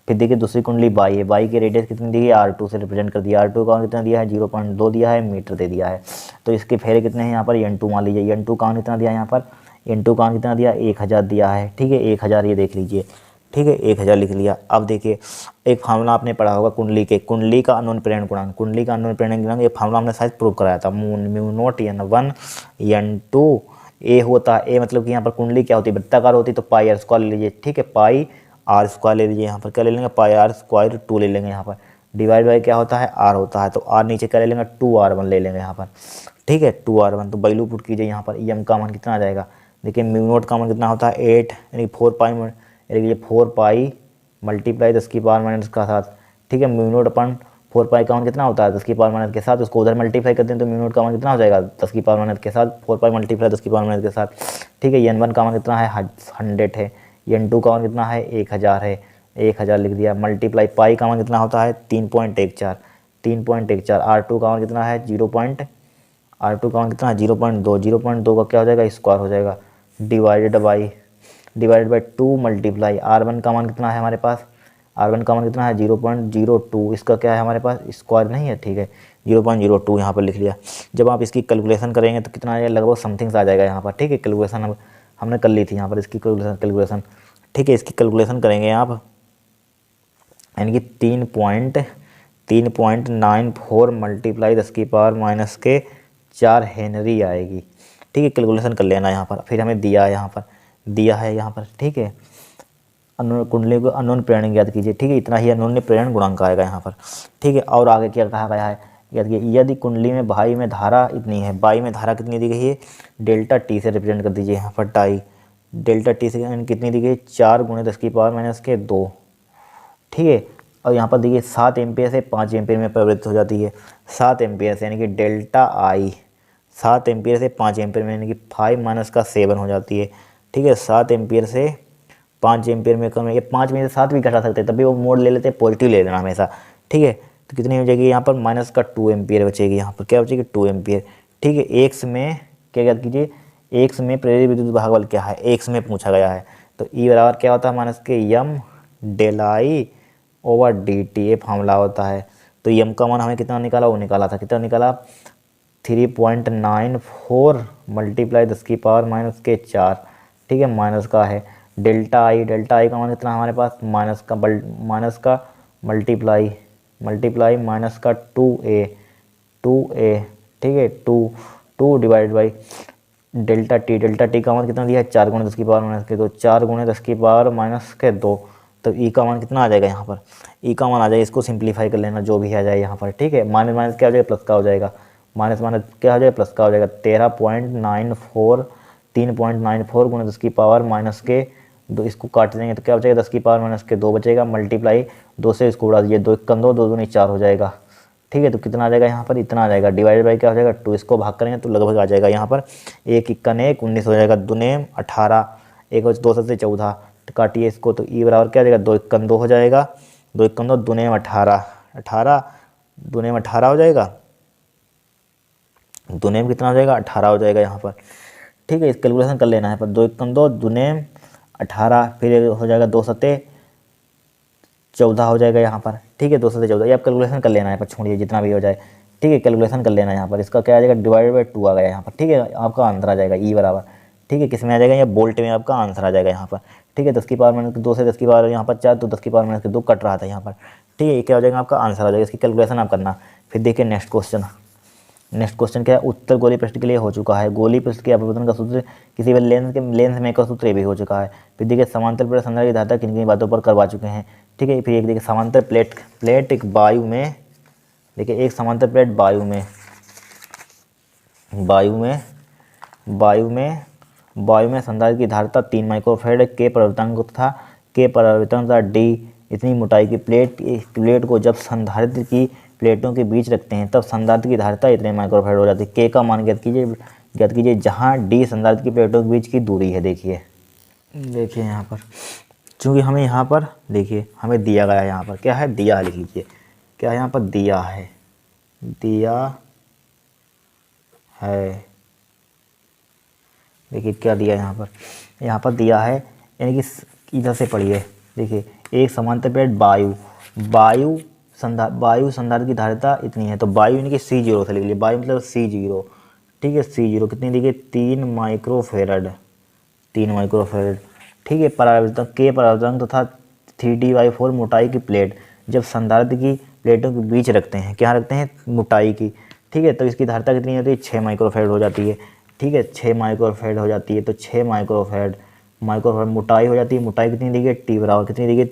फिर देखिए दूसरी कुंडली Y है, Y की रेडियस कितनी दी है R2 से रिप्रेजेंट कर दिया, R2 का मान कितना दिया है 0.2 दिया है मीटर दे दिया है, तो इसके फेरे कितने हैं यहाँ पर N2 मान लीजिए, N2 का मान कितना दिया है यहाँ पर N2 का मान कितना दिया 1000 दिया है, ठीक है 1000 ये देख लीजिए, ठीक है 1000 लिख लिया। अब देखिए एक फार्मूला आपने पढ़ा होगा कुंडली का अनोन्य प्रेरण गुणांक, कुंडली का अनोन्य प्रेरण गुणांक ये फार्मूला हमने शायद प्रूव कराया था, म्यू नॉट N1 N2 ए होता है, ए मतलब कि यहाँ पर कुंडली क्या होती है वृत्ताकार होती है, तो पाई आर स्क्वायर ले लीजिए, ठीक है पाई आर स्क्वायर ले लीजिए, यहाँ पर क्या ले लेंगे पाई आर स्क्वायर 2 ले लेंगे यहाँ पर, डिवाइड बाई क्या होता है आर होता है, तो आर नीचे क्या ले लेंगे 2R1 ले लेंगे यहाँ पर, ठीक है 2R1, तो वैल्यू पुट कीजिए यहाँ पर, एम का मान कितना आ जाएगा, देखिए म्यू नॉट का मान कितना होता है 8 यानी 4 पाई, यानी 4 पाई मल्टीप्लाई 10 की पावर माइनस का साथ, ठीक है म्यू नॉट अपन 4 पाई का मान कितना होता है 10 की पावर माइनस के साथ, उसको उधर मल्टीप्लाई करते हैं तो म्यू नॉट का मान कितना हो जाएगा 10 की पावर माइनस के साथ, 4 पाई मल्टीप्लाई 10 की पावर माइनस के साथ, ठीक है N1 का मान कितना है 100 है, N2 का मान कितना है 1000 है, 1000 लिख दिया, मल्टीप्लाई पाई का मान कितना होता है 3.14, R2 का मान कितना है R2 का मान कितना है 0.2 का क्या हो जाएगा स्क्वायर हो जाएगा, डिवाइडेड बाई 2 मल्टीप्लाई R1 का मान कितना है हमारे पास, R1 का मान कितना है 0.02, इसका क्या है हमारे पास स्क्वायर नहीं है, ठीक है 0.02 यहाँ पर लिख लिया। जब आप इसकी कैलकुलेशन करेंगे तो कितना आ जाएगा लगभग समथिंग आ जाएगा यहाँ पर, ठीक है कैलकुलेशन हमने कर ली थी यहाँ पर इसकी कैलकुलेशन, ठीक है इसकी कैलकुलेशन करेंगे आप, यानी कि 3.94 मल्टीप्लाई 10 की पावर माइनस के 4 हेनरी आएगी, ठीक है, कैलकुलेशन कर लेना यहाँ पर। फिर हमें दिया है यहाँ पर, ठीक है, अननोन कुंडली को अननोन प्रेरण ज्ञात कीजिए, ठीक है, इतना ही अननोन प्रेरण गुणांक आएगा यहाँ पर, ठीक है। और आगे क्या कहा गया है, ज्ञात कीजिए यदि कुंडली में बाई में धारा इतनी है, बाई में धारा कितनी दी गई है, डेल्टा टी से रिप्रेजेंट कर दीजिए यहाँ पर, टाई डेल्टा टी से कितनी दी गई, 4 × 10⁻⁻2, ठीक है। और यहाँ पर देखिए 7 एम्पियर से 5 एम्पियर में परिवर्तित हो जाती है, 7 एम्पियर से यानी कि डेल्टा आई 7 एम्पियर से 5 एम्पियर में यानी कि 5 - 7 हो जाती है, ठीक है। 7 एम्पियर से 5 एम्पियर में कम, ये 5 में से 7 भी घटा सकते हैं, तभी वो मोड ले लेते हैं, पॉजिटिव ले लेना हमेशा, ठीक है। तो कितनी हो जाएगी यहाँ पर -2 एम्पियर बचेगी, यहाँ पर क्या बचेगी 2 एम्पियर, ठीक है। एक्स में क्या याद कीजिए, एक्स में प्रेरित विद्युत भागबल क्या है, एक्स में पूछा गया है, तो ई बराबर क्या होता है -m del I over D T, ये फार्मूला होता है। तो यम का मान हमें कितना निकाला, वो निकाला था, कितना निकाला 3.94 × 10⁻⁻4, ठीक है, माइनस का है डेल्टा आई का मान कितना हमारे पास माइनस का मल्टीप्लाई माइनस का 2a, ठीक है, 2 डिवाइड बाई डेल्टा टी का मान कितना दिया है 4 × 10⁻⁻2, 4 × 10⁻⁻2, तो ई का मान कितना आ जाएगा यहाँ पर, ई का मान आ जाएगा, इसको सिंप्लीफाई कर लेना जो भी आ जाए यहाँ पर, ठीक है। माइनस माइनस क्या हो जाएगा, प्लस का हो जाएगा, माइनस माइनस क्या हो जाएगा, प्लस का हो जाएगा, 3.94 × 10⁻⁻2, इसको काट देंगे तो क्या बचेगा 10⁻⁻2 बचेगा, मल्टीप्लाई 2 से इसको उड़ा दीजिए, 2 × 2 2 दूनी 4 हो जाएगा, ठीक है। तो कितना आ जाएगा यहाँ पर, इतना आ जाएगा, डिवाइड बाई क्या हो जाएगा 2, इसको भाग करेंगे तो लगभग आ जाएगा यहाँ पर 1 × 1 = 19 हो जाएगा, दुनेम 18, 1 × 2 से 14, तो काटिए इसको, तो ई बराबर क्या हो जाएगा 2 × 2 हो जाएगा, 2 × 2 दुनेम 18, 18 दुनेम 18 हो जाएगा, दुनेम कितना हो जाएगा 18 हो जाएगा यहाँ पर, ठीक है। इस कैलकुलेशन कर लेना है पर 2 × 2 दुनेम 18, फिर हो जाएगा 2 × 7 14 हो जाएगा यहाँ पर, ठीक है, 2 से 14, ये आप कैलकुलेशन कर लेना है पर, छोड़िए जितना भी हो जाए, ठीक है, कैलकुलेशन कर लेना है यहाँ पर। इसका क्या आ जाएगा डिवाइडेड बाई 2 आ गया यहाँ पर, ठीक है, आपका आंसर आ जाएगा ई बराबर, ठीक है, किस में आ जाएगा, ये बोल्ट में आपका आंसर आ जाएगा यहाँ पर, ठीक है। 10⁻⁻2 से 10⁻⁻ यहाँ पर 4, तो 10⁻⁻2 कट रहा था यहाँ पर, ठीक है, ये क्या हो जाएगा आपका आंसर आ जाएगा, इसकी कैलकुलेशन आप करना। फिर देखिए नेक्स्ट क्वेश्चन क्या है, उत्तर गोली पृष्ठ के लिए हो चुका है, गोली पृष्ठ के अपवर्तन का सूत्र किसी भी लेंस में का सूत्र ये भी हो चुका है। फिर देखिए समांतर प्लेट संधारित्र की धारिता किन किन बातों पर करवा चुके हैं, ठीक है। फिर एक देखिए समांतर प्लेट एक वायु में, देखिए एक समांतर प्लेट वायु में संधारित्र की धारिता 3 माइक्रोफैराड के परिवर्तनांक था, के परिवर्तन था डी, इतनी मोटाई की प्लेट को जब संधारित्र की प्लेटों के बीच रखते हैं तब संधारित्र की धारिता इतने माइक्रोफैराड हो जाती है। के का मान ज्ञात कीजिए जहाँ डी संधारित्र की प्लेटों के बीच की दूरी है। देखिए यहाँ पर, चूँकि हमें यहाँ पर देखिए हमें दिया गया है, यहाँ पर क्या है दिया, लिख लीजिए क्या यहाँ पर दिया है, देखिए क्या दिया यहाँ पर दिया है, यानी कि इधर से पढ़िए, देखिए एक समांतर प्लेट वायु संधारित्र की धारिता इतनी है, तो वायु यानी कि C0 से लिख लिए, वायु मतलब C0, ठीक है, C0 कितनी देखिए 3 माइक्रोफैराड, ठीक है। परावर्तन तथा 3D/4 मोटाई की प्लेट जब संधारित्र की प्लेटों के बीच रखते हैं, क्या रखते हैं मोटाई की, ठीक है, तो इसकी धारिता कितनी होती है 6 माइक्रोफैराड हो जाती है, ठीक है, 6 माइक्रोफैराड हो जाती है, तो 6 माइक्रोफैराड मोटाई हो जाती है, मोटाई कितनी दी गई टी बराबर कितनी दी गई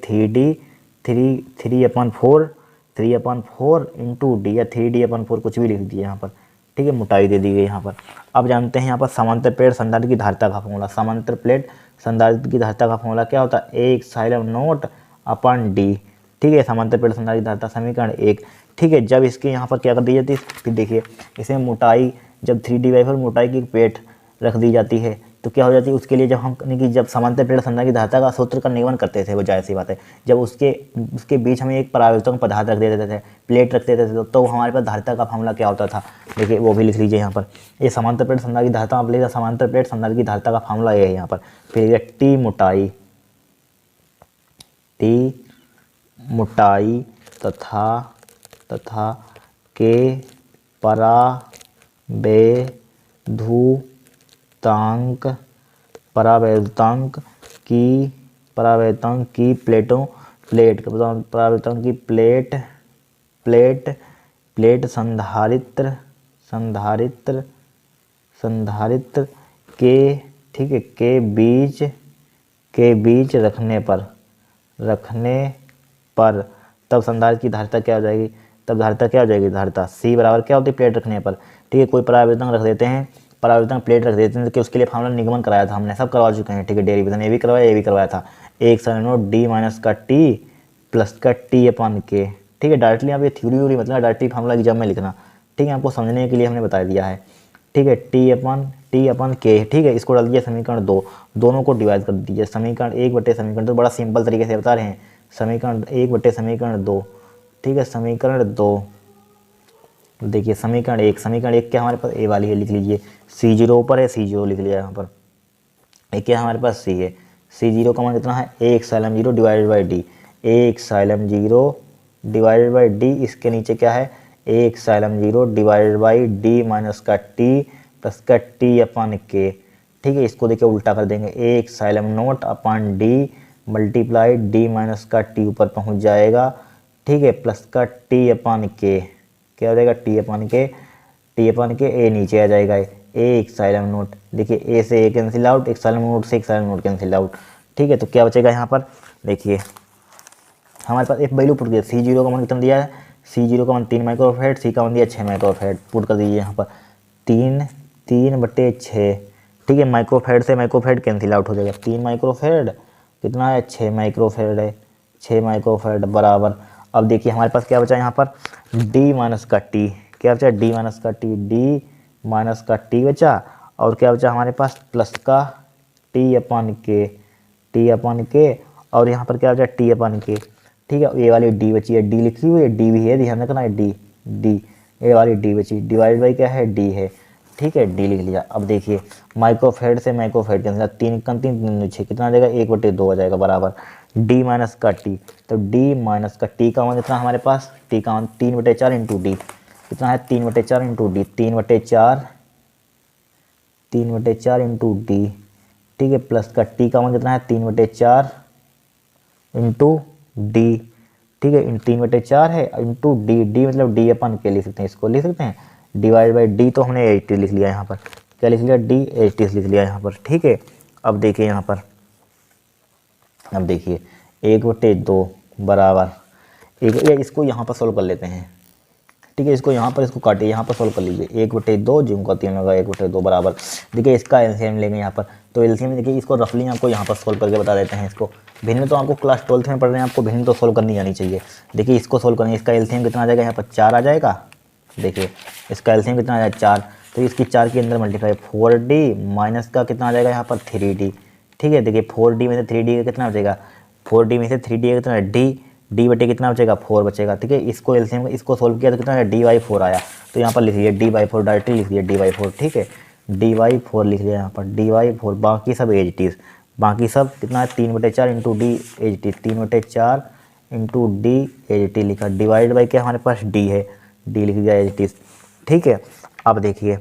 3/4 इंटू डी या 3D/4 कुछ भी लिख दिए यहाँ पर, ठीक है, मोटाई दे दी गई यहाँ पर। अब जानते हैं यहाँ पर समांतर प्लेट संधारित्र की धारिता का फॉर्मूला, समांतर प्लेट संधारित्र की धारिता का फॉर्मूला क्या होता है, A ε0/d, ठीक है, समांतर प्लेट संधारित्र की धारिता समीकरण 1, ठीक है। जब इसके यहाँ पर क्या कर दी जाती है, फिर देखिए इसमें मोटाई जब 3D/4 मोटाई की प्लेट रख दी जाती है तो क्या हो जाती है, उसके लिए जब हम कि जब समांतर प्लेट संधारित्र की धारिता का सूत्र का नियमन करते थे, वो जाहिर सी बात है, जब उसके बीच हमें एक परावर्तक पदार्थ रख देते थे, प्लेट रख देते थे, तो हमारे पास धारिता का फॉर्मूला क्या होता था, देखिए वो भी लिख लीजिए यहाँ पर, ये समांतर प्लेट संधारित्र की धारिता आप लीजिए, समांतर प्लेट संधारित्र की धारिता का फॉर्मूला ये है यहाँ पर। फिर टी मोटाई तथा के परावर्तनांक की प्लेट संधारित्र संधारित्र के, ठीक है, के बीच रखने पर तब संधारित्र की धारिता क्या हो जाएगी, तब धारिता क्या हो जाएगी, धारिता C बराबर क्या होती है, प्लेट रखने पर, ठीक है। कोई परावर्तन रख देते हैं, परावर्तन प्लेट रख देते हैं, तो उसके लिए फार्मूला निगमन कराया था हमने, सब करवा चुके हैं, ठीक है। डेरिवेशन ये भी करवाया, ये भी करवाया था। एक साइन नोट डी माइनस का टी प्लस का टी अपन के, ठीक है। डायरेक्टली यहाँ पे थ्योरी व्यूरी मतलब डायरेक्टली फार्मूला एग्जाम में लिखना, ठीक है, आपको समझने के लिए हमने बता दिया है, ठीक है। टी अपन के, ठीक है। इसको डाल दीजिए समीकरण 2, दोनों को डिवाइड कर दीजिए, समीकरण 1/समीकरण 2, बड़ा सिंपल तरीके से बता रहे हैं, समीकरण 1/समीकरण 2, ठीक है। समीकरण 2 देखिए, समीकरण 1 क्या हमारे पास ए वाली है, लिख लीजिए, C0 ऊपर है, C0 लिख लिया यहाँ पर। एक क्या हमारे पास C है, C0 का मान कितना है, A epsilon 0 divided by D, A epsilon 0 divided by D. इसके नीचे क्या है, A epsilon 0 divided by D minus का टी प्लस का टी अपन के, ठीक है। इसको देखिए उल्टा कर देंगे, A epsilon note upon D multiply D minus का टी ऊपर पहुँच जाएगा, ठीक है, प्लस का टी अपन के, क्या हो जाएगा, टी अपन के ए नीचे आ जाएगा, ए एक्साइलम नोट, देखिए ए से ए कैंसिल आउट, एक्साइलम नोट से एक्साइलम नोट कैंसिल आउट, ठीक है। तो क्या बचेगा यहाँ पर, देखिए हमारे पास एक वैल्यू पुट दिया, C0 का मान कितना दिया है, C0 का मान 3 माइक्रोफेड, C का मान दिया 6 माइक्रोफेड, पुट कर दीजिए यहाँ पर 3/6, ठीक है। माइक्रोफेड से माइक्रोफेड कैंसिल आउट हो जाएगा, 3 माइक्रोफेड कितना है, 6 माइक्रोफेड है, 6 माइक्रोफेड बराबर। अब देखिए हमारे पास क्या बचा यहाँ पर, डी माइनस का टी, क्या बचा, डी माइनस का टी बचा, और क्या बचा हमारे पास, प्लस का टी अपन के, और यहाँ पर क्या बचा, टी अपन के, ठीक है। ये वाली डी बची है, डी लिखी हुई है, डी भी है, ध्यान रखना है, डी ये वाली डी बची, डिवाइड बाई क्या है, डी है, ठीक है, डी लिख लिया। अब देखिए माइक्रोफेड से माइक्रोफेड कैंसिल, 3 का 3 6 कितना आ जाएगा, 1/2 आ जाएगा बराबर डी माइनस का टी, तो डी माइनस का टी का मान कितना हमारे पास, टी का मान 3/4 इंटू डी कितना है, 3/4 इंटू डी, 3/4 इंटू डी, ठीक है, प्लस का टी का मान कितना है, 3/4 इंटू डी, ठीक है, 3/4 है इंटू डी, डी मतलब डी अपन के लिख सकते हैं, इसको लिख सकते हैं, डिवाइड बाई डी, तो हमने 80 लिख लिया यहाँ पर, क्या लिख लिया, डी 80 लिख लिया यहाँ पर, ठीक है। अब देखिए यहाँ पर, अब देखिए 1/2 बराबर एक, या इसको यहाँ पर सोल्व कर लेते हैं, ठीक है। इसको यहाँ पर, इसको काटिए, यहाँ पर सोल्व कर लीजिए, 1/2 जिनका 3 होगा 1/2 बराबर, देखिए इसका एलसीएम लेंगे यहाँ पर, तो एलसीएम देखिए इसको रफली आपको यहाँ पर सोल्व करके बता देते हैं। इसको भिन्न तो आपको क्लास 12th में पढ़ रहे हैं, आपको भिन्न तो सोल्व करनी आनी चाहिए। देखिए इसको सोल्व करेंगे, इसका एलसीएम कितना आ जाएगा, यहाँ पर 4 आ जाएगा, देखिए इसका एलसीएम कितना आ जाएगा 4, तो इसकी 4 के अंदर मल्टीप्लाई 4D माइनस का कितना आ जाएगा यहाँ पर 3D, ठीक है। देखिए 4D में से 3D का कितना बचेगा, 4D में से 3D का कितना, डी बटे कितना बचेगा, 4 बचेगा, ठीक है। इसको एलसीएम इसको सोल्व किया तो कितना है, D/4 आया, तो यहाँ पर लिख लिया D/4, डायरेक्टली लिख लिया D/4, ठीक है, D/4 लिख लिया यहाँ पर D/4, बाकी सब एज टीज, बाकी सब कितना है, 3/4 into D H T, 3/4 into D H T लिखा, डिवाइड बाई क्या हमारे पास डी है, डी लिख दिया एच टी, ठीक है। अब देखिए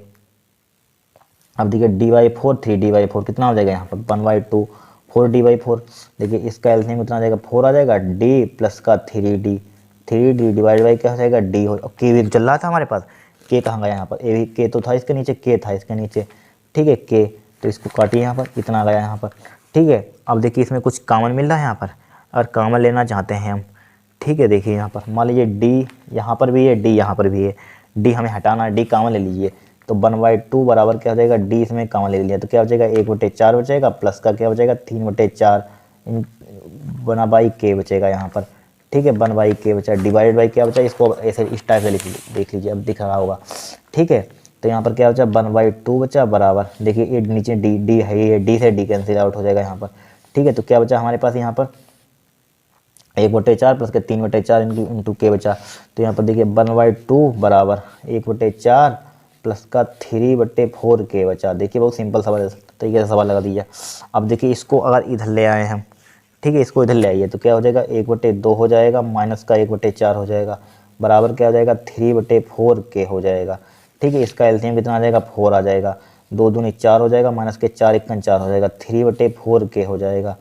D/4 3D/4 कितना हो जाएगा यहाँ पर 1/2, 4D/4, देखिए इसका एलसीएम कितना आ जाएगा, 4 आ जाएगा, डी प्लस का 3D डिवाइड बाई क्या हो जाएगा, डी हो, के भी चल रहा था हमारे पास, के कहाँ गया यहाँ पर, ए भी के तो था इसके नीचे, के था इसके नीचे, ठीक है, के, तो इसको काटिए यहाँ पर, कितना आ गया यहाँ पर, ठीक है। अब देखिए इसमें कुछ कॉमन मिल रहा है यहाँ पर, और कॉमन लेना चाहते हैं हम, ठीक है। देखिए यहाँ पर मान लीजिए डी यहाँ पर भी है, डी यहाँ पर भी है, डी हमें हटाना है, डी कॉमन ले लीजिए, तो 1/2 बराबर क्या हो जाएगा, डी इसमें कॉमन ले लिया तो क्या हो जाएगा, 1/4 बचेगा, प्लस का क्या बचेगा 3/4 बना बाई के बचेगा यहाँ पर, ठीक है, 1/k बचा, डिवाइड बाई क्या बचा, इसको ऐसे इस टाइप से देख लीजिए, अब दिख रहा होगा, ठीक है। तो यहाँ पर क्या बचा, 1/2 बचा बराबर, देखिए ये नीचे डी है, ये डी से डी कैंसिल आउट हो जाएगा यहाँ पर, ठीक है। तो क्या बचा हमारे पास यहाँ पर 1/4 प्लस के 3/4 इंटू के बचा, तो यहाँ पर देखिए 1/2 बराबर 1/4 प्लस का 3/4 के बचा। देखिए बहुत सिंपल सवाल तरीके से सवाल लगा दीजिए। अब देखिए इसको अगर इधर ले आए हम, ठीक है, इसको इधर ले आइए तो क्या हो जाएगा, 1/2 हो जाएगा, माइनस का 1/4 हो जाएगा, बराबर क्या हो जाएगा 3/4 के हो जाएगा, ठीक है। इसका एलसीएम कितना आ जाएगा, 4 आ जाएगा, 2 दूनी 4 हो जाएगा, माइनस के 4 1 4 हो जाएगा, 3/4 के हो जाएगा,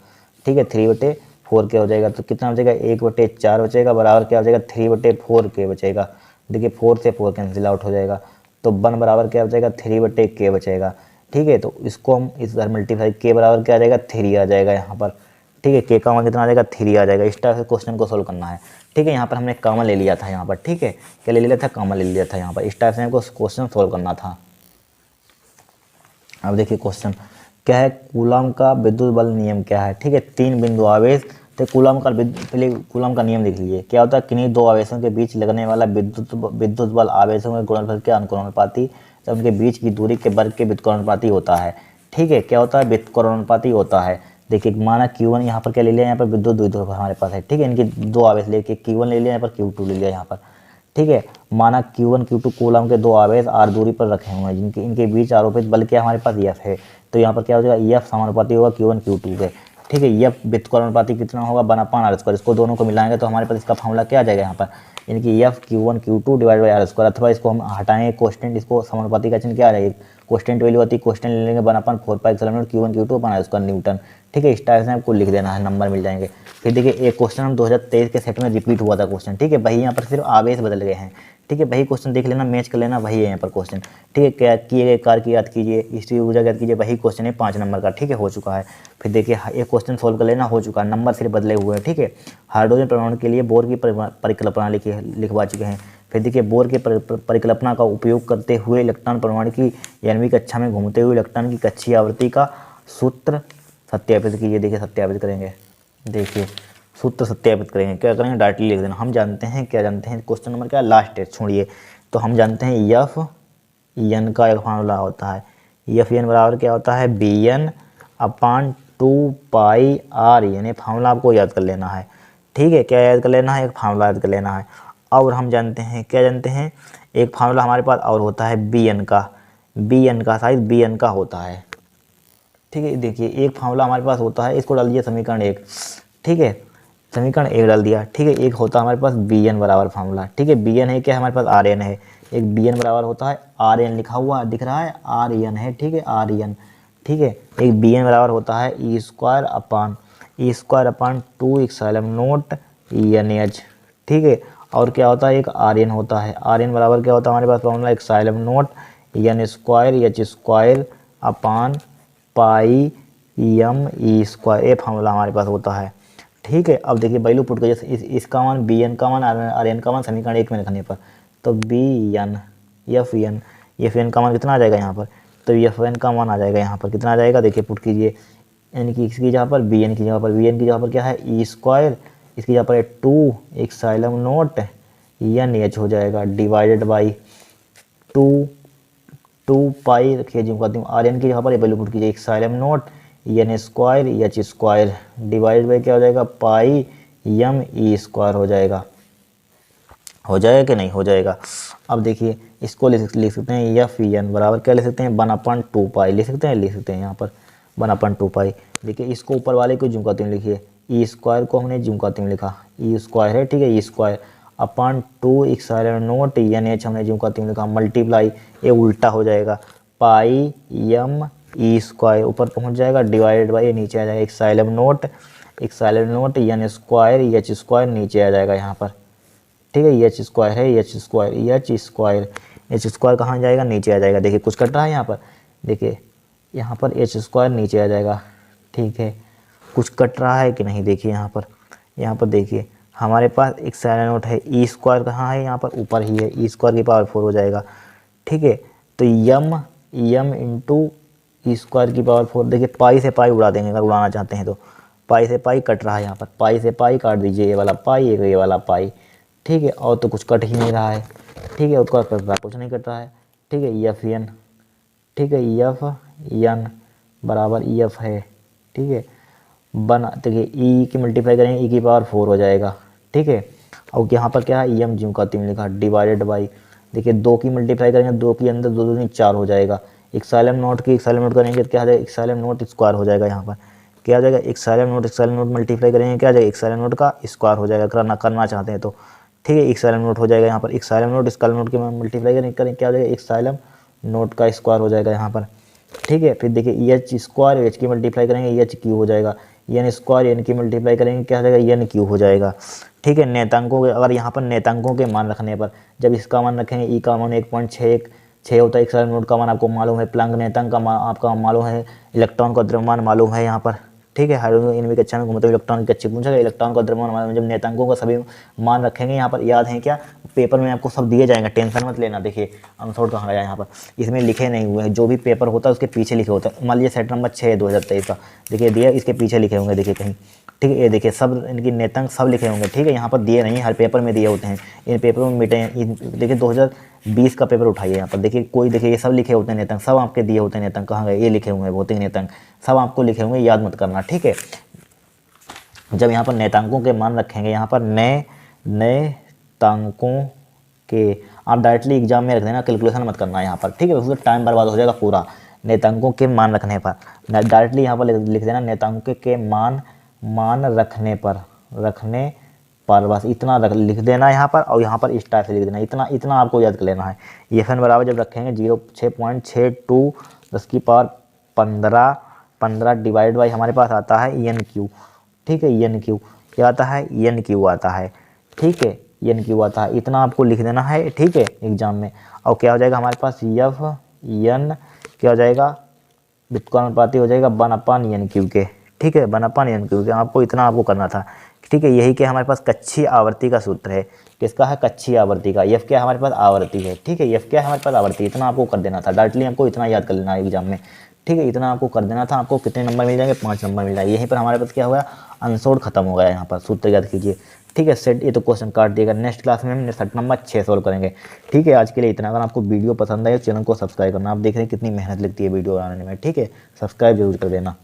ठीक है, 3/4 के हो जाएगा। तो कितना बचेगा, 1/4 बचेगा, बराबर क्या हो जाएगा 3/4 के बचेगा। देखिए 4 से 4 कैंसिल आउट हो जाएगा, तो 1 बराबर क्या बचेगा 3/k बचेगा। ठीक है, तो इसको हम इस बार मल्टीप्लाई, k बराबर क्या आ जाएगा 3 आ जाएगा यहाँ पर। ठीक है, k का मान कितना आ जाएगा 3 आ जाएगा। इस टाइप से क्वेश्चन को सोल्व करना है। ठीक है, यहाँ पर हमने कॉमन ले लिया था यहाँ पर। ठीक है, क्या ले लिया था, कॉमन ले लिया था यहाँ पर। इस टाइप से हमको क्वेश्चन सोल्व करना था। अब देखिए क्वेश्चन क्या है, कूलम का विद्युत बल नियम क्या है। ठीक है, 3 बिंदु आवेश, तो पहले कूलम का नियम देख लीजिए। क्या होता है, किन्हीं 2 आवेशों के बीच लगने वाला विद्युत बल आवेशों के गुणनफल के अनुक्रमानुपाती, जब उनके बीच की दूरी के वर्ग के व्युत्क्रमानुपाती होता है। ठीक है, क्या होता है, व्युत्क्रमानुपाती होता है। देखिए माना Q1 यहाँ पर क्या ले लिया, यहाँ पर विद्युत द्विध्रुव हमारे पास है। ठीक है, इनके 2 आवेश लेके Q1 ले लिया, यहाँ पर Q2 ले लिया यहाँ पर। ठीक है, माना Q1 Q2 कूलम के 2 आवेश r दूरी पर रखे हुए हैं, जिनके इनके बीच आरोपित बल क्या हमारे पास F है। तो यहाँ पर क्या हो जाएगा, F समानुपाती होगा Q1 Q2 के। ठीक है, F व्युत्क्रमानुपाती कितना होगा 1/r²। इसको दोनों को मिलाएंगे तो हमारे पास इसका फॉर्मूला क्या आ जाएगा यहाँ पर, इनकी F Q1 Q2 divide by r²। अथवा इसको हम हटाएंगे कोस्टेंट, इसको समानुपाती का चिन्ह क्या आ जाएगा, कोस्टेंट वैल्यू आती है, कोस्टेंट ले लेंगे 1/4π Q1 Q2 न्यूटन। ठीक है, इस टाइप से आपको लिख देना है, नंबर मिल जाएंगे। फिर देखिए एक क्वेश्चन हम 2023 के सेट में रिपीट हुआ था क्वेश्चन। ठीक है, वही यहाँ पर सिर्फ आवेश बदल गए हैं। ठीक है, वही क्वेश्चन देख लेना, मैच कर लेना, वही है यहाँ पर क्वेश्चन। ठीक है, क्या किए गए कार्य की याद कीजिए, स्थिर ऊर्जा याद कीजिए, वही क्वेश्चन है 5 नंबर का। ठीक है, हो चुका है। फिर देखिए एक क्वेश्चन सोल्व कर लेना, हो चुका है, नंबर सिर्फ बदले हुए हैं। ठीक है, हाइड्रोजन परमाणु के लिए बोर की परिकल्पना लिखवा चुके हैं। फिर देखिए बोर के परिकल्पना का उपयोग करते हुए इलेक्ट्रॉन परमाणु की 11वीं कक्षा में घूमते हुए इलेक्ट्रॉन की कक्षीय आवृत्ति का सूत्र सत्यापित कीजिए। देखिए सत्यापित करेंगे, देखिए सूत्र सत्यापित करेंगे, क्या करेंगे, डायरेक्टली लिख देना। हम जानते हैं, क्या जानते हैं, क्वेश्चन नंबर क्या लास्ट है, छोड़िए। तो हम जानते हैं एफ एन का एक फार्मूला होता है, एफ एन बराबर क्या होता है BN/2πr। यानी फार्मूला आपको याद कर लेना है। ठीक है, क्या याद कर लेना है, एक फार्मूला याद कर लेना है। और हम जानते हैं, क्या जानते हैं, एक फार्मूला हमारे पास और होता है BN का साइज BN का होता है। ठीक है, देखिए एक फार्मूला हमारे पास होता है, इसको डाल दिया समीकरण 1। ठीक है, समीकरण 1 डाल दिया। ठीक है, एक होता है हमारे पास BN बराबर फार्मूला। ठीक है, BN है क्या, हमारे पास RN है। एक BN बराबर होता है RN, लिखा हुआ दिख रहा है RN है। ठीक है, RN। ठीक है, एक BN बराबर होता है E²/2ε0NH। ठीक है, और क्या होता है, एक RN होता है। RN बराबर क्या होता है हमारे पास फार्मूला, ε0N²/πmE², ये फार्मूला हमारे पास होता है। ठीक है, अब देखिए वैल्यू पुट करिए, इसका मान BN का मान RN का मान समीकरण 1 में लिखने पर, तो BN FN का मान कितना आ जाएगा यहाँ पर, तो FN का मान आ जाएगा यहाँ पर, कितना आ जाएगा, देखिए पुट कीजिए। N की इसकी जगह पर BN की जगह पर, BN की जगह पर क्या है E², इसकी जगह पर है 2ε0NH हो जाएगा, डिवाइडेड बाई 2π रखिए जो कहती हूँ, RN की जगह पर वैल्यू पुट कीजिए ε0N² डिवाइडेड बाई क्या हो जाएगा πmE² हो जाएगा कि नहीं हो जाएगा। अब देखिए इसको लिख सकते हैं FN बराबर क्या लिख सकते हैं 1/2π लिख सकते हैं यहाँ पर 1/2π। देखिए इसको ऊपर वाले को जूम करते हुए लिखिए, E² को हमने जूम करते हुए लिखा, E² है। ठीक है, E²/2ε0NH हमने जूम करते हुए लिखा, मल्टीप्लाई, ये उल्टा हो जाएगा πmE² ऊपर पहुँच जाएगा, डिवाइडेड बाई ये नीचे आ जाएगा ε0N² नीचे आ जाएगा यहाँ पर। ठीक है, H² है, H² कहाँ जाएगा, नीचे आ जाएगा। देखिए कुछ कट रहा है यहाँ पर, देखिए यहाँ पर H² नीचे आ जाएगा। ठीक है, कुछ कट रहा है कि नहीं, देखिए यहाँ पर देखिए हमारे पास ε0 है, E² कहाँ है, यहाँ पर ऊपर ही है, E² की पावर 4 हो जाएगा। ठीक है, तो m इंटू E² की पावर 4, देखिए पाई से पाई उड़ा देंगे अगर उड़ाना चाहते हैं तो, पाई से पाई कट रहा है यहाँ पर, पाई से पाई काट दीजिए, ये वाला पाई ये वाला पाई। ठीक है, और तो कुछ कट ही नहीं रहा है। ठीक है, उसका कट रहा, कुछ नहीं कट रहा है। ठीक है, FN, ठीक है FN बराबर EF है। ठीक है, देखिए E की मल्टीप्लाई करेंगे, E की पावर 4 हो जाएगा। ठीक है, और यहाँ पर क्या है EM जूम का 3 लिखा, डिवाइडेड बाई, देखिए 2 की मल्टीप्लाई करेंगे, 2 के अंदर 2 2 4 हो जाएगा, ε0 की ε0 करेंगे क्या आ जाएगा ε0² हो जाएगा। यहाँ पर क्या आ जाएगा ε0 मल्टीप्लाई करेंगे क्या आ जाएगा ε0 का स्क्वायर हो जाएगा, करना चाहते हैं तो। ठीक है, ε0 हो जाएगा यहाँ पर, ε0 के मल्टीप्लाई करें क्या हो जाएगा ε0 का स्क्वायर हो जाएगा यहाँ पर। ठीक है, फिर देखिए H² H की मल्टीप्लाई करेंगे HQ हो जाएगा, N² N की मल्टीप्लाई करेंगे क्या हो जाएगा NQ हो जाएगा। ठीक है, नेतांकों के, अगर यहाँ पर नेतांकों के मान रखने पर, जब इसका मान रखेंगे E का मान 1.61 6 होता है। एक नोड का मान आपको मालूम है, प्लैंक नेतांक का मान आपका मालूम है, इलेक्ट्रॉन का द्रव्यमान मालूम है यहाँ पर, ठीक है। हाइड्रोजन इनमें कक्षा में घूमते हुए इलेक्ट्रॉन की कच्ची पूछा, इलेक्ट्रॉन का द्रव्यमान मालूम है। जब नेतांकों का सभी मान रखेंगे यहाँ पर, याद है क्या, पेपर में आपको सब दिए जाएंगे, टेंशन मत लेना। देखिए आंसर कहाँ गया यहाँ पर, इसमें लिखे नहीं हुए हैं, जो भी पेपर होता है उसके पीछे लिखे होता है। मान लीजिए सेट नंबर 6 2023 का, देखिए दिया, इसके पीछे लिखे होंगे, देखिए कहीं, ठीक है। ये देखिए सब इनकी नेतांक सब लिखे होंगे, ठीक है। यहाँ पर दिए नहीं, हर पेपर में दिए होते हैं, इन पेपरों में मिटे हैं। देखिए 2020 का पेपर उठाइए, यहाँ पर देखिए कोई, देखिए ये सब लिखे होते हैं नेतांक, सब आपके दिए होते हैं नेतांक। कहाँ गए, ये लिखे हुए हैं भौतिक नेतांक, सब आपको लिखे होंगे, याद मत करना, ठीक है। जब यहाँ पर नेतांकों के मान रखेंगे, यहाँ पर नेतांकों के, आप डायरेक्टली एग्जाम में रख देना, कैलकुलेशन मत करना यहाँ पर, ठीक है। उसमें टाइम बर्बाद हो जाएगा पूरा। नेतांकों के मान रखने पर डायरेक्टली यहाँ पर लिख देना, नेतांकों के मान रखने पर बस इतना लिख देना यहाँ पर, और यहाँ पर इस टाइप से लिख देना, इतना आपको याद कर लेना है। FN बराबर जब रखेंगे 6.62 10 की पावर 15 डिवाइड बाई हमारे पास आता है ENQ, ठीक है। ENQ क्या आता है, ENQ आता है, ठीक है। ENQ आता है, इतना आपको लिख देना है, ठीक है, एग्जाम में। और क्या हो जाएगा हमारे पास, FN क्या हो जाएगा, व्युत्क्रमानुपाती हो जाएगा 1/ENQ के, ठीक है, 1/ENQ के। आपको इतना आपको करना था, ठीक है। यही क्या हमारे पास कक्षीय आवर्ती का सूत्र है, किसका है, कक्षीय आवर्ती का। F क्या हमारे पास, आवर्ती है, ठीक है। F क्या है हमारे पास, आवर्ती। इतना आपको कर देना था, डायरेक्टली आपको इतना याद कर लेना है एग्जाम में, ठीक है। इतना आपको कर देना था। आपको कितने नंबर मिल जाएंगे, 5 नंबर मिल जाएंगे। यहीं पर हमारे पास क्या हुआ, आंसर खत्म हो गया, यहाँ पर सूत्र याद कीजिए, ठीक है। सेट, ये तो क्वेश्चन काट दिएगा। नेक्स्ट क्लास में हम सेट नंबर 6 सोल्व करेंगे, ठीक है। आज के लिए इतना। अगर आपको वीडियो पसंद आए तो चैनल को सब्सक्राइब करना। आप देख रहे हैं कितनी मेहनत लगती है वीडियो बनाने में, ठीक है। सब्सक्राइब जरूर कर देना।